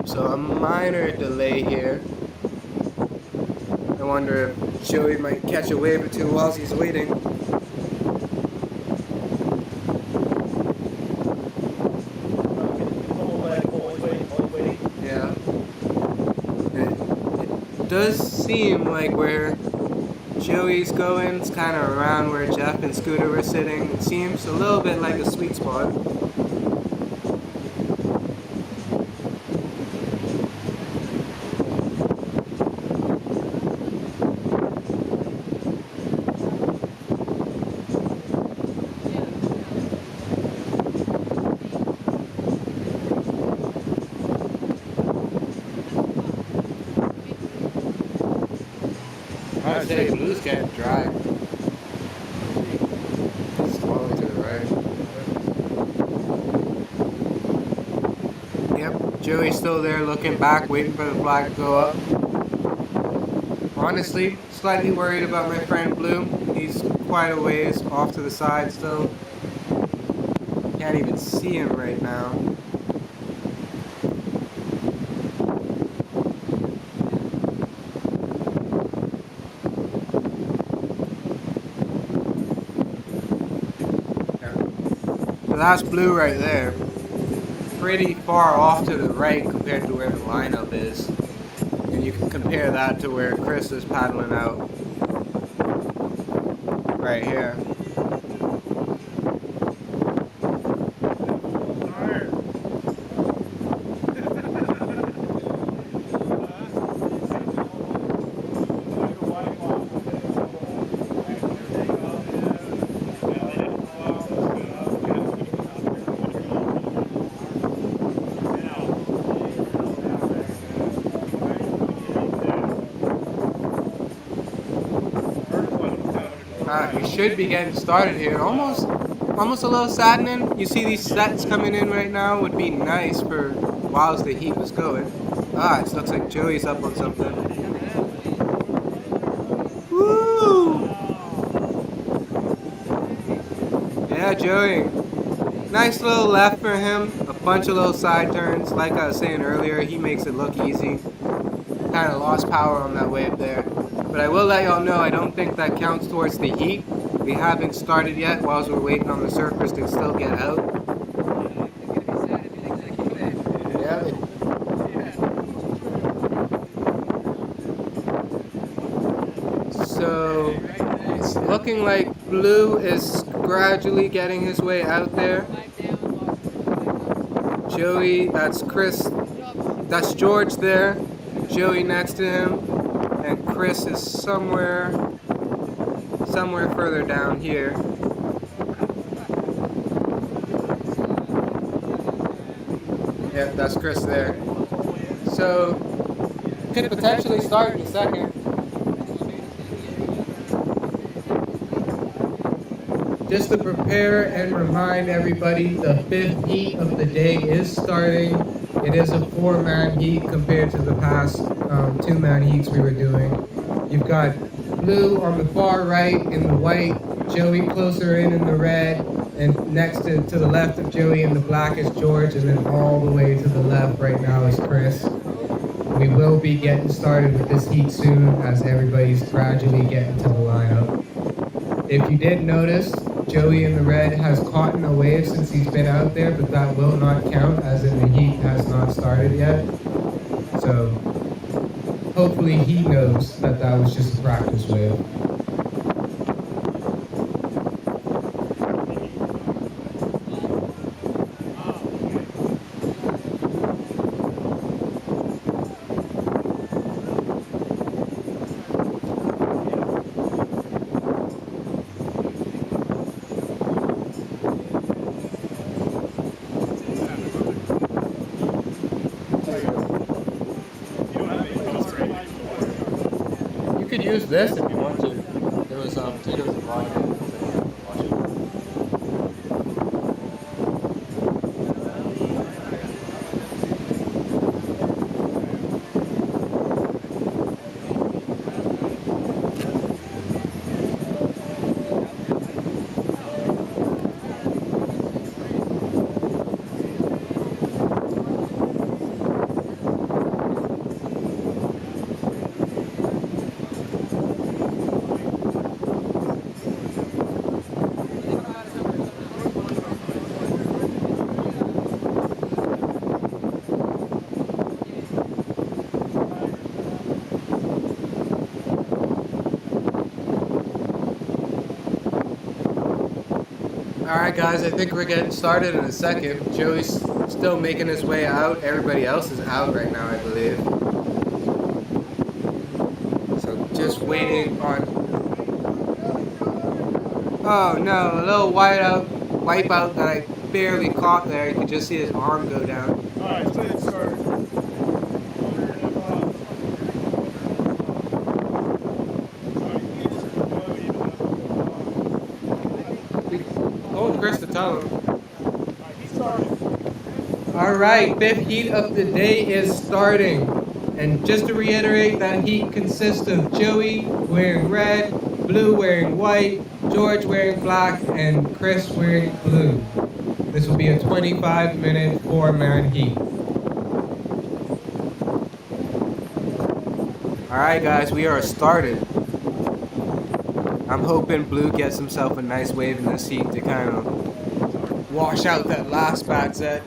So a minor delay here. I wonder if Joey might catch a wave or two while he's waiting. Yeah. It does seem like where Joey's going is kind of around where Jeff and Scooter were sitting. It seems a little bit like a sweet spot. I'd say Blue's getting dry. Slowly to the right. Yep, Joey's still there looking back, waiting for the flag to go up. Honestly, slightly worried about my friend Blue. He's quite a ways off to the side still. Can't even see him right now. That's Blue right there. Pretty far off to the right compared to where the lineup is. And you can compare that to where Chris is paddling out. Right here. We should be getting started here. Almost a little saddening. You see these sets coming in right now would be nice for whilst the heat was going. It looks like Joey's up on something. Woo! Yeah, Joey. Nice little left for him. A bunch of little side turns. Like I was saying earlier, he makes it look easy. Kind of lost power on that wave there. But I will let y'all know, I don't think that counts towards the heat. We haven't started yet whilst we're waiting on the surfers to still get out. Yeah. So, it's looking like Blue is gradually getting his way out there. Joey, that's Chris, that's George there. Joey next to him. And Chris is somewhere further down here. Yep, that's Chris there. So, could potentially start in a second. Just to prepare and remind everybody, the 5th heat of the day is starting. It is a 4-man heat compared to the past 2-man heats we were doing. You've got Blue on the far right in the white, Joey closer in the red, and next to the left of Joey in the black is George, and then all the way to the left right now is Chris. We will be getting started with this heat soon as everybody's gradually getting to the lineup. If you did notice, Joey in the red has caught in a wave since he's been out there, but that will not count as in the heat has not started yet. So hopefully he knows that that was just a practice wave. You could use this if you want to. There was potatoes and vodka. Alright guys, I think we're getting started in a second. Joey's still making his way out. Everybody else is out right now, I believe. So just waiting on... Oh no, a little wipeout that I barely caught there. You could just see his arm go down. Alright, so let's start. Oh, Chris to tell him. Alright, fifth heat of the day is starting. And just to reiterate, that heat consists of Joey wearing red, Blue wearing white, George wearing black, and Chris wearing blue. This will be a 25-minute 4-man heat. Alright guys, we are started. I'm hoping Blue gets himself a nice wave in this heat to kind of wash out that last bad set.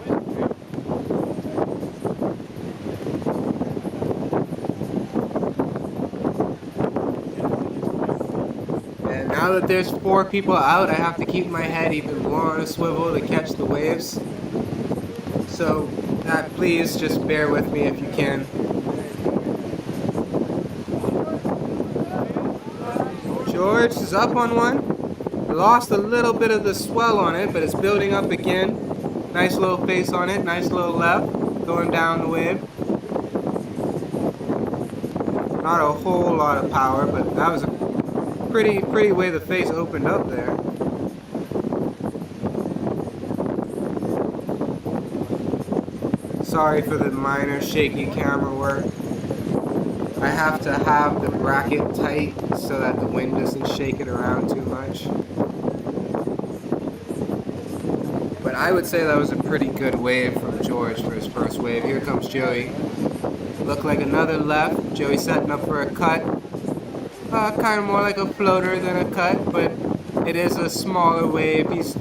And now that there's 4 people out, I have to keep my head even more on a swivel to catch the waves. So please just bear with me if you can. George is up on one. Lost a little bit of the swell on it, but it's building up again. Nice little face on it, nice little left, going down the wave. Not a whole lot of power, but that was a pretty way the face opened up there. Sorry for the minor shaky camera work. I have to have the bracket tight so that the wind doesn't shake it around too much. But I would say that was a pretty good wave from George for his first wave. Here comes Joey. Looked like another left. Joey setting up for a cut. Kind of more like a floater than a cut, but it is a smaller wave. He's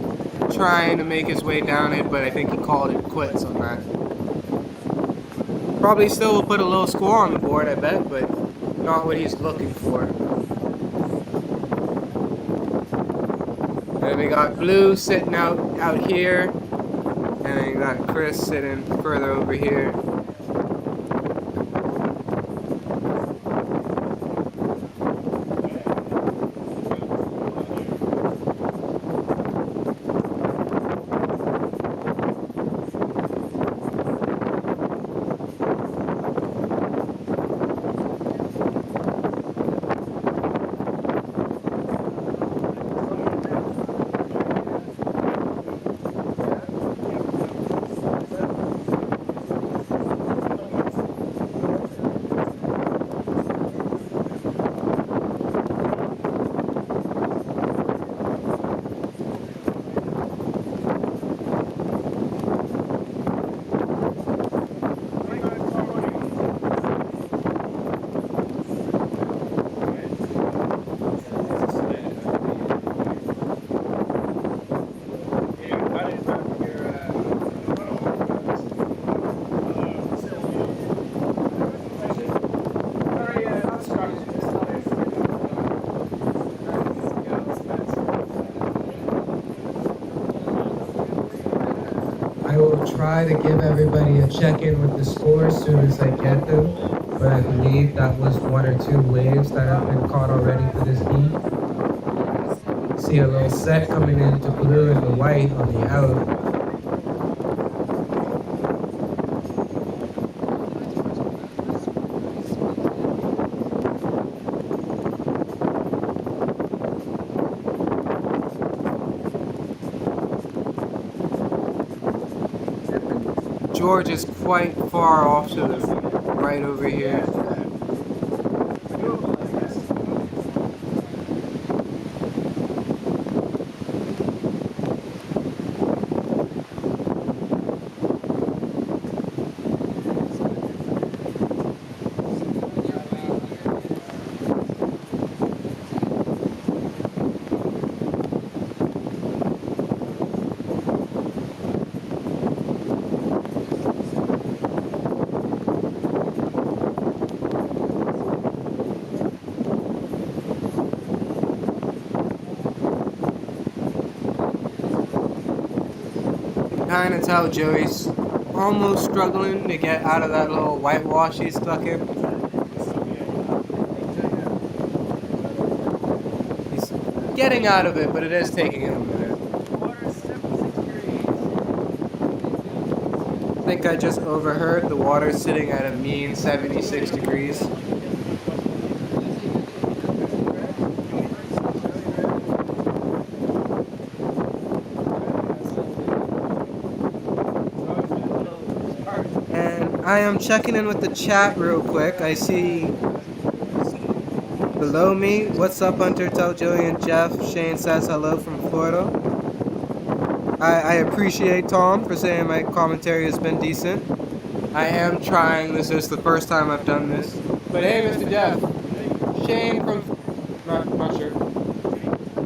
trying to make his way down it, but I think he called it quits on that. Probably still will put a little score on the board, I bet, but not what he's looking for. Then we got Blue sitting out here, and then you got Chris sitting further over here. try to give everybody a check-in with the score as soon as I get them. But I believe that was 1 or 2 waves that have been caught already for this heat. See a little set coming into blue and the white on the out. George is quite far off to the right over here. Kind of tell Joey's almost struggling to get out of that little whitewash he's stuck in. He's getting out of it, but it is taking him a minute. I think I just overheard the water sitting at a mean 76 degrees. I am checking in with the chat real quick. I see below me, what's up, Hunter? Tell Joey and Jeff. Shane says hello from Florida. I appreciate Tom for saying my commentary has been decent. I am trying. This is the first time I've done this. But hey, Mr. Jeff. Shane from... Not sure.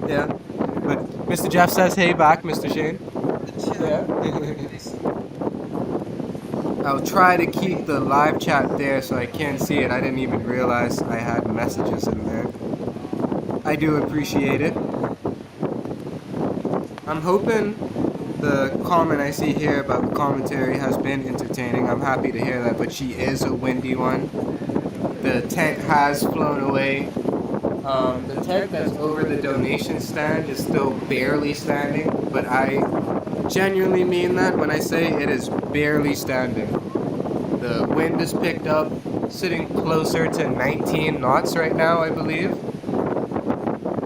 Yeah. But Mr. Jeff says hey back, Mr. Shane. Yeah. I'll try to keep the live chat there so I can see it. I didn't even realize I had messages in there. I do appreciate it. I'm hoping the comment I see here about the commentary has been entertaining. I'm happy to hear that, but she is a windy one. The tent has flown away. The tent that's over the donation stand is still barely standing, but I genuinely mean that when I say it is barely standing. The wind is picked up, sitting closer to 19 knots right now, I believe.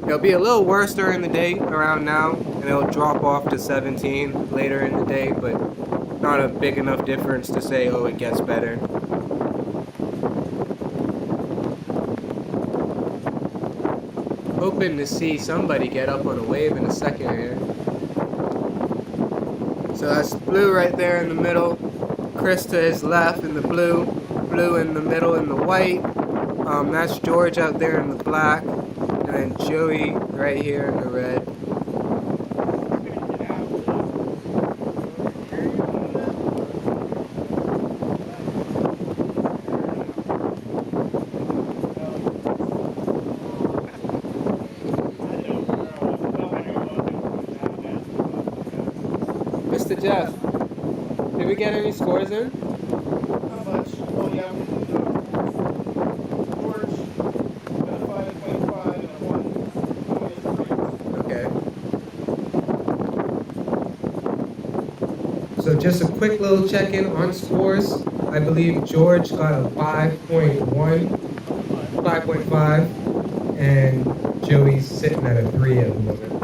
It'll be a little worse during the day around now, and it'll drop off to 17 later in the day, but not a big enough difference to say, oh, it gets better. Hoping to see somebody get up on a wave in a second here. So that's blue right there in the middle, Chris to his left in the blue, blue in the middle in the white. That's George out there in the black, and then Joey right here in the red. Mr. Jeff, did we get any scores in? Not much. Oh, yeah. George got a 5.5 and a 1. So just a quick little check-in on scores. I believe George got a 5.5, and Joey's sitting at a 3 at the moment.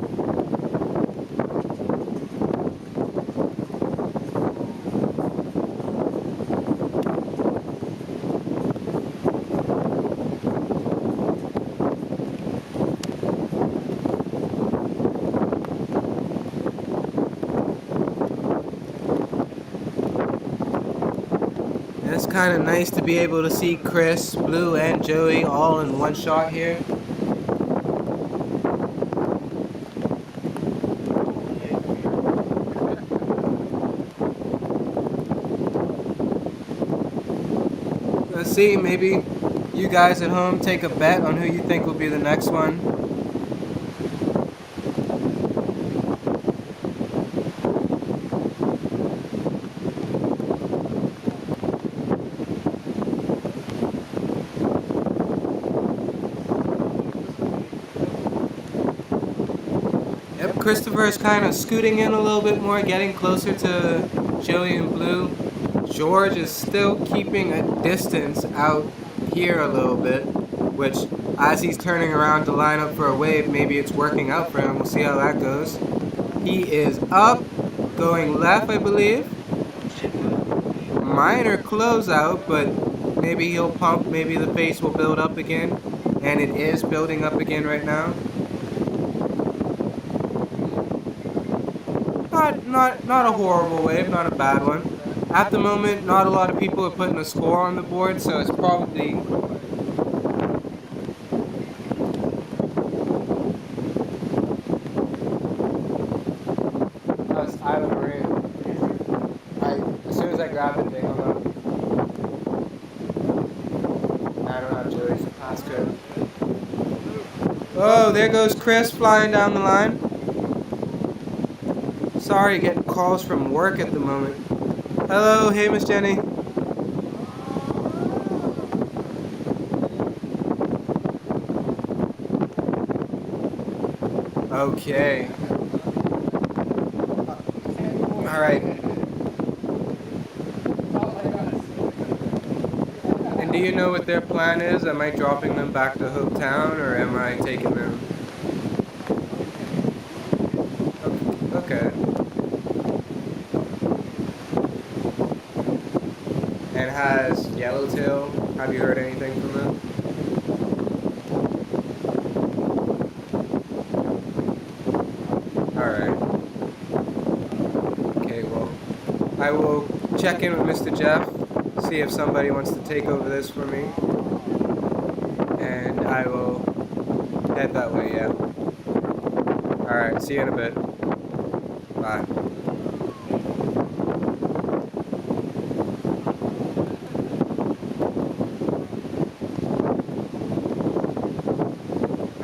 It's kind of nice to be able to see Chris, Blue, and Joey all in one shot here. Let's see, maybe you guys at home take a bet on who you think will be the next one. Christopher is kind of scooting in a little bit more, getting closer to Joey and Blue. George is still keeping a distance out here a little bit, which as he's turning around to line up for a wave, maybe it's working out for him. We'll see how that goes. He is up, going left, I believe. Minor closeout, but maybe he'll pump, maybe the face will build up again. And it is building up again right now. Not a horrible wave, not a bad one. At the moment, not a lot of people are putting a score on the board, so it's probably that's Island Marine. As soon as I grab the thing, I'm up. I don't have Joey's passcode. Oh, there goes Chris flying down the line. Sorry, getting calls from work at the moment. Hello, hey Miss Jenny. Okay. All right. And do you know what their plan is? Am I dropping them back to Hopetown or am I taking them? Okay. And has Yellowtail, have you heard anything from them? Alright. Okay, well, I will check in with Mr. Jeff, see if somebody wants to take over this for me. And I will head that way, yeah. Alright, see you in a bit. Bye.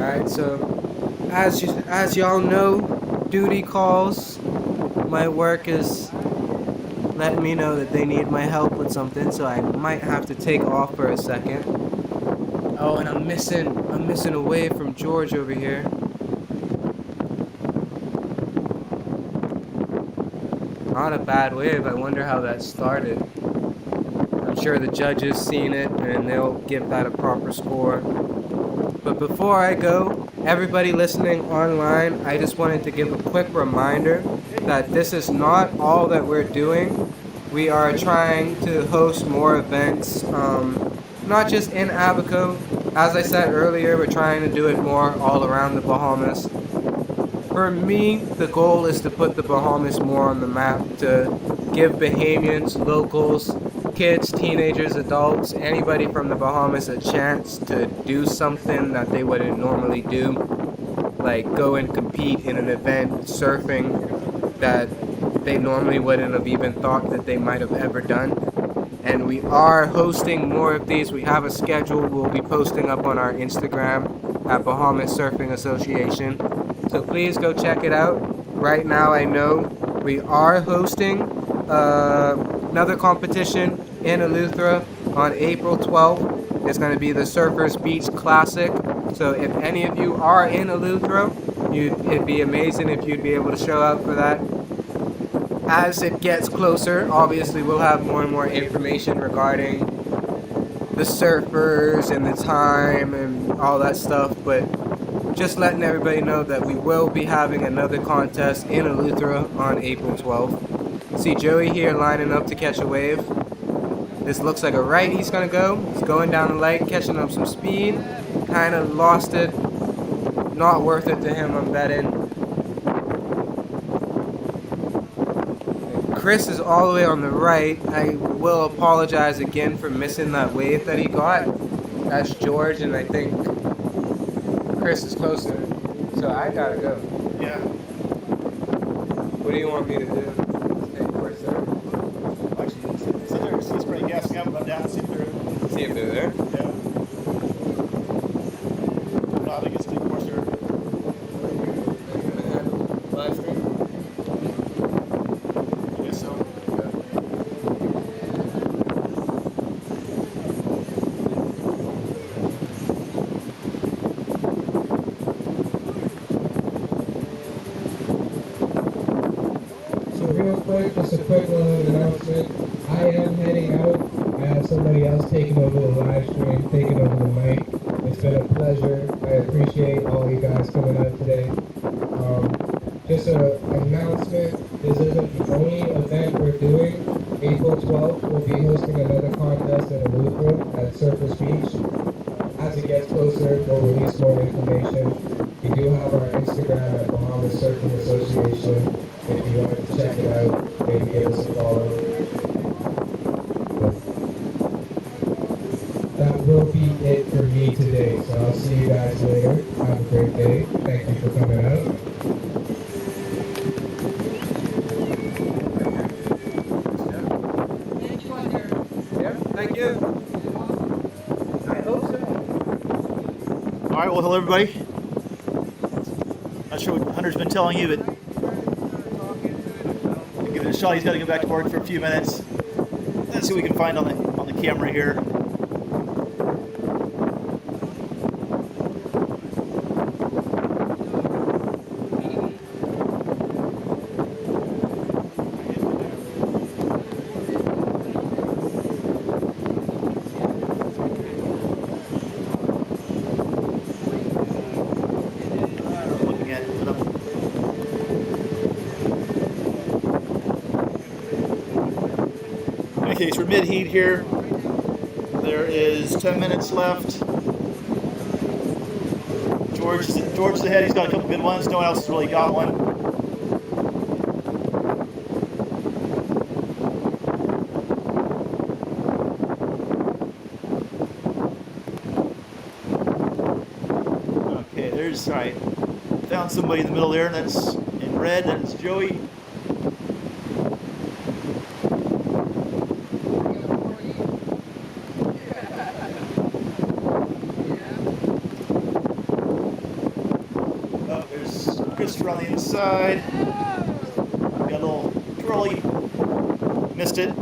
Alright, so as y'all know, duty calls. My work is letting me know that they need my help with something, so I might have to take off for a second. Oh, and I'm missing a wave from George over here. Not a bad wave. I wonder how that started. I'm sure the judges seen it and they'll give that a proper score. But before I go, everybody listening online, I just wanted to give a quick reminder that this is not all that we're doing. We are trying to host more events, not just in Abaco. As I said earlier, we're trying to do it more all around the Bahamas. For me, the goal is to put the Bahamas more on the map, to give Bahamians, locals, kids, teenagers, adults, anybody from the Bahamas a chance to do something that they wouldn't normally do, like go and compete in an event surfing that they normally wouldn't have even thought that they might have ever done. And we are hosting more of these. We have a schedule we'll be posting up on our Instagram at Bahamas Surfing Association. So please go check it out. Right now I know we are hosting another competition in Eleuthera on April 12th. It's going to be the Surfers Beach Classic. So if any of you are in Eleuthera, it'd be amazing if you'd be able to show up for that. As it gets closer, obviously we'll have more and more information regarding the surfers and the time and all that stuff, but just letting everybody know that we will be having another contest in Eleuthera on April 12th. See Joey here lining up to catch a wave. This looks like a right he's gonna go. He's going down the light, catching up some speed. Kind of lost it. Not worth it to him, I'm betting. Chris is all the way on the right. I will apologize again for missing that wave that he got. That's George, and I think Chris is closer. So I gotta go. Yeah. What do you want me to do? Stay course there? Actually, sit there. See, it's pretty gassing up, but down, see through. See if they're there? Yeah. No, I think it's deep course there. Live stream? I guess so. quick, just a quick little announcement. I am heading out. I have somebody else taking over the live stream, taking over the mic. It's been a pleasure. I appreciate all you guys coming out today. Just an announcement. This isn't the only event we're doing. April 12th, we'll be hosting another contest in Eleuthera at Surface Beach. As it gets closer, we'll release more information. We do have our Instagram at Bahamas Surfing Association. If you wanted to check it out, maybe give us a follow. But that will be it for me today. So I'll see you guys later. Have a great day. Thank you for coming out. Thank you. All right, well, hello everybody. Not sure what Hunter's been telling you, but give it a shot. He's got to go back to work for a few minutes. Let's see what we can find on the camera here. Okay, so we're mid-heat here. There is 10 minutes left. George's ahead. He's got a couple good ones. No one else has really got one. Okay, there's, all right. Found somebody in the middle there. That's in red. That's Joey. Christopher on the inside. Got a little trolley. Missed it.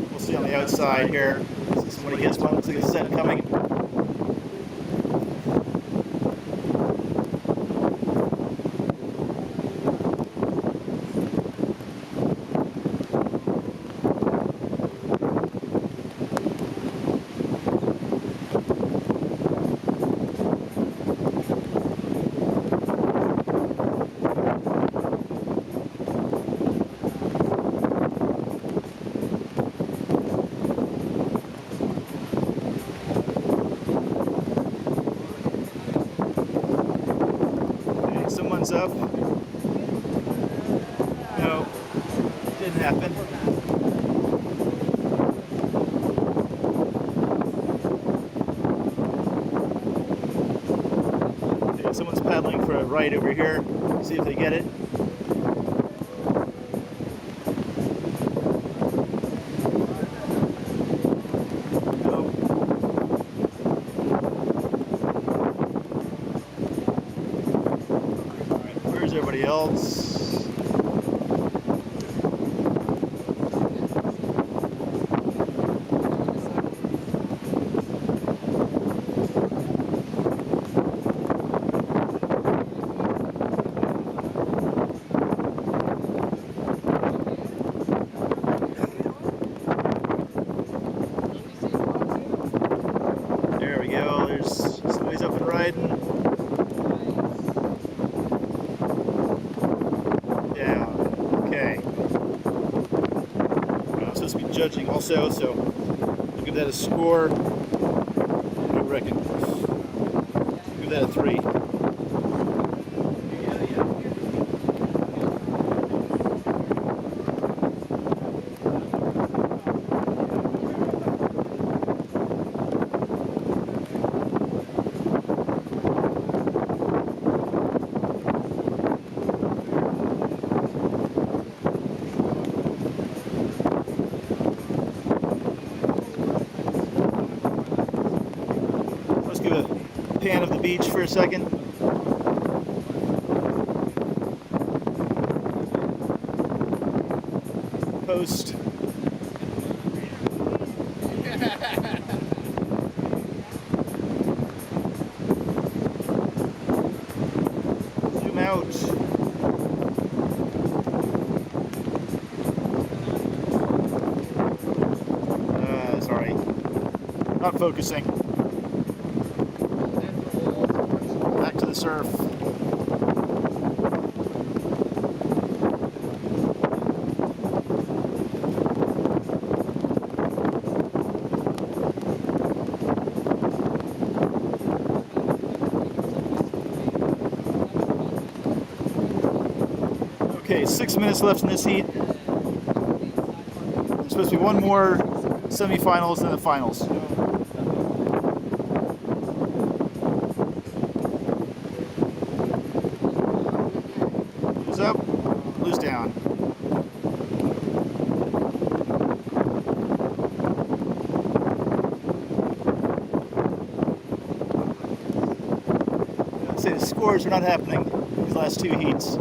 We'll see on the outside here. See somebody gets one. Looks like a set coming. Someone's up. No, didn't happen. Okay, someone's paddling for a ride over here. See if they get it. Everybody else. There we go. There's somebody's up and riding. Judging also, so we'll give that a score. What do you reckon? Give that a 3. Pan of the beach for a second. Post. Not focusing. Back to the surf. Okay, 6 minutes left in this heat. There's supposed to be one more semifinals than the finals. Blue's up, blue's down. I'd say the scores are not happening these last two heats.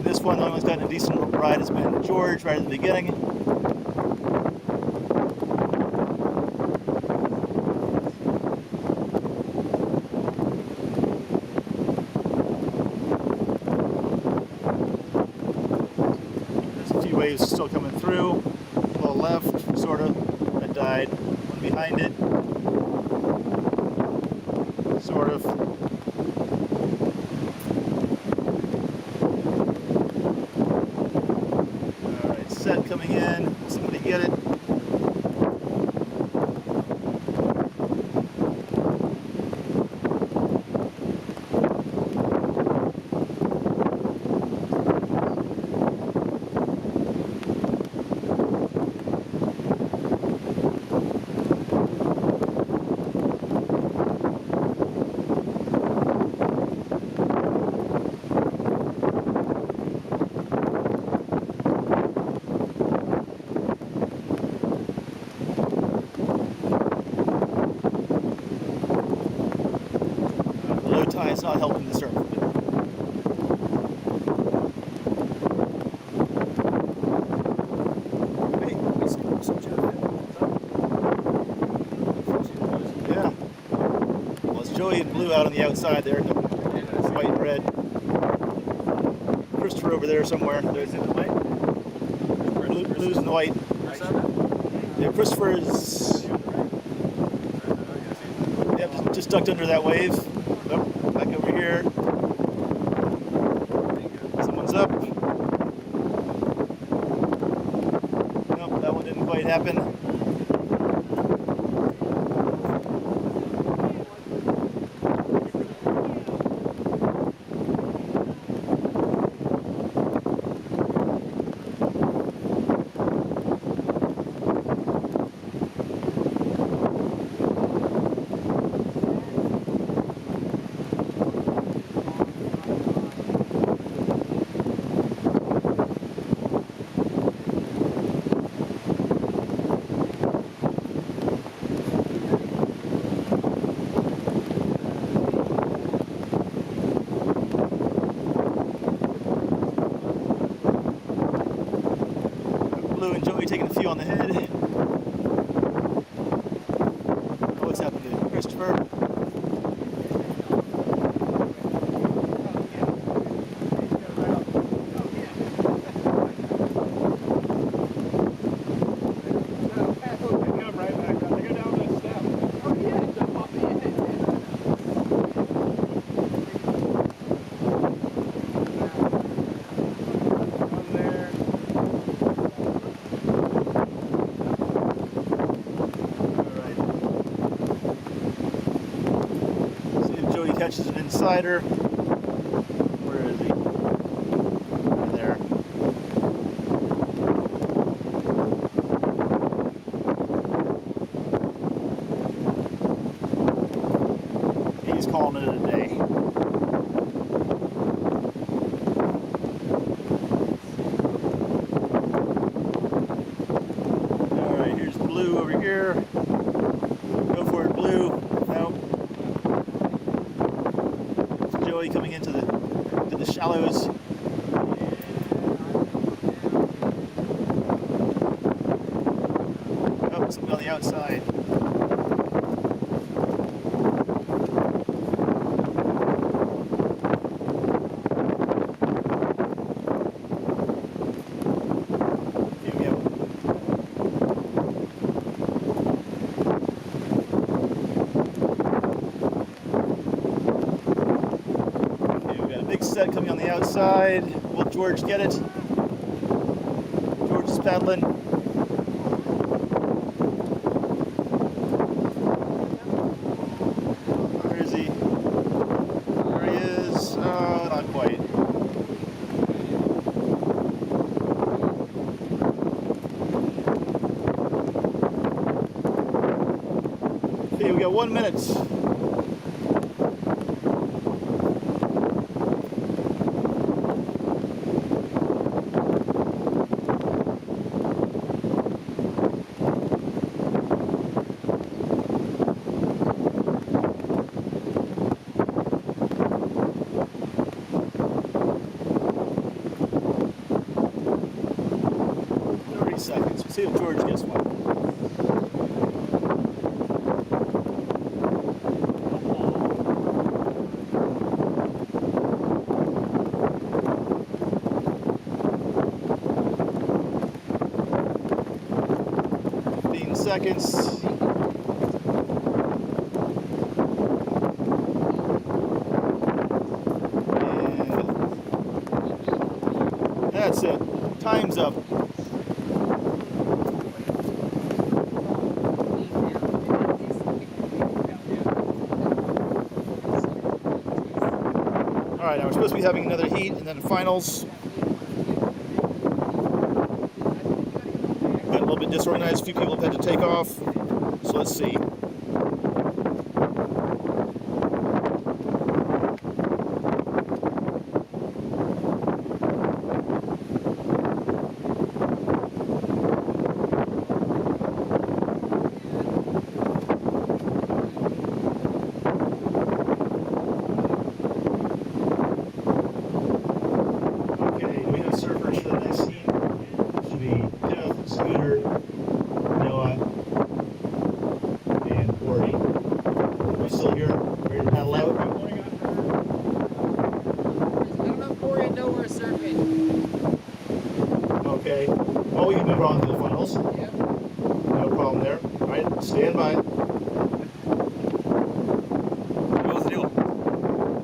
This one, the only one's gotten a decent ride has been George right at the beginning. There's a few waves still coming through. To the left, sort of, that died. One behind it, sort of. Set coming in, somebody get it. Low tide is not helping the surf. Yeah. Well, it's Joey and Blue out on the outside there. White and red. Christopher over there somewhere. There's in the white. Blue's in the white. Yeah, Christopher's. Yep, just ducked under that wave. Oh, back over here. Someone's up. Nope, that one didn't quite happen. Blue and Joey taking a few on the head. Oh, what's happened to Christopher? Come right back up. They go down that step. Oh, yeah. Step off the edge. One there. Catches an insider. Where is he? Over there. He's calling it a day. Alright, here's Blue over here. Go for it, Blue. Nope. Joey coming into the shallows. Oh, something on the outside. Here we go. set coming on the outside. Will George get it? George is paddling. Where is he? There he is. Oh, not quite. Okay, we got 1 minute. Seconds. See if George gets one. Seconds. And that's it. Time's up. All right, now we're supposed to be having another heat and then finals. Got a little bit disorganized. A few people have had to take off. So let's see. Okay. Well, we can move on to the finals. Yep. No problem there. All right, stand by. What was the deal?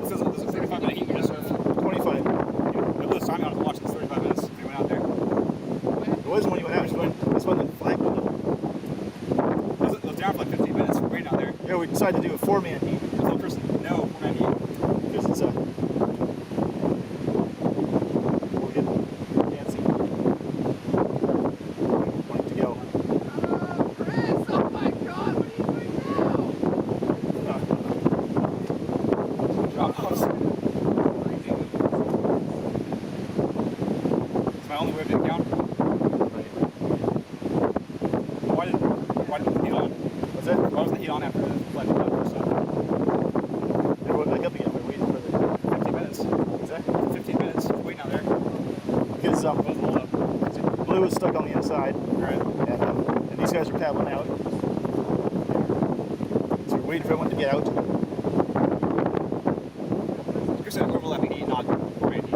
This is a 35-minute heat we just served. 25. Look at the time I was watching this 35 minutes. We went out there. It wasn't when you went out. This one the flag went up. It was down for like 15 minutes. We're waiting out there. Yeah, we decided to do a 4-man heat. There's no person. No 4-man heat. Because it's we'll get dancing. Point to go. Chris, oh my God, what are you doing now? Drop offs. It's my only way of getting count. Why did the heat on? What's that? Why was the heat on after the flight was done first time? Everyone back up again. We're waiting for the 15 minutes. What's that? 15 minutes. Waiting out there. Because It was hold up. Blue is stuck on the inside, Right. and these guys are paddling out. So we're waiting for everyone to get out. You're saying overlapping heat, not 4-man heat.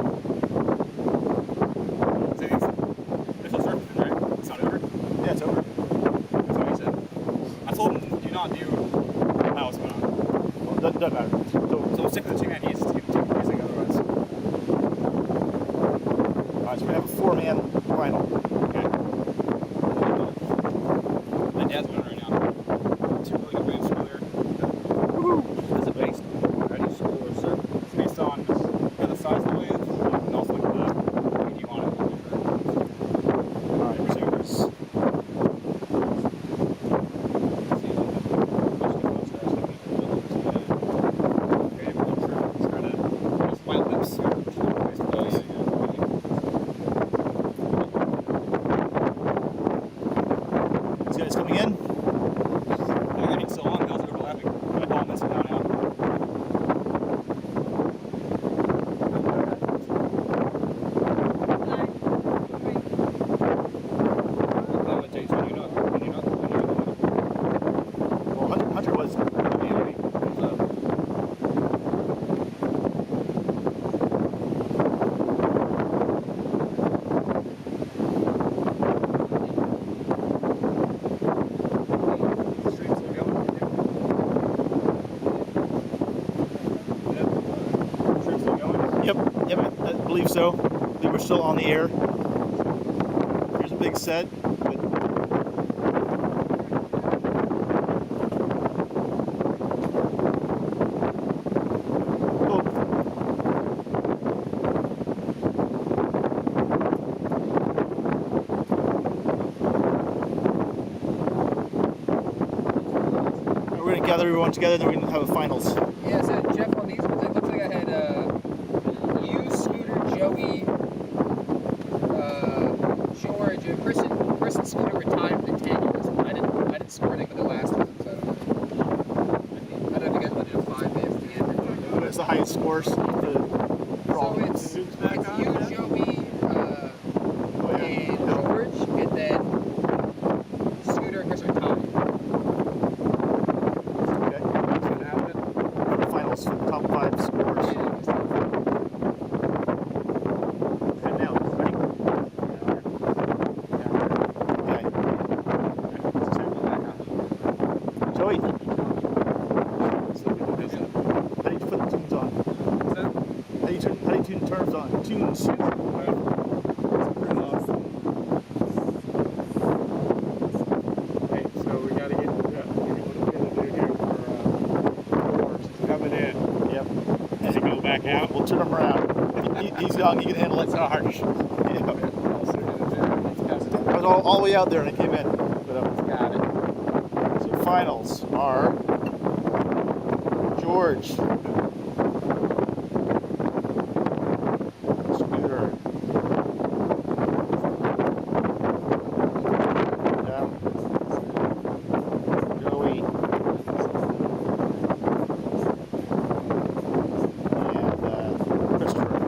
So it's still surfing, right? It's not over? Yeah, it's over. That's what he said. I told him, do not do how it's going on. Well, doesn't matter. So, So we'll stick with the 2-man heats to keep confusing otherwise. all right, so we have a 4-man final. Okay. My dad's winning right now. 2 really good waves earlier. Is it based on how do you score a surf? It's based on the size of the wave and also like the speed you want it to do. All right, so here's these guys coming in. Well, Hunter was. believe so. I believe we're still on the air. Here's a big set. But we're going to gather everyone together, and then we're going to have a finals. Yeah, so Jeff, on these ones, it looks like I had you, Scooter, Joey, George, and Chris and Scooter were tied for the 10 years. I didn't score anything with the last one, so I don't know. I don't know if you guys want to do a 5 minutes to the end. That's the highest scores. So it's you, Joey, and George, and then Scooter and Chris are tied. Okay. Finals for the top 5 scores. And now, ready? Okay. Joey. How do you put the tunes on? How do you tune terms on? Tunes. Okay, so we gotta get what are we gonna do here for George? He's coming in. Yep. Does he go back out? We'll turn him around. He's young. He can handle it. It's harsh. Yeah. I was all the way out there and I came in. But, Got it. so finals are George, Scooter, Joey, and Christopher.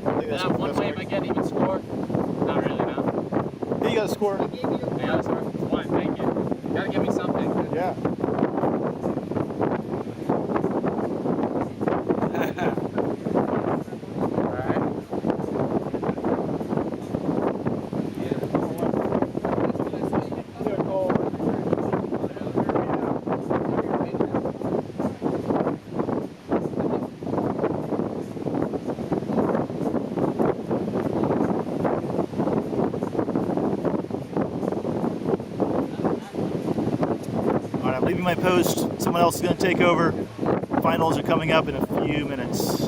I think that's One way am I getting even score? Not really, no. Hey, you got a score? Yeah, that's one. Thank you. You gotta give me something. Yeah. All right, I'm leaving my post. Someone else is going to take over. Finals are coming up in a few minutes.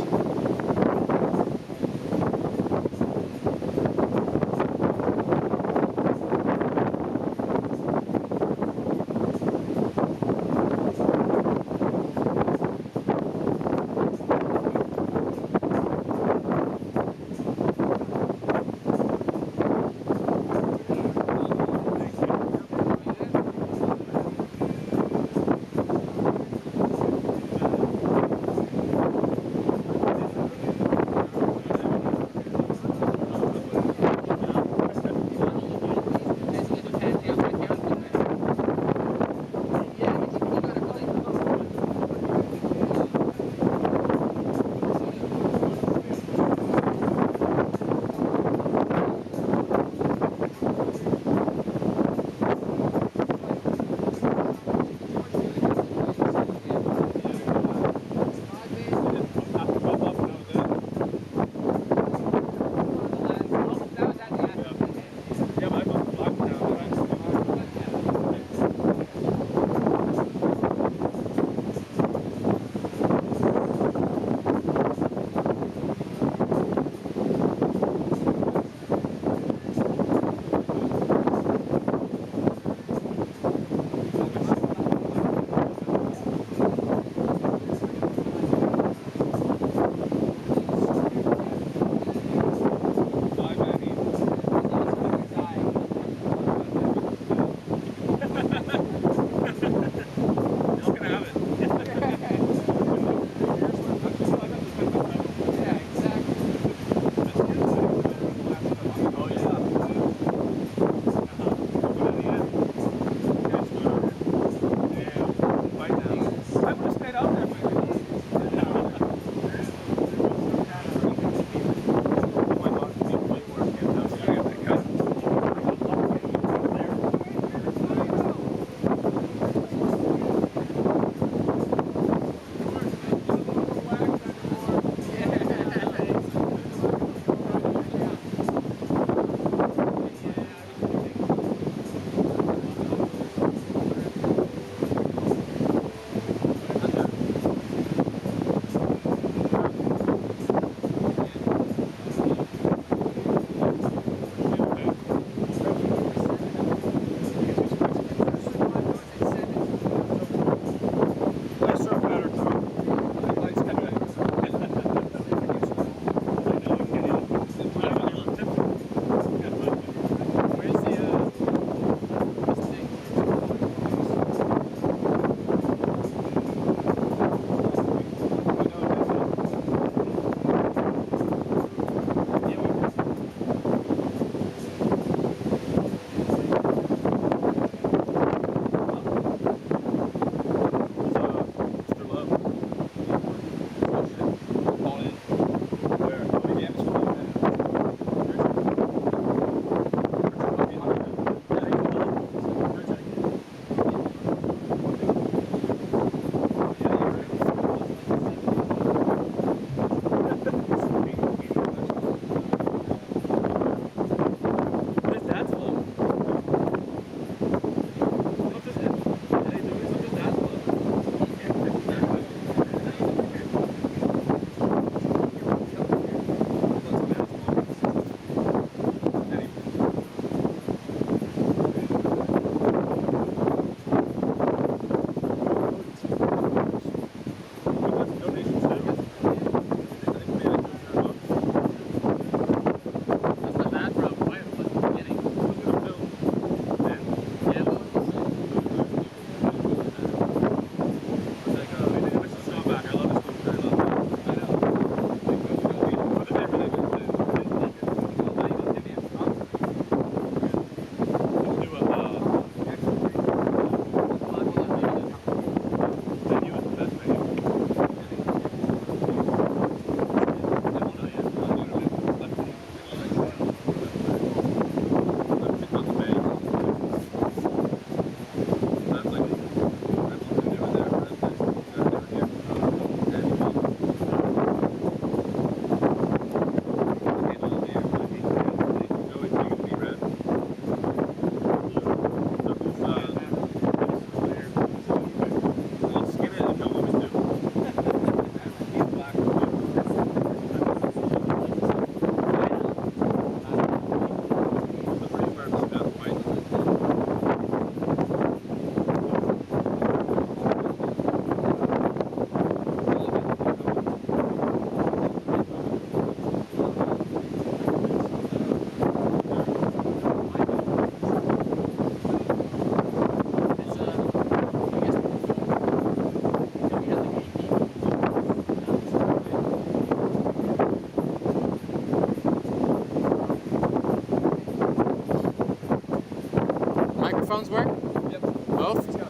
microphones work? Yep. Both? It's got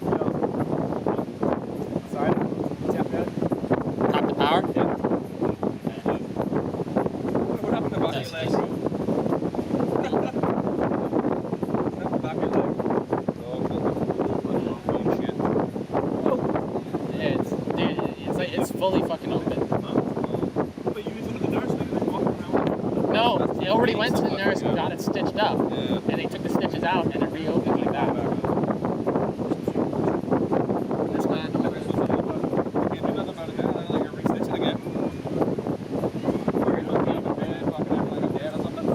side. Tap that. Tap the power? What happened to back That's your legs? nice. Back your legs. It's fully fucking open. But you took the nurse and then walking around. No, it already went to the nurse and got it stitched up. Yeah. And they took the stitches out and it reopened like that. This man. You do nothing about it now, like you're re-stitching again. Fucking hooking up in bed, fucking acting like a dad or something.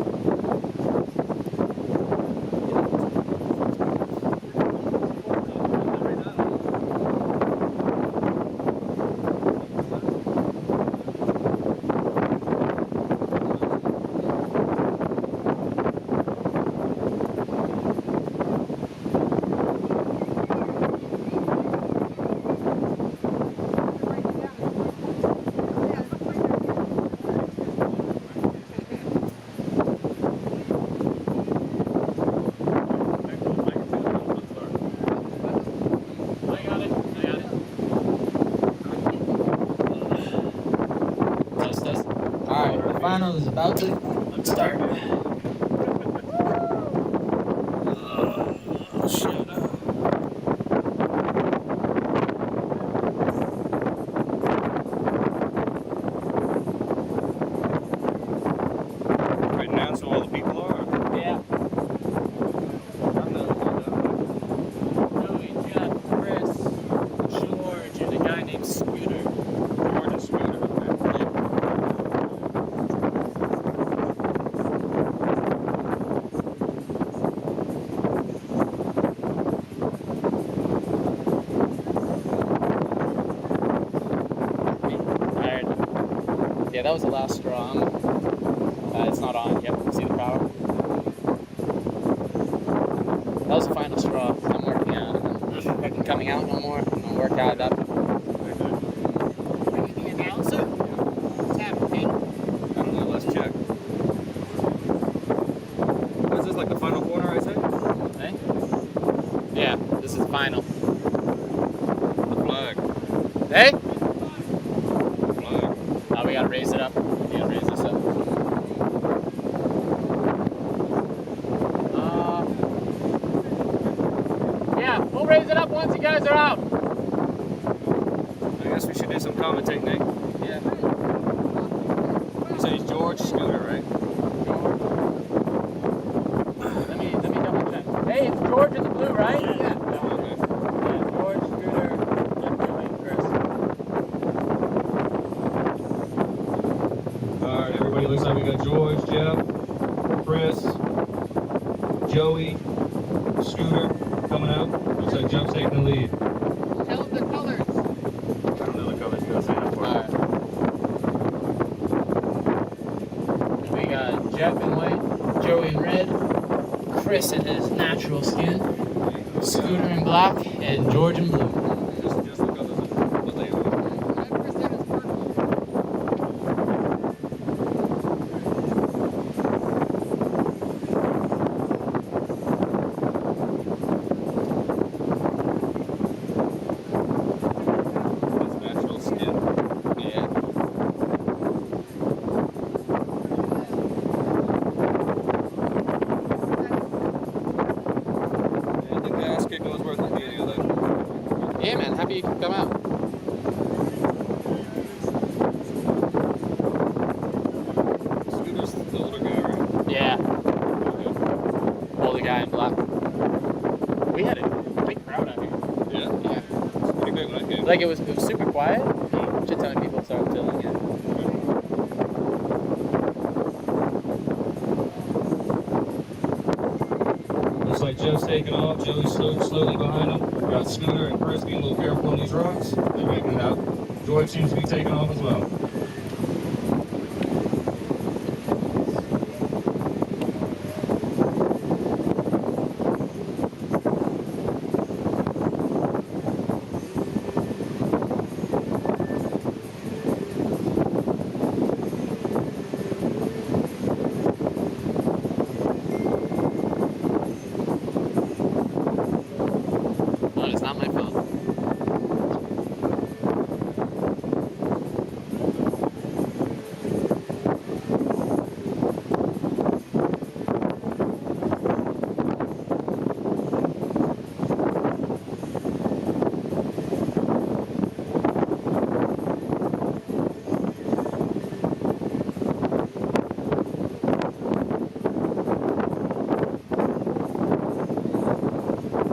I got it. Test. Alright, the final is about to start. Oh, shit. Right now, so all the people are. Yeah. Joey, Jeff, Chris, George, and a guy named Scooter. George and Scooter. Tired. Yeah, that was the last straw. It's not on yet. See the power? That was the final straw. I'm working out. I'm fucking coming out no more. I'm gonna work out up. Anything in the answer? Tap pink. I don't know, let's check. What is this, like the final corner, I say? Hey? Yeah, this is the final. The flag. Hey? Flag. Oh, we gotta raise it up. We gotta raise this up. Yeah, we'll raise it up once you guys are out. I guess we should do some commentating, Nick. Yeah. You say George Scooter, right? Let me double check. Hey, it's George in the blue, right? Yeah. Okay. Yeah, George, Scooter, Jeff, Joey, Chris. Alright, everybody, looks like we got George, Jeff, Chris, Joey, Scooter coming out. Looks like Jeff's taking the lead. Tell them the colors. I don't know the colors, still saying that for Alright. We got Jeff in white, Joey in red, Chris in his natural skin, Scooter in black, and George in blue. Just the colors of what they are. It's natural skin. Yeah. Yeah, the gas kick was worth it being like. Yeah, man. Happy you could come out. Scooter's the older guy, right? Yeah. Older guy in black. We had a big crowd out here. Yeah. Yeah. It's pretty big when I came. Like it was super quiet. Shit ton of people started filling in. Looks like Jeff's taking off. Joey's slowly behind him. We got Scooter and Chris being a little careful on these rocks. They're making it out. George seems to be taking off as well.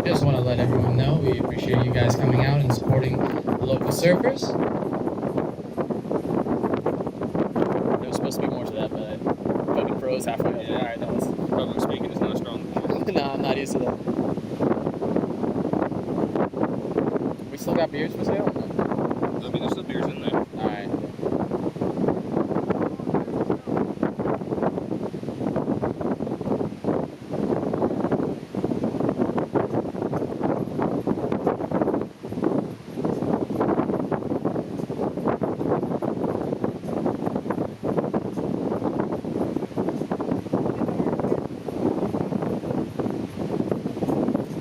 Just want to let everyone know we appreciate you guys coming out and supporting the local surfers. There was supposed to be more to that, but I fucking froze halfway. Yeah. Alright, that was. Public speaking is not strong. No, I'm not used to that. We still got beers for sale? I mean, there's still beers in there. Alright.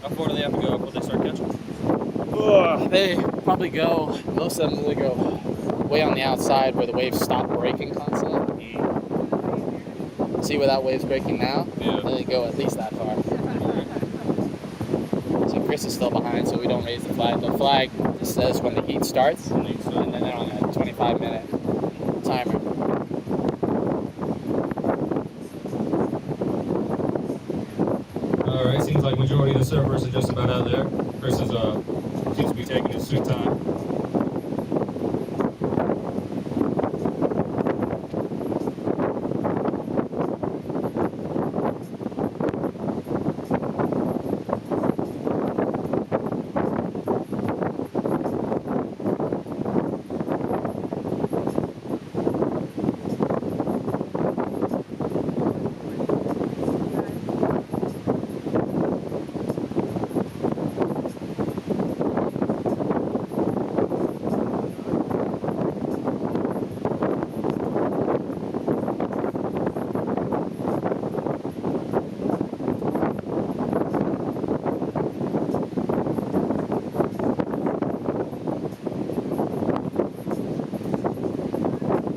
How far do they have to go before they start catching? They probably go, most of them, they go way on the outside where the waves stop breaking constantly. See where that wave's breaking now? Yeah. They go at least that far. So Chris is still behind, so we don't raise the flag. The flag just says when the heat starts, and then they're on a 25-minute timer. Alright, seems like majority of the surfers are just about out there. Chris is, seems to be taking his sweet time.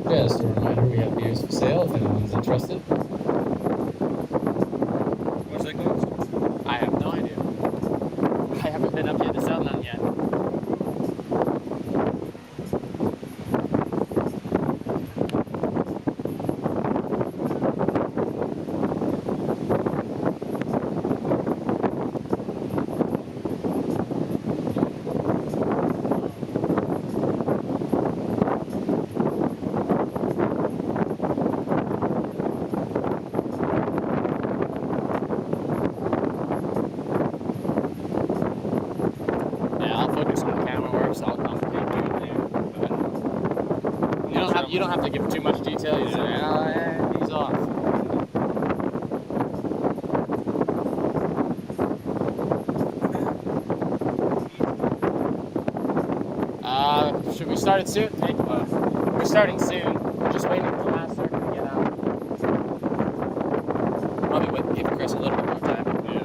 Just a reminder, we have beers for sale if anyone's interested. What's that cost? I have no idea. I haven't been up here to sell none yet. Yeah, I'll focus on the camera work, so I'll complicate you in there. But you don't have to give too much detail. You say, oh, yeah, he's off. Should we start it soon? We're starting soon. We're just waiting for the last circuit to get out. Probably give Chris a little bit more time. Yeah.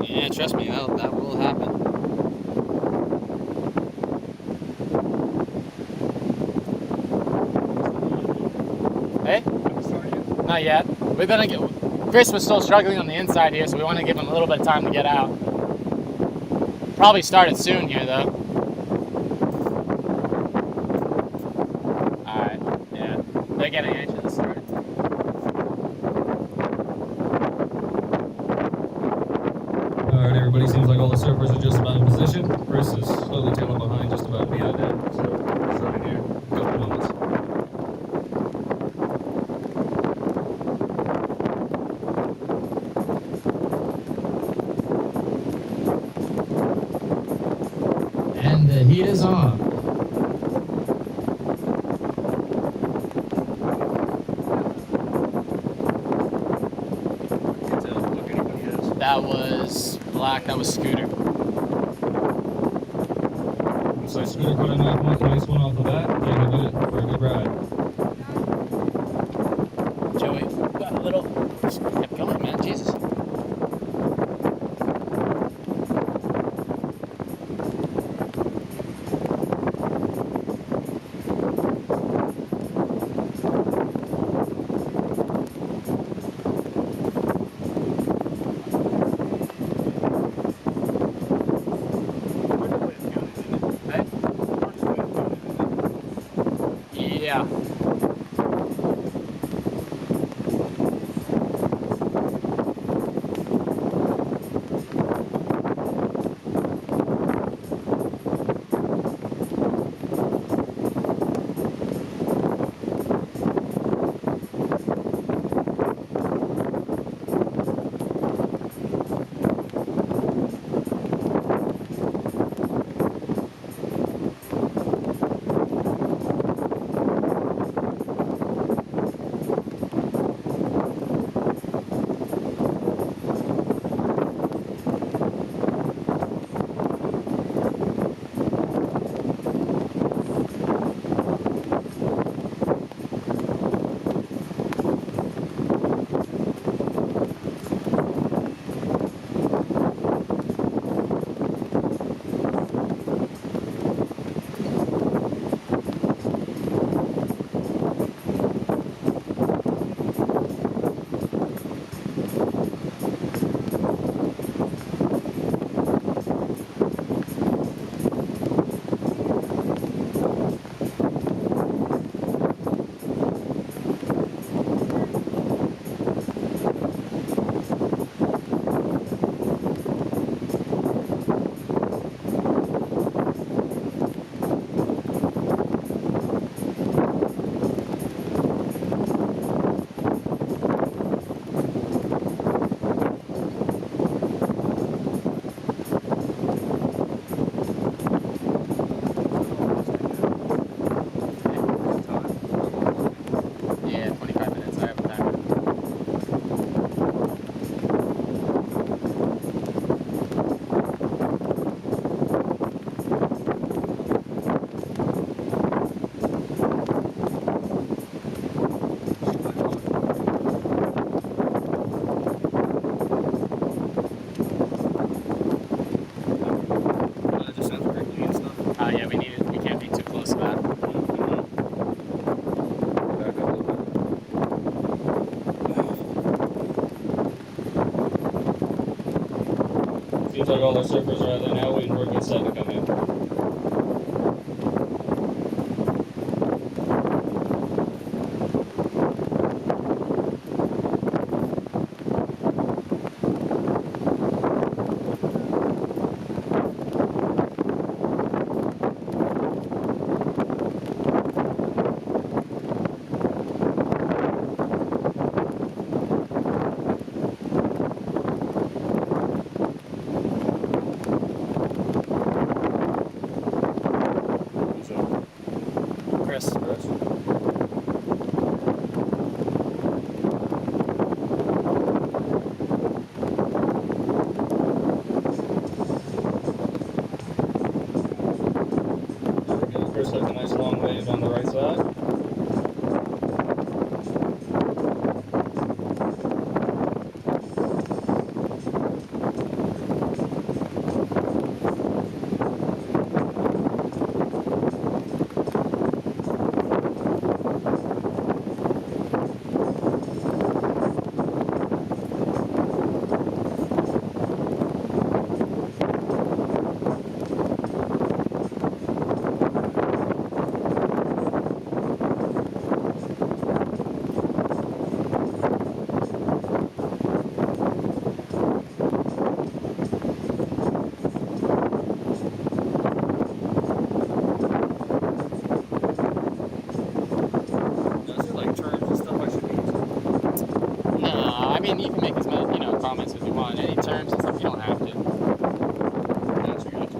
Yeah, trust me, that will happen. Hey? Not yet. We're gonna get. Chris was still struggling on the inside here, so we want to give him a little bit of time to get out. Probably start it soon here, though. Alright, yeah. They're getting anxious to start. Alright, everybody, seems like all the surfers are just about in position. Chris is slowly tailing behind, just about to be out there. So, starting here. Go. black. That was Scooter. So Scooter caught a nice one off the bat. Yeah, he did it for a good ride. Joey got a little. Just kept going, man. Jesus. Yeah. Yeah, 25 minutes. I have a timer. It just sounds crinkly and stuff. Oh yeah, we need it. We can't be too close to that. Back up a little bit. Seems like all our surfers are out there now waiting for a good set to come in. Chris. Chris took a nice long wave on the right side. Those are like terms and stuff I should be using. No, I mean you can make as many comments as you want. Any terms and stuff you don't have to. Gotcha, gotcha.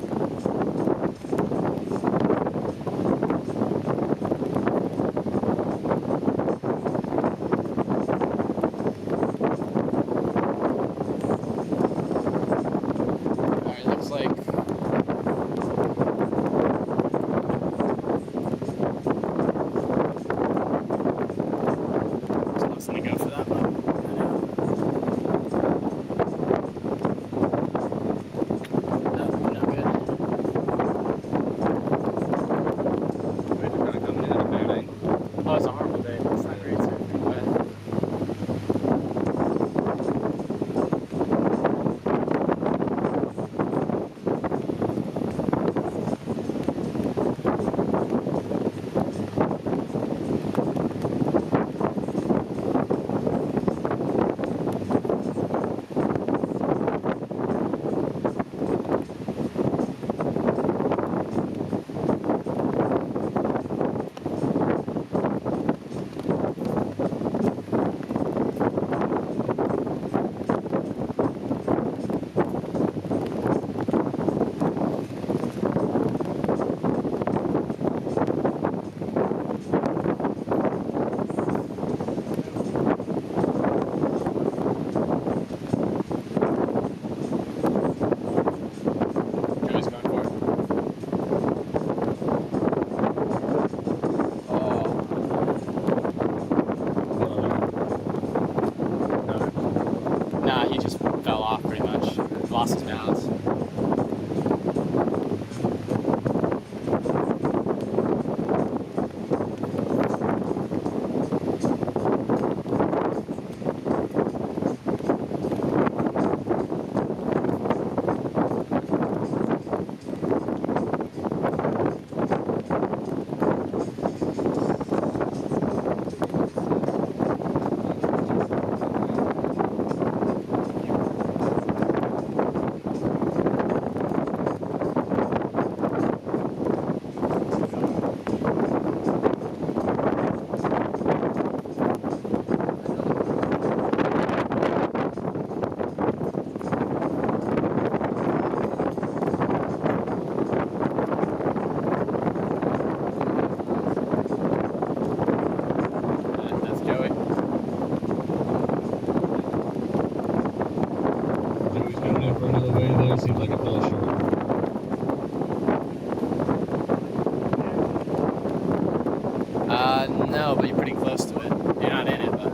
No, but you're pretty close to it. You're not in it, but.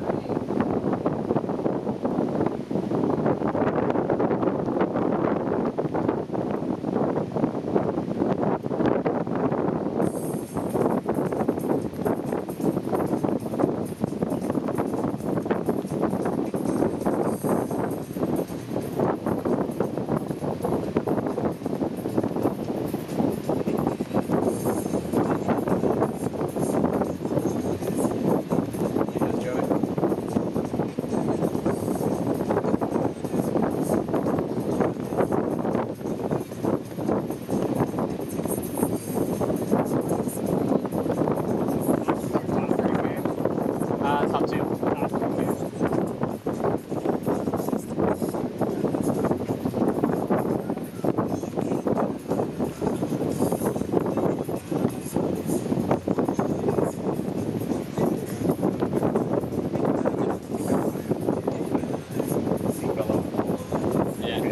Top two. Yeah.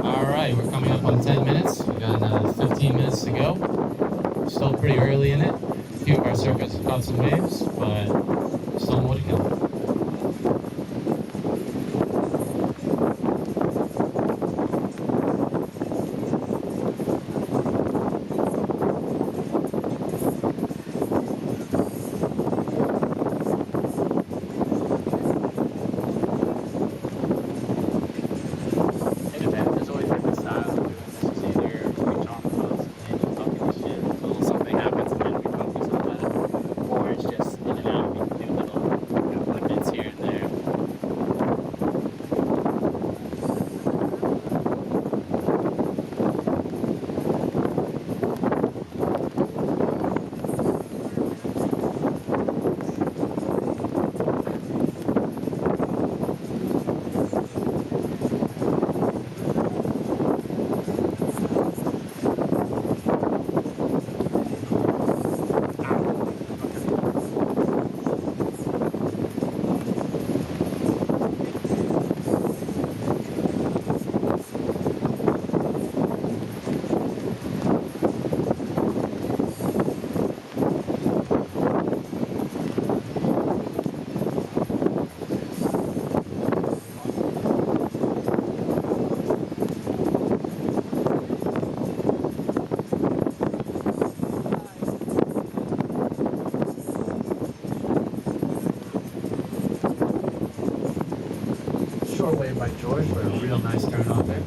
Alright, we're coming up on 10 minutes. We got another 15 minutes to go. Still pretty early in it. A few of our circuits have caught some waves, but still more to go. It depends. There's always different styles of doing this. It's either we talk about and you talking shit until something happens and then we focus on that. Or it's just in and out. We can do little bits here and there. Short wave by George, but a real nice turn off there.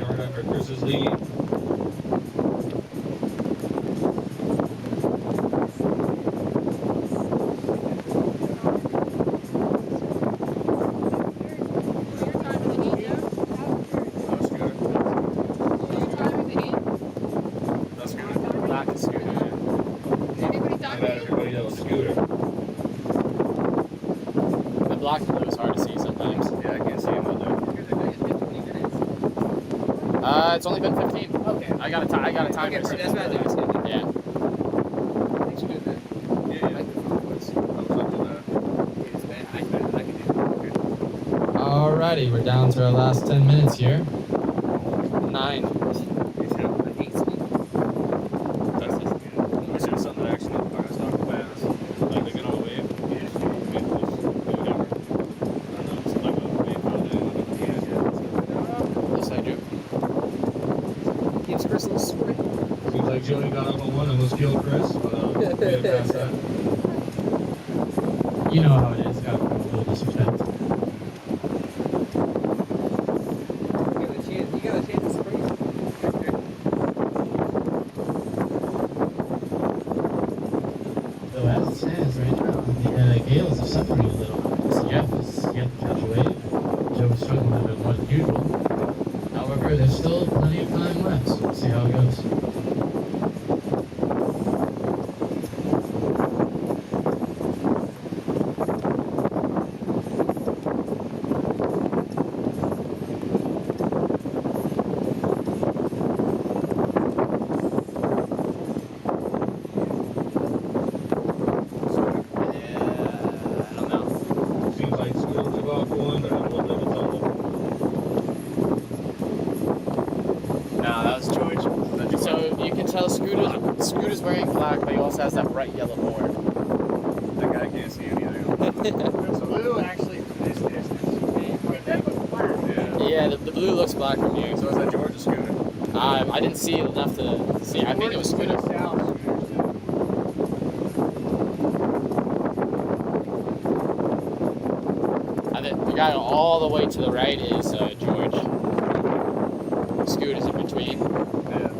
hard after Chris's lead. Black is scooter. Not bad, everybody knows Scooter. The black and blue is hard to see sometimes. Yeah, I can't see him out there. It's only been 15. Okay. I got a time. Okay, so that's what I was asking. Yeah. Thanks for doing that. Yeah, I like the front ones. I was up to that. It's bad. I can do it. Alrighty, we're down to our last 10 minutes here. 9. I hate speed. That's just, we should have done that actually. I'm not gonna stop fast. Like they get on a wave. Yeah, just do whatever. I don't know, it's like a wave on the Yes, I do. Gives Chris a little sport. Seems like Joey got up on one and was killed Chris, but we get past that. You know how it is, got a little disrespect. You got a chance to spray. So as it stands right now, the Gales are suffering a little. So Jeff is yet to catch a wave. Joe is struggling a bit more than usual. However, there's still plenty of time left, so we'll see how it goes. I don't know. Seems like Scooter took off one, but had a little bit of a tumble. No, that was George. So you can tell Scooter's wearing black, but he also has that bright yellow board. That guy can't see him either. So blue actually from this distance. That looks black. Yeah. Yeah, the blue looks black from you. So is that George's scooter? I didn't see enough to see. I think it was Scooter. I think the guy all the way to the right is George. Scooter's in between, Yeah.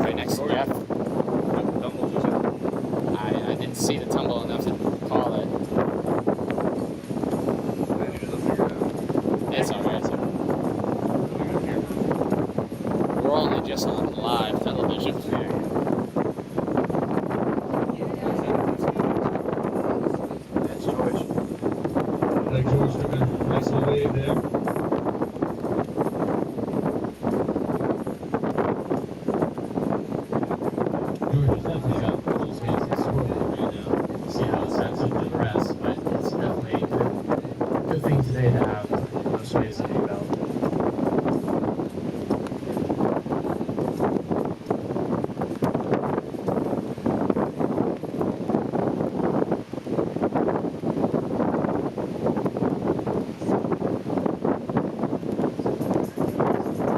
right next to Jeff. Dumbles or something. I didn't see the tumble enough to call it. Man, he doesn't figure it out. It's alright. We got here. We're only just on live television. That's George. Like George took a nice little wave there. George has definitely got those waves in score right now. We'll see how it stacks up to the rest, but it's definitely a good thing today to have those waves under your belt.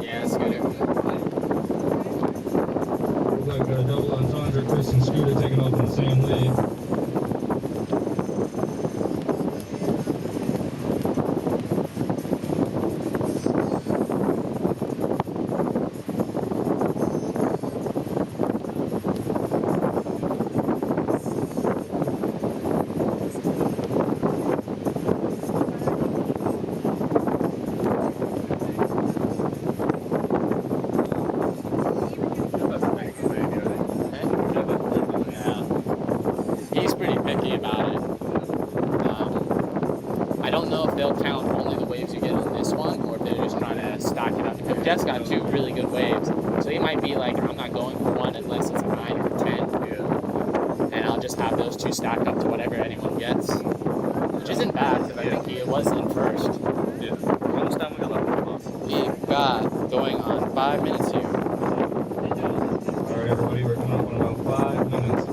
Yeah, Scooter. Looks like a double entendre, Chris and Scooter taking off in the same wave. That's a pretty good wave, yeah. Yeah. He's pretty picky about it. I don't know if they'll count only the waves you get on this one, or if they're just trying to stack it up. Because Jeff's got 2 really good waves, so he might be like, I'm not going for one unless it's a 9 or a 10, Yeah. and I'll just have those 2 stacked up to whatever anyone gets. Which isn't bad, because I think he was in first. Yeah. How much time we got left? We've got going on 5 minutes here. Alright, everybody, we're coming up on about 5 minutes.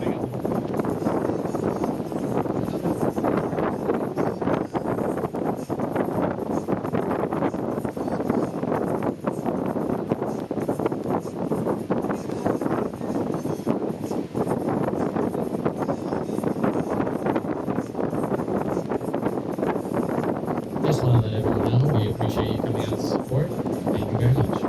Just want to let everyone know we appreciate you coming out to support. Thank you very much.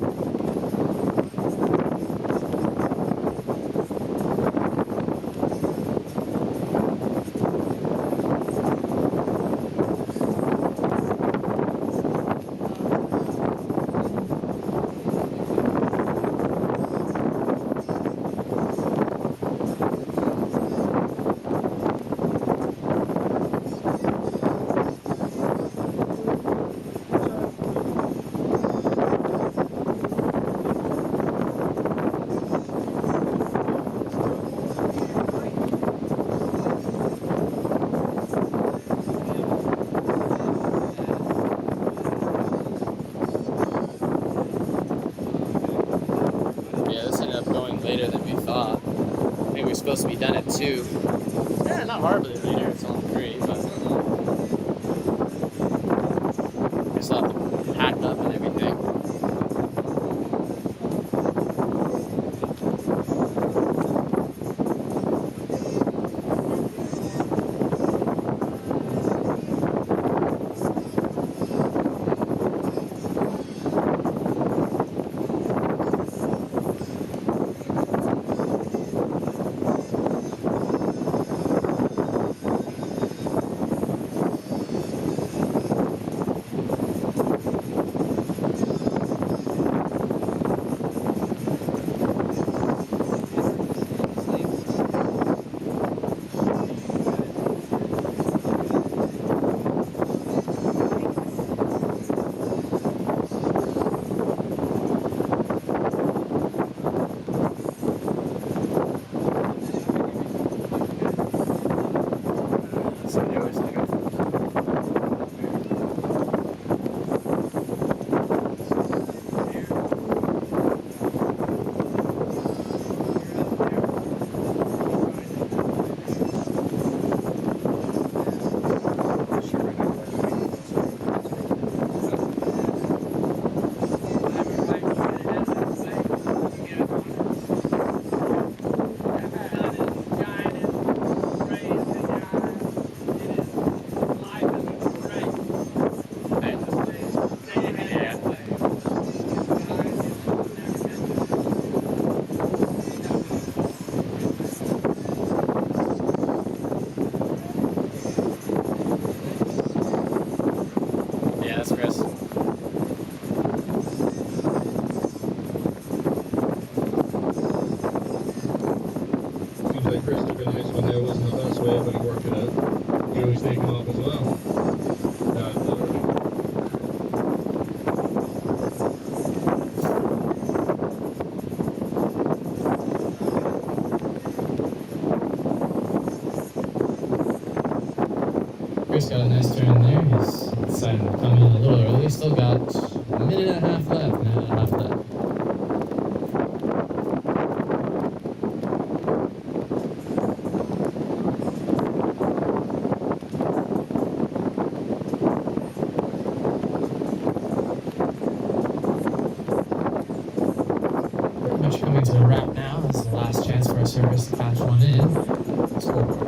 supposed to be done at 2. Yeah, not horribly later. It's only 3, but we still have to pack up and everything. Yeah, that's Chris. Seems like Chris took a nice one there. Wasn't the best way, but he worked it out. Joey's taking off as well. Chris got a nice turn there. He's decided to come in a little early. Still got a minute and a half left. Pretty much coming to the wrap now. This is the last chance for our service to catch one in. Scoreboard.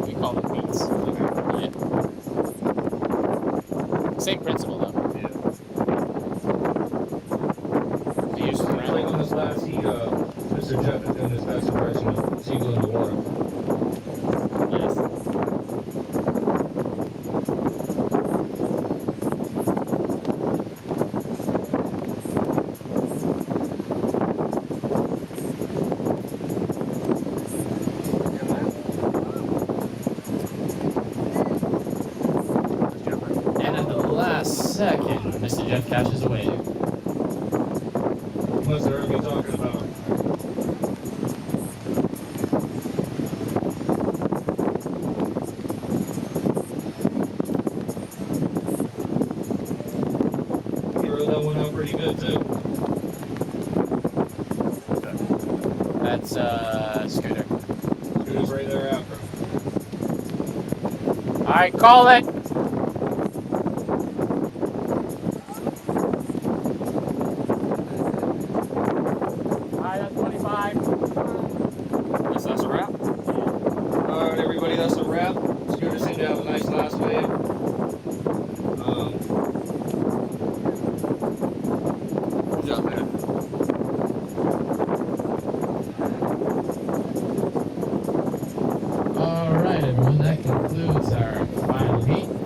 We call them beats. Yeah. Same principle though. He uses them Like around. on this last heat, Mr. Jeff is doing his best impression of Seagull in the water. Yes. And at the last second, Mr. Jeff catches a wave. What's the Irving talking about? He rode that one out pretty good too. That's Scooter. Scooter's right there after him. Alright, call it! Alright, that's 25. Guess that's a wrap. Alright, everybody, that's a wrap. Scooter seemed to have a nice last wave. Good job, man. Alright, everyone, that concludes our final heat.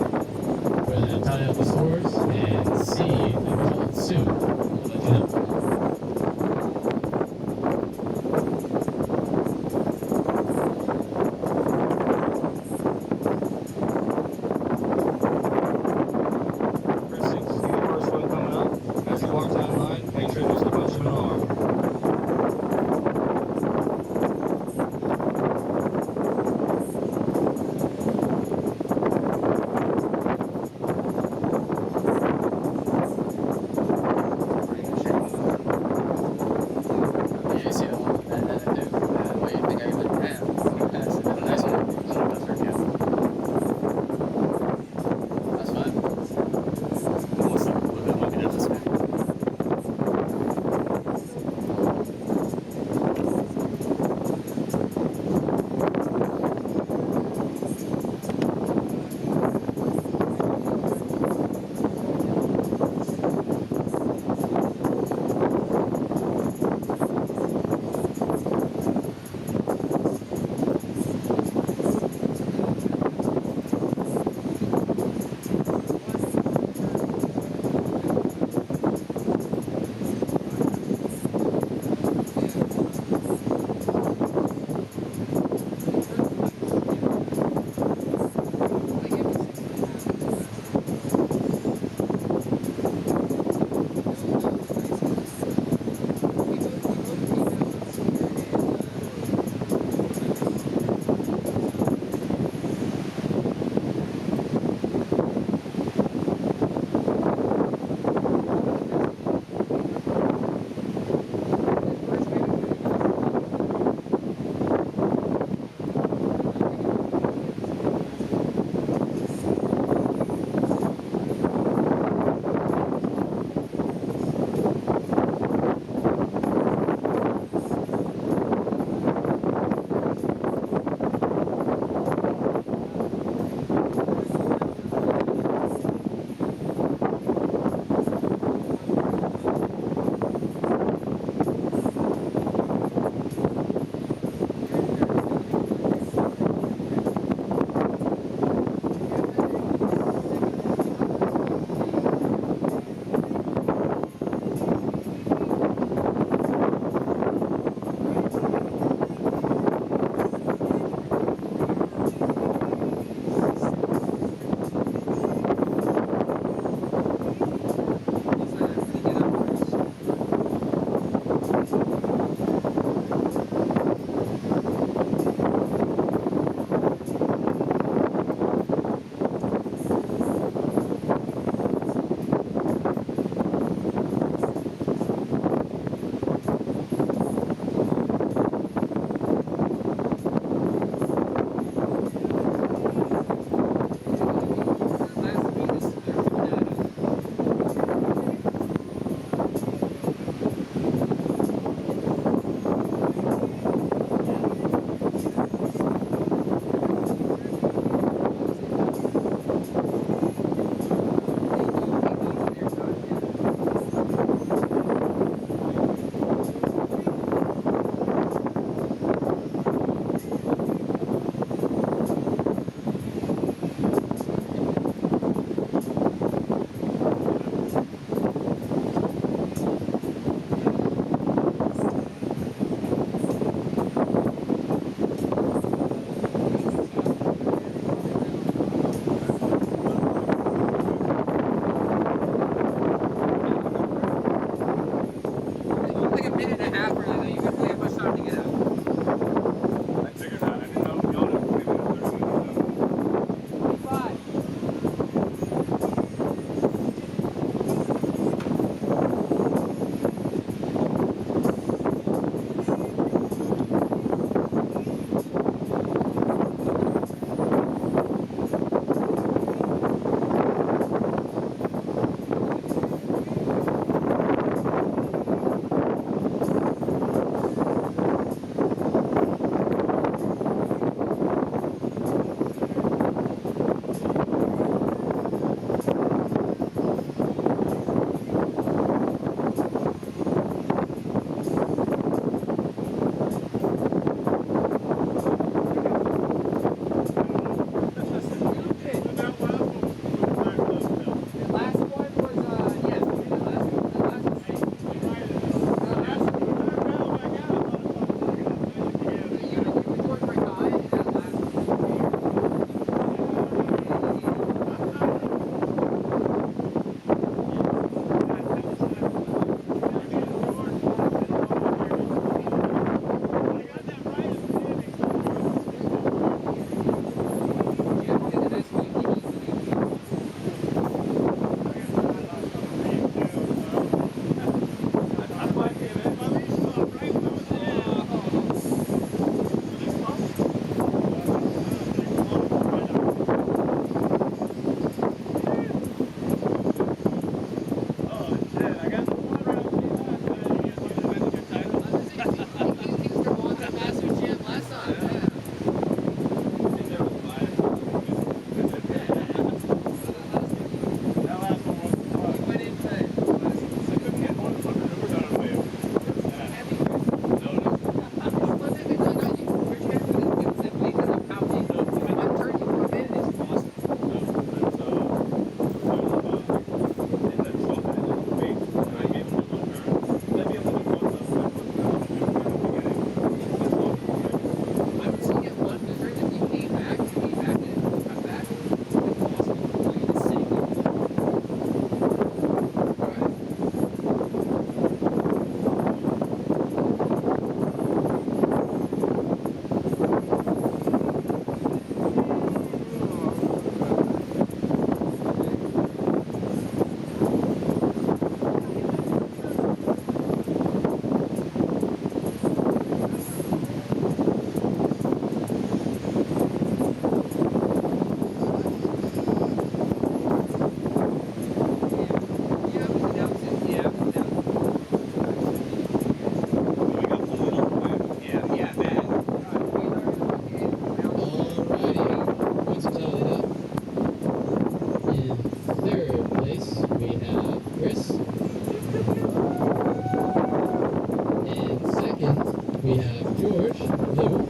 George, blue.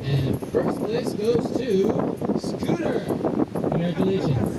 And first place goes to Scooter. Congratulations.